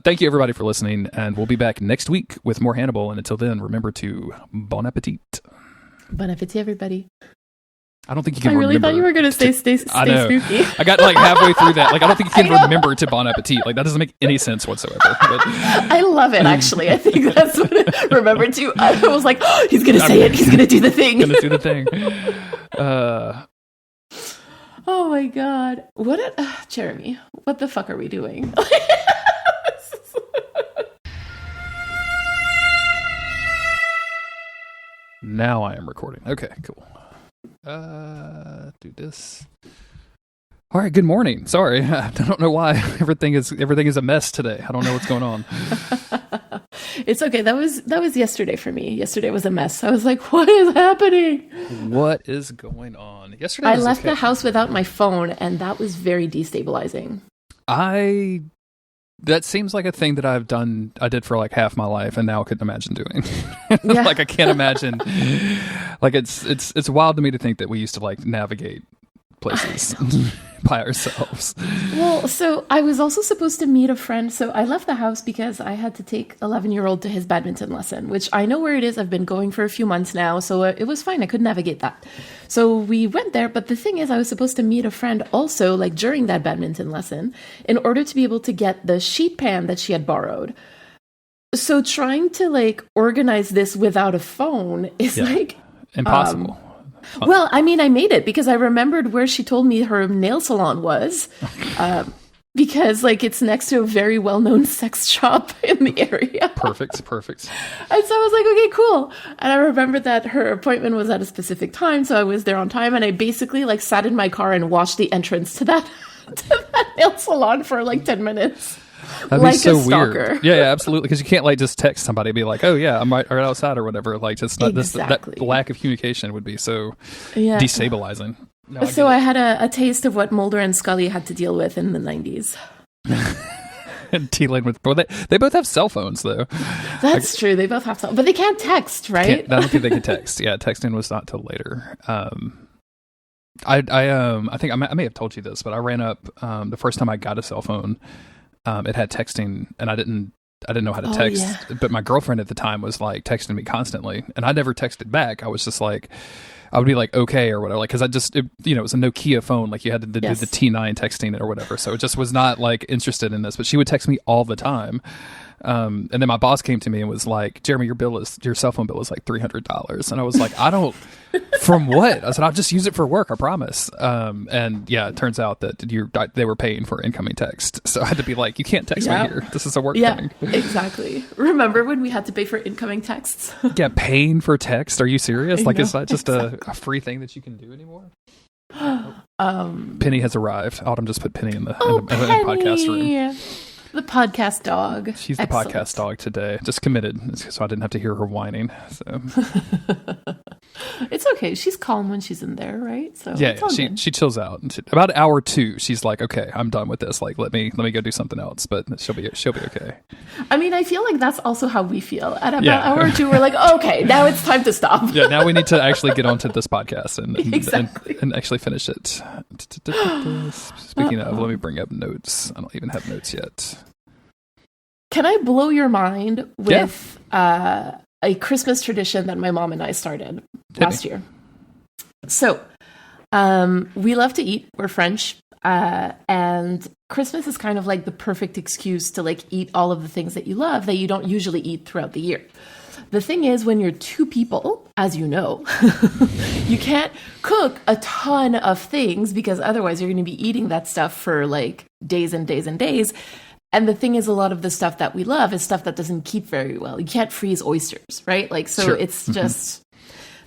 Thank you, everybody, for listening, and we'll be back next week with more Hannibal. And until then, remember to bon appetit. Bon appetit, everybody. I don't think you can. I really remember thought you were going to stay spooky. I got like halfway through that. Like, I don't think you can remember to bon appetit. Like, that doesn't make any sense whatsoever. But, I love it, actually. I think that's what I remember too. I was like, oh, he's going to say it. He's going to do the thing. Gonna do the thing. Oh my God. Jeremy, what the fuck are we doing? Now I am recording. Okay, cool. Do this. All right, good morning. Sorry, I don't know why everything is a mess today. I don't know what's going on. It's okay. That was yesterday for me. Yesterday was a mess. I was like, what is happening? What is going on? Yesterday I was left okay. the house without my phone, and that was very destabilizing. That seems like a thing that I did for like half my life, and now I couldn't imagine doing. Yeah. Like I can't imagine. Like it's wild to me to think that we used to like navigate places by ourselves. Well, so I was also supposed to meet a friend. So I left the house because I had to take 11-year-old to his badminton lesson, which I know where it is. I've been going for a few months now. So it was fine. I could navigate that. So we went there. But the thing is, I was supposed to meet a friend also like during that badminton lesson in order to be able to get the sheet pan that she had borrowed. So trying to like organize this without a phone is like impossible. Well, I mean, I made it because I remembered where she told me her nail salon was, because like it's next to a very well-known sex shop in the area. Perfect. And so I was like, okay, cool. And I remembered that her appointment was at a specific time, so I was there on time, and I basically like sat in my car and watched the entrance to that nail salon for like 10 minutes. That'd like be so a stalker. weird. Yeah, absolutely. Because you can't like just text somebody and be like, "Oh yeah, I'm right outside" or whatever. Like just not Exactly. that lack of communication would be so Yeah. destabilizing. No, So I had a taste of what Mulder and Scully had to deal with in the 90s. dealing with, well, they both have cell phones though. That's true. They both have to, but they can't text, right? I don't think they can text. Yeah, texting was not till later. I think I may have told you this, but I ran up the first time I got a cell phone. It had texting, and I didn't know how to text. Yeah. But my girlfriend at the time was like texting me constantly, and I never texted back. I was just like, I would be like, okay or whatever, like because it was a Nokia phone, like you had to do the T9 texting or whatever. So it just was not like interested in this. But she would text me all the time. And then my boss came to me and was like, Jeremy, your cell phone bill is like $300. And I was like, I don't, from what? I said, I'll just use it for work, I promise. And yeah, it turns out that they were paying for incoming text. So I had to be like, you can't text me here. This is a work thing. Exactly. Remember when we had to pay for incoming texts? Yeah, paying for text? Are you serious? Like, it's not just exactly. a free thing that you can do anymore? Penny has arrived. Autumn just put Penny in the podcast room. The podcast dog. She's the podcast dog today. Just committed, so I didn't have to hear her whining. So it's okay. She's calm when she's in there, right? So yeah, she chills out. About hour 2, she's like, "Okay, I'm done with this. Like, let me go do something else." But she'll be okay. I mean, I feel like that's also how we feel. At about hour 2, we're like, "Okay, now it's time to stop." Yeah, now we need to actually get onto this podcast Exactly. and actually finish it. Speaking of, let me bring up notes. I don't even have notes yet. Can I blow your mind with a Christmas tradition that my mom and I started last year? So, we love to eat. We're French. And Christmas is kind of like the perfect excuse to like eat all of the things that you love that you don't usually eat throughout the year. The thing is, when you're 2 people, as you know, you can't cook a ton of things because otherwise you're going to be eating that stuff for like days and days and days. And the thing is, a lot of the stuff that we love is stuff that doesn't keep very well. You can't freeze oysters, right? Like, so Sure. It's just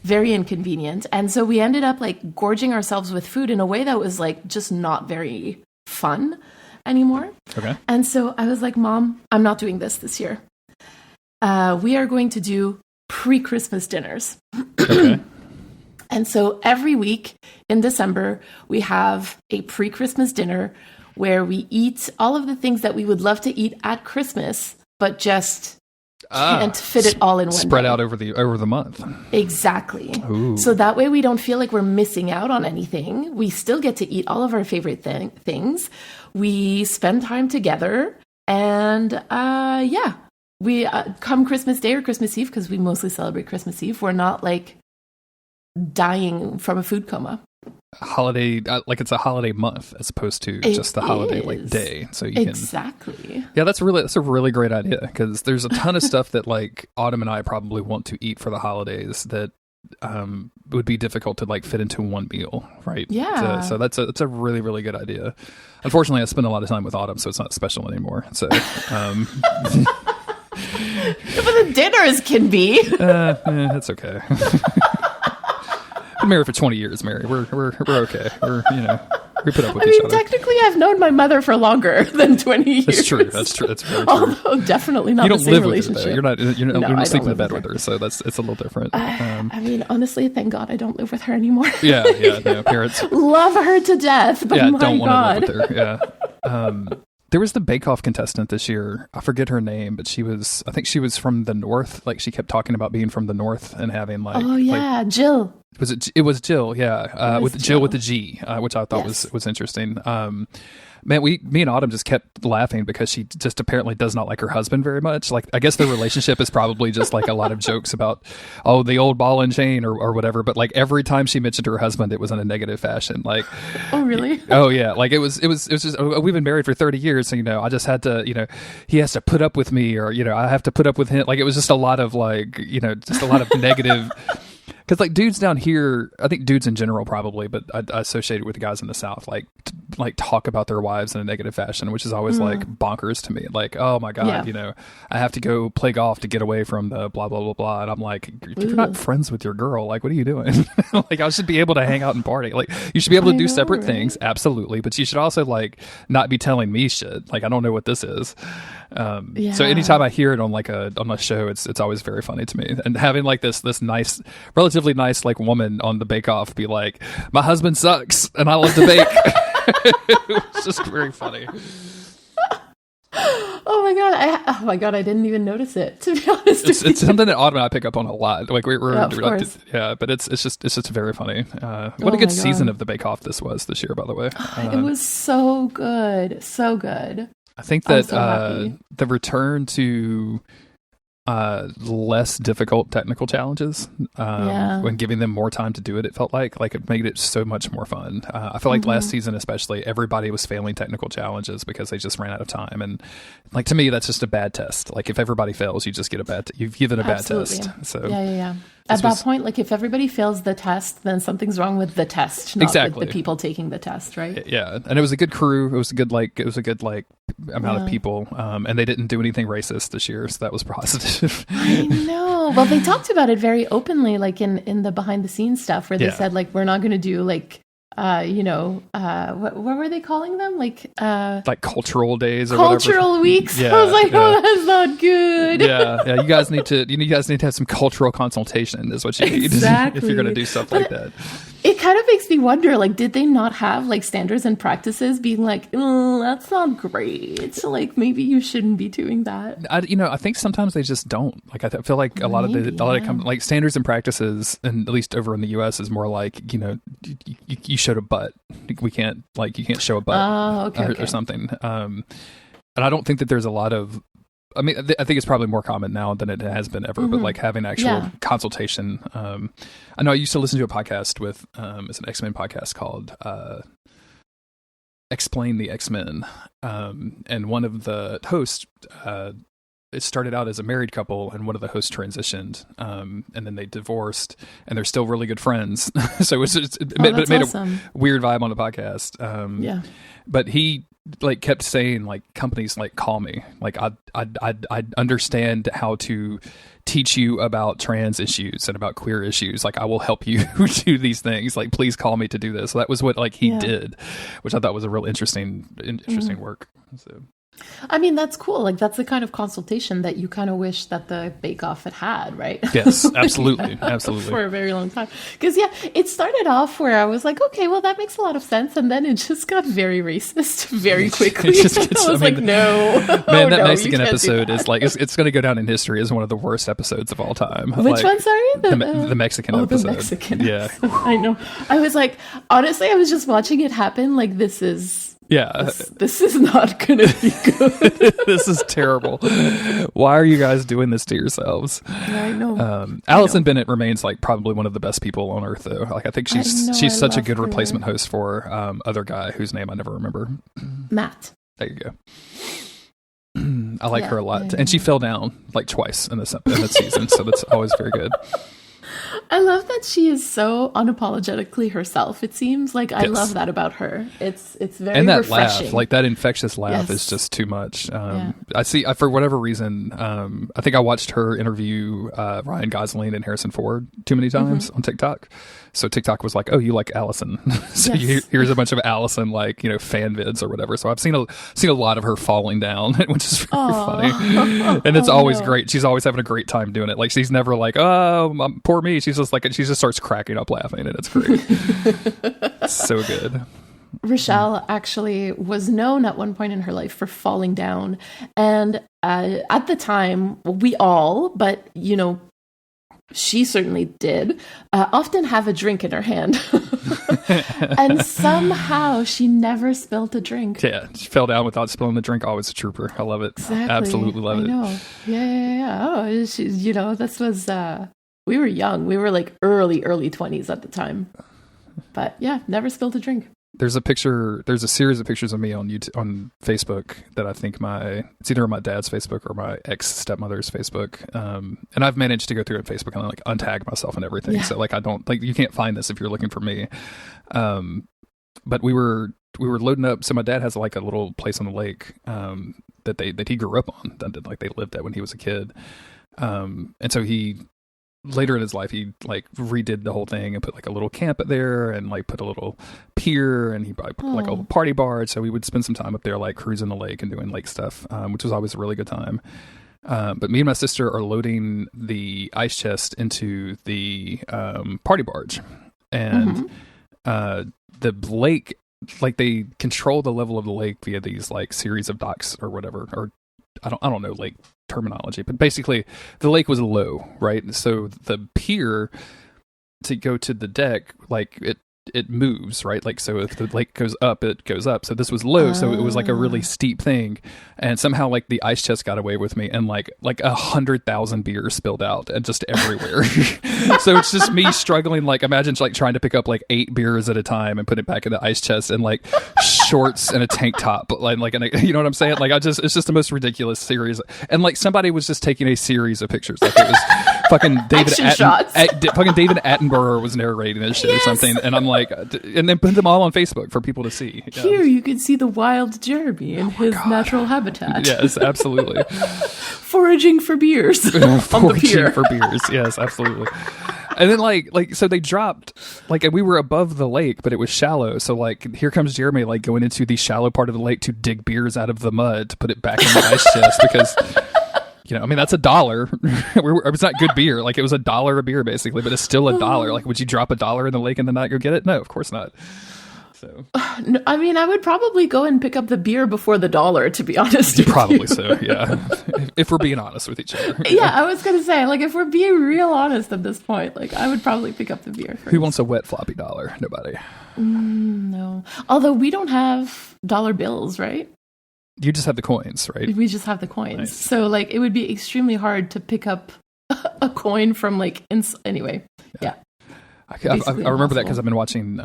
very inconvenient. And so we ended up like gorging ourselves with food in a way that was like just not very fun anymore. Okay. And so I was like, Mom, I'm not doing this year. We are going to do pre-Christmas dinners. Okay. And so every week in December, we have a pre-Christmas dinner where we eat all of the things that we would love to eat at Christmas, but just can't fit it all in one spread day. out over the month. Exactly. Ooh. So that way we don't feel like we're missing out on anything. We still get to eat all of our favorite things. We spend time together, and we come Christmas Day or Christmas Eve, because we mostly celebrate Christmas Eve, we're not like dying from a food coma. Holiday, like it's a holiday month as opposed to just the holiday like day. So you can exactly. Yeah, that's a really great idea, because there's a ton of stuff that like Autumn and I probably want to eat for the holidays that would be difficult to like fit into one meal, right? Yeah. So that's a really, really good idea. Unfortunately, I spend a lot of time with Autumn, so it's not special anymore. So But the dinners can be. that's okay. Been married for 20 years, Mary. We're okay. We're We put up with I each mean, other. technically, I've known my mother for longer than 20 years. That's true. That's true. That's very true. Although definitely not You the don't same live with her, relationship. though. You're not No, I don't sleeping in live bed with with her, so it's a little different. I mean, honestly, thank God I don't live with her anymore. Yeah, no, parents. Love her to death, but Yeah, my don't want God. to live with her. Yeah. There was the Bake Off contestant this year. I forget her name, but I think she was from the North. Like, she kept talking about being from the North and having like, Oh yeah, Jill. it was Jill. Yeah. It was With Jill with Jill. the G, which I thought Yes. was interesting. Man, me and Autumn just kept laughing because she just apparently does not like her husband very much. Like, I guess their relationship is probably just like a lot of jokes about, oh, the old ball and chain or whatever. But like every time she mentioned her husband, it was in a negative fashion. Like, Oh really? oh yeah, like it was just, oh, we've been married for 30 years, so I just had to, he has to put up with me, or I have to put up with him. Like, it was just a lot of like, just a lot of negative. Because like dudes down here, I think dudes in general probably, but I associate it with the guys in the South, like talk about their wives in a negative fashion, which is always like bonkers to me. Like, oh my God, Yeah. I have to go play golf to get away from the blah blah blah blah, and I'm like, you're not friends with your girl. Like, what are you doing? Like, I should be able to hang out and party. Like, you should be able to I do know, separate right? things, absolutely, but you should also like not be telling me shit. Like, I don't know what this is. So Yeah. anytime I hear it on on a show, it's always very funny to me. And having like this nice, relatively nice like woman on the Bake Off be like, my husband sucks and I love to bake. It's just very funny. Oh my God, I didn't even notice it, to be honest. with It's you. something that Autumn and I pick up on a lot. Like we're Of like, course. yeah, but it's just very funny. What Oh a good my season God. of the Bake Off this was this year, by the way. It was so good, so good. I think I'm that so happy. the return to less difficult technical challenges Yeah. when giving them more time to do it, it felt like it made it so much more fun. I feel like Mm-hmm. last season especially, everybody was failing technical challenges because they just ran out of time, and like, to me, that's just a bad test. Like, if everybody fails, you just get you've given a bad Absolutely. test. So Yeah. This At that was- point, like, if everybody fails the test, then something's wrong with the test, not Exactly. with the people taking the test, right? yeah, and it was a good crew. It was a good amount of people, and they didn't do anything racist this year, so that was positive. I know. Well, they talked about it very openly, like in the behind the scenes stuff, where they Yeah. said, like, we're not going to do like, what were they calling them? Like Like cultural days or whatever. cultural weeks. Yeah, I was like, yeah. oh, that's not good. Yeah, you guys need to have some cultural consultation is what you need if you're going to do stuff like that. It kind of makes me wonder, like, did they not have like standards and practices being like, oh, that's not great. So like, maybe you shouldn't be doing that. I think sometimes they just don't. Like, I feel like a lot of like standards and practices, and at least over in the U.S., is more like, you showed a butt. We can't, like, you can't show a butt Oh, okay, or okay. something. And I don't think that there's a lot of. I mean, I think it's probably more common now than it has been ever, but like having actual Yeah. consultation. I know I used to listen to a podcast with, it's an X-Men podcast called Explain the X-Men. And one of the hosts, it started out as a married couple, and one of the hosts transitioned, and then they divorced, and they're still really good friends. So it made that's awesome. a weird vibe on the podcast. Yeah. But he like kept saying, like, companies like, call me, like, I understand how to teach you about trans issues and about queer issues. Like, I will help you do these things. Like, please call me to do this. So that was what like he Yeah. did, which I thought was a real interesting work. So. I mean, that's cool. Like, that's the kind of consultation that you kind of wish that the Bake Off had, right? Yes, absolutely. Absolutely. For a very long time. Because, yeah, it started off where I was like, okay, well, that makes a lot of sense. And then it just got very racist very quickly. It just gets- I was I mean, like, no. Man, Oh, that no, Mexican you can't do episode that. is like, it's going to go down in history as one of the worst episodes of all time. Which Like, one, sorry? The Mexican episode. The Mexican Yeah. episode. I know. I was like, honestly, I was just watching it happen. Like, this is not going to be good. This is terrible. Why are you guys doing this to yourselves? I know. Allison Bennett remains like probably one of the best people on earth, though. Like, I think I she's know, I such a love good her. replacement host for other guy whose name I never remember. Matt. There you go. I like Yeah, her a lot, yeah, and she fell down like twice in this season, so that's always very good. I love that she is so unapologetically herself. It seems like I love that about her. It's very and that refreshing. laugh, like that infectious laugh, Yes. is just too much. I for whatever reason, I think I watched her interview Ryan Gosling and Harrison Ford too many times on TikTok. So TikTok was like, "Oh, you like Allison?" So Yes. here's a bunch of Allison, like, you know, fan vids or whatever. So I've seen a lot of her falling down, which is very funny, and it's always great. She's always having a great time doing it. Like, she's never like, "Oh, poor me." She's just like, she just starts cracking up laughing, and it's great. It's so good. Rochelle actually was known at one point in her life for falling down. And at the time, we all, but, you know, she certainly did, often have a drink in her hand. And somehow she never spilled a drink. Yeah, she fell down without spilling the drink. Always a trooper. I love it. Exactly. Absolutely love I it. know. Yeah. Oh, she's, you know, this was, we were young. We were like early 20s at the time. But yeah, never spilled a drink. There's a series of pictures of me on YouTube, on Facebook, that I think it's either on my dad's Facebook or my ex-stepmother's Facebook. And I've managed to go through on Facebook and like untag myself and everything. Yeah. So like, I don't, like, you can't find this if you're looking for me. But we were loading up. So my dad has like a little place on the lake, that he grew up on, like they lived at when he was a kid. And so later in his life, he like redid the whole thing and put like a little camp there and like put a little pier, and he probably put like a little party bar. So we would spend some time up there, like cruising the lake and doing lake stuff, which was always a really good time. But me and my sister are loading the ice chest into the party barge, and the lake, like, they control the level of the lake via these like series of docks or whatever, or I don't know lake terminology, but basically the lake was low, right? So the pier to go to the deck, like it moves, right? Like, so if the lake goes up, it goes up. So this was low, so it was like a really steep thing, and somehow like the ice chest got away with me, and like 100,000 beers spilled out and just everywhere. So it's just me struggling. Like, imagine like trying to pick up like 8 beers at a time and put it back in the ice chest, and like shorts and a tank top, like, and you know what I'm saying? Like, it's just the most ridiculous series, and like somebody was just taking a series of pictures, like it was fucking David fucking David Attenborough was narrating this shit or something, and I'm like, and then put them all on Facebook for people to see. Yeah. Here you can see the wild Jeremy in his natural habitat. Yes, absolutely. Foraging for beers on the pier. Foraging for beers. Yes, absolutely. And then like so they dropped, like, and we were above the lake, but it was shallow. So like, here comes Jeremy, like, going into the shallow part of the lake to dig beers out of the mud to put it back in the ice chest, because, you know, I mean, that's $1. It's not good beer. Like, it was $1 a beer basically, but it's still $1. Like, would you drop $1 in the lake and then not go get it? No, of course not. So, No, I mean, I would probably go and pick up the beer before the $1, to be honest. probably so, yeah. If we're being honest with each other. Yeah, I was gonna say, like, if we're being real honest at this point, like, I would probably pick up the beer first. Who wants a wet floppy dollar? Nobody. No, although we don't have dollar bills, right? You just have the coins, right? We just have the coins. Nice. So like, it would be extremely hard to pick up a coin from like yeah. I Basically remember that impossible. because I've been watching,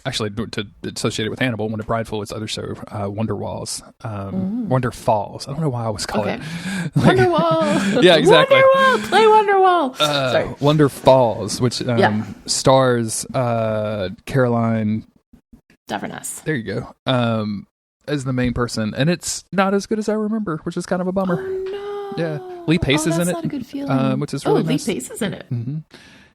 actually, to associate it with Hannibal, one of Brian Fuller's other show, Wonder Falls. I don't know why I always call Okay. it Wonderwall. Yeah, exactly. Wonderwall. Play Wonderwall. Sorry. Wonder Falls, which stars Caroline. Daverness. There you go. As the main person, and it's not as good as I remember, which is kind of a bummer. Oh no. Yeah, Lee Pace is in that's it, not a good feeling. which is really Lee nice. Pace is in it. Mm-hmm.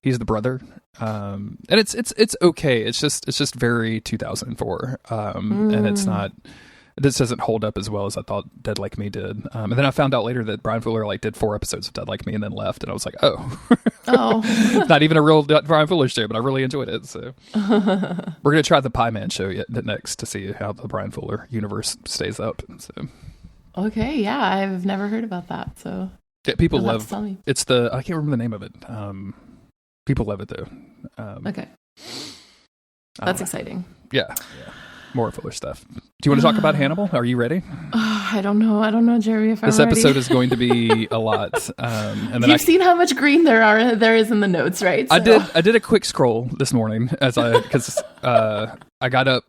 He's the brother, and it's okay. It's just very 2004, and it's not. This doesn't hold up as well as I thought Dead Like Me did. And then I found out later that Brian Fuller like did 4 episodes of Dead Like Me and then left, and I was like, oh, not even a real Brian Fuller show, but I really enjoyed it. So we're gonna try the Pie Man show next to see how the Brian Fuller universe stays up. So Okay, yeah, I've never heard about that. So yeah, people you'll have love. to tell me. It's I can't remember the name of it. People love it though. Okay, I don't that's know. exciting. Yeah. More Fuller stuff. Do you want to talk about Hannibal? Are you ready? I don't know, Jerry. If This I'm episode ready. is going to be a lot. And then You've seen how much green there is in the notes, right? I So- did a quick scroll this morning because I got up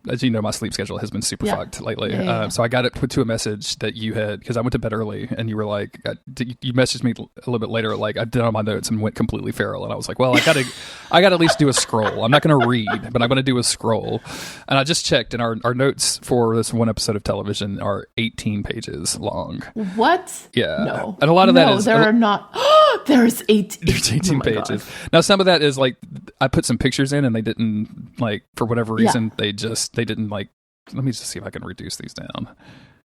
as you know, my sleep schedule has been super fucked lately. Yeah. So I got it to a message that you had, because I went to bed early, and you were like, you messaged me a little bit later, like I did on my notes and went completely feral, and I was like, well, I gotta at least do a scroll. I'm not gonna read, but I'm gonna do a scroll. And I just checked, and our notes for this one episode of television are 18 pages long. What? Yeah. No. And a lot of that is... there are not... There's 18. There's 18 pages. Now, some of that is like, I put some pictures in, and they didn't, like, for whatever reason, they didn't, like... Let me just see if I can reduce these down.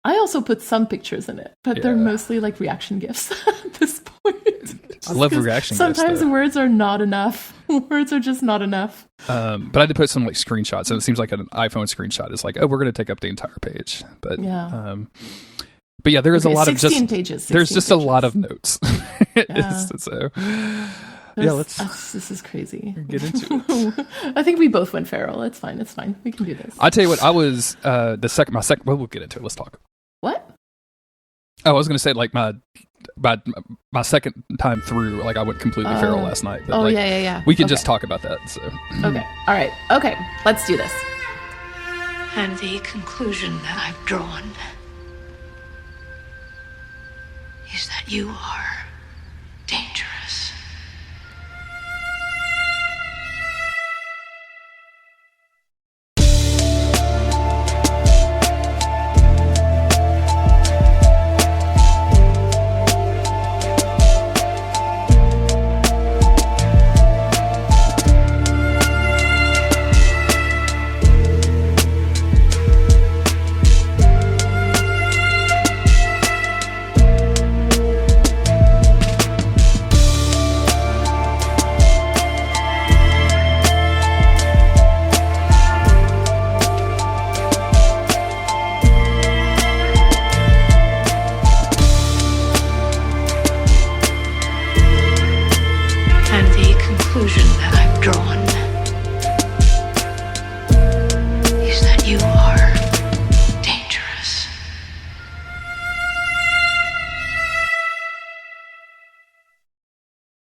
I also put some pictures in it, but they're mostly like reaction gifs at this point. I love reaction gifs. Sometimes words are not enough. Words are just not enough. But I did put some like screenshots, so it seems like an iPhone screenshot is like, oh, we're going to take up the entire page. But but yeah, there is a lot of just 16 pages. There's just pages. a lot of notes. Yeah. This is crazy. Get into it. I think we both went feral. It's fine. We can do this. I tell you what, I was well, we'll get into it. Let's talk. What? Oh, I was going to say like my second time through, like I went completely feral last night. But, yeah. We can just talk about that. So okay, all right, okay, let's do this. And the conclusion that I've drawn is that you are dangerous. And the conclusion